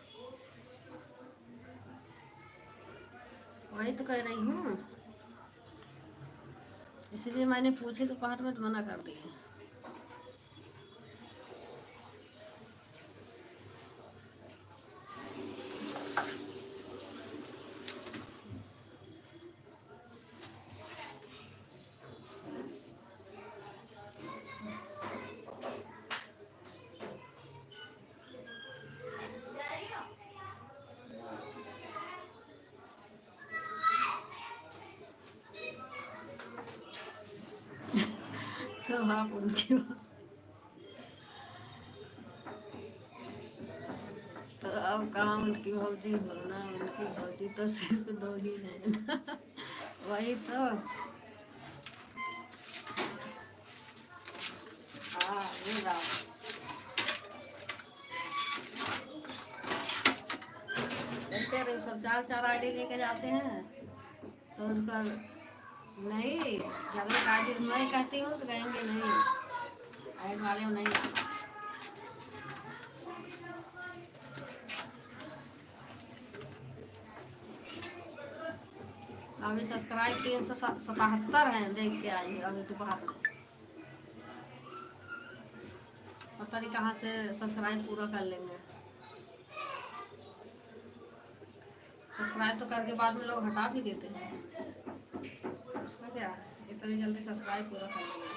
वही तो कह रही हूँ, इसलिए मैंने पूछे तो पार में तो मना कर दिए। तो आप उनकी, तो अब कहाँ उनकी भौजी हो ना, उनकी भौजी तो सिर्फ दो ही है ना। वही तो। हाँ ये बात। देखते रहे सब चार चार आईडी लेके जाते हैं, तो उनका नहीं, जब एक आईडी मैं कहती हूँ तो कहेंगे नहीं, ऐड वाले में नहीं आना। अभी सब्सक्राइब 377 हैं, देख के आई अभी दोपहर में। पता नहीं कहाँ से सब्सक्राइब पूरा कर लेंगे। सब्सक्राइब तो करके बाद में लोग हटा भी देते हैं, उसका क्या, इतनी जल्दी सब्सक्राइब पूरा कर लेंगे।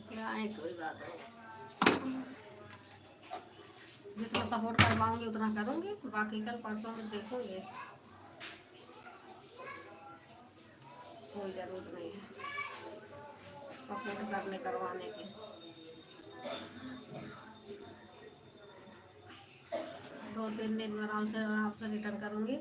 क्या है, कोई बात नहीं, जितना सपोर्ट कर पाऊंगी उतना करूंगी, बाकी कल परसों में देखोगे, कोई ज़रूरत नहीं है सपोर्ट करने करवाने की। 2-3 दिन में आराम से आपसे रिटर्न करूंगी।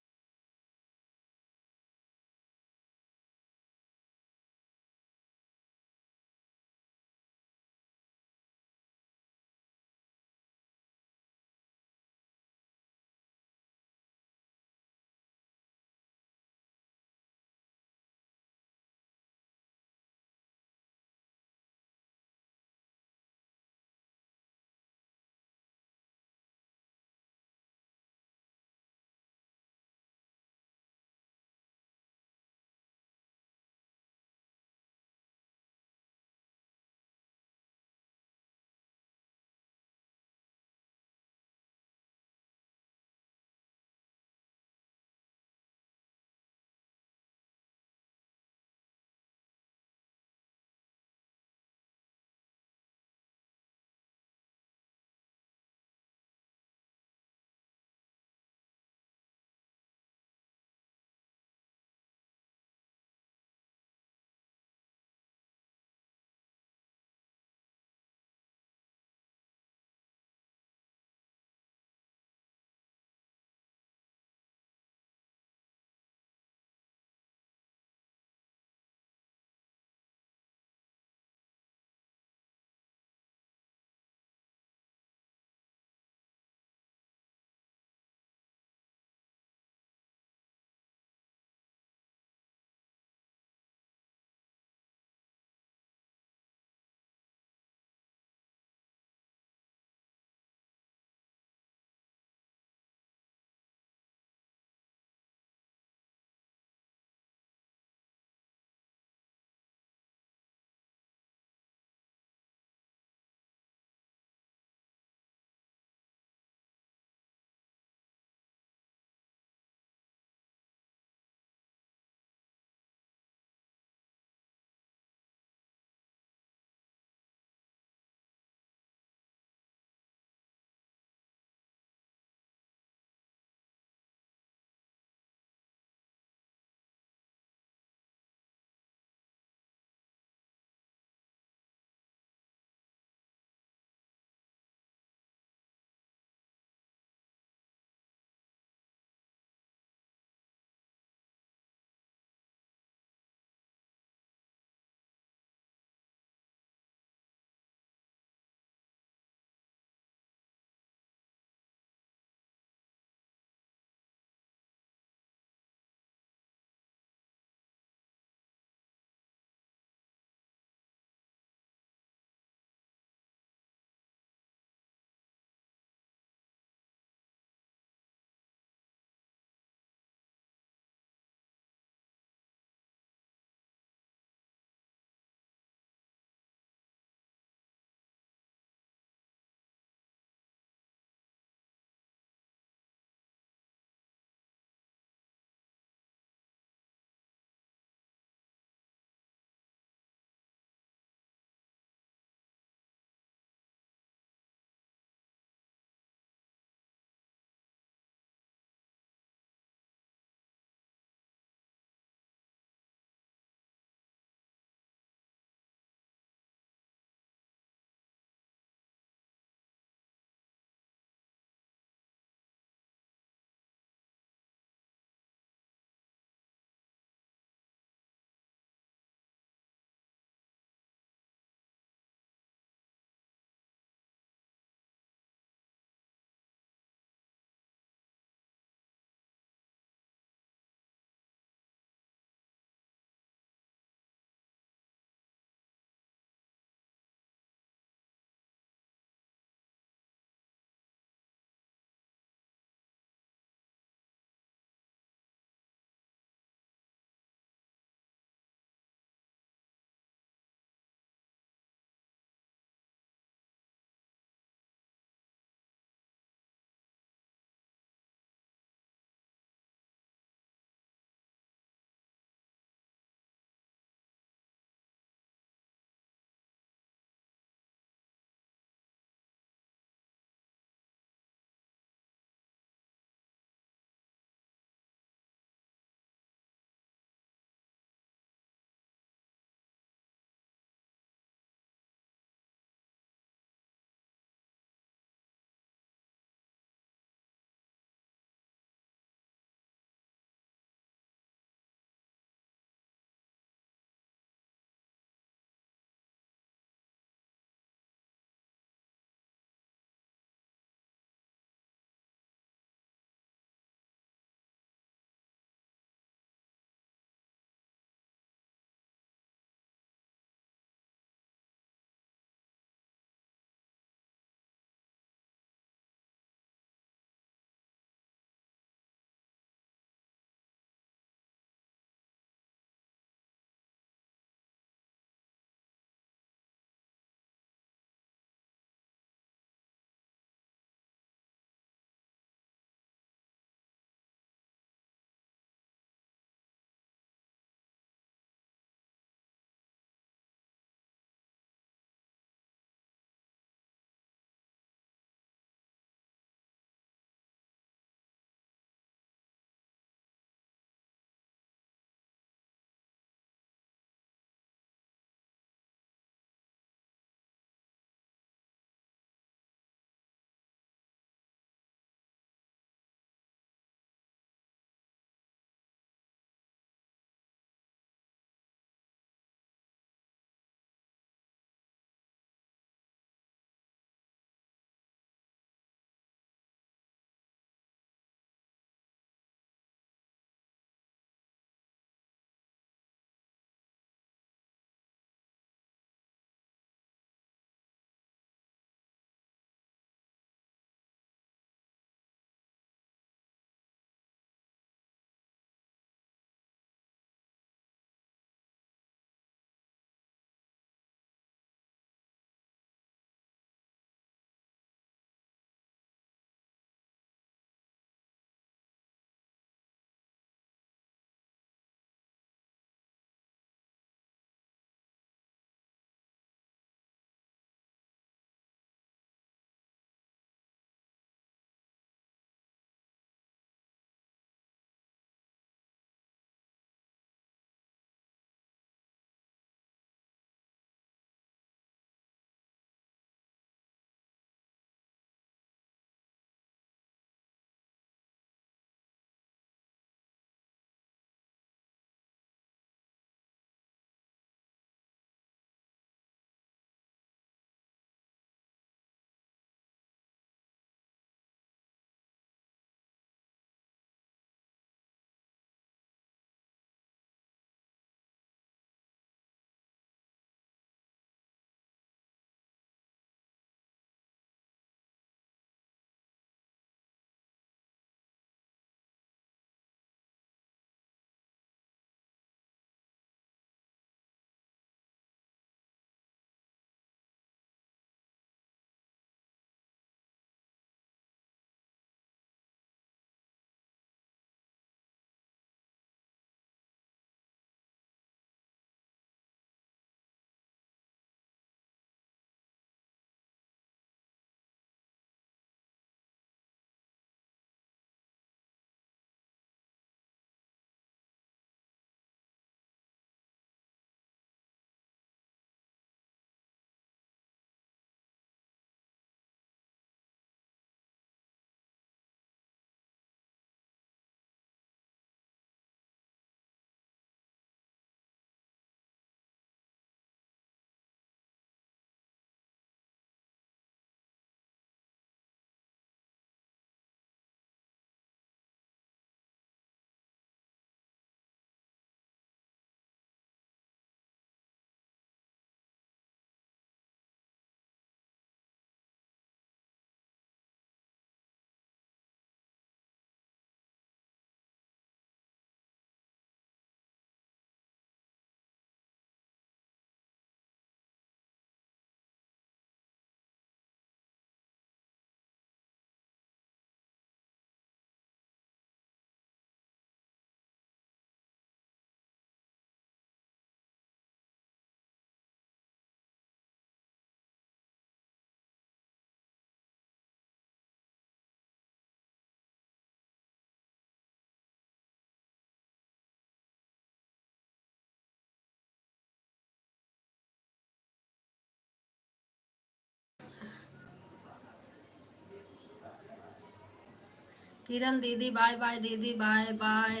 किरण दीदी बाय बाय, दीदी बाय बाय।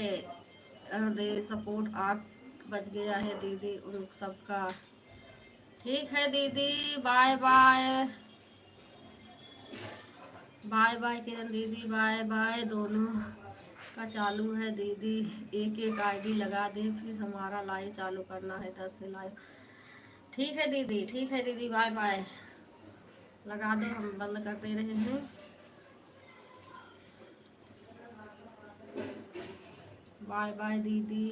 दे सपोर्ट 8 बज गया है दीदी उन सबका। ठीक है दीदी, बाय बाय। बाय बाय किरण दीदी, बाय बाय। दोनों का चालू है दीदी, एक एक आईडी लगा दें, फिर हमारा लाइव चालू करना है 10 से लाइव। ठीक है दीदी, ठीक है दीदी, बाय बाय। लगा दो, हम बंद कर दे रहे हैं। बाय बाय दीदी।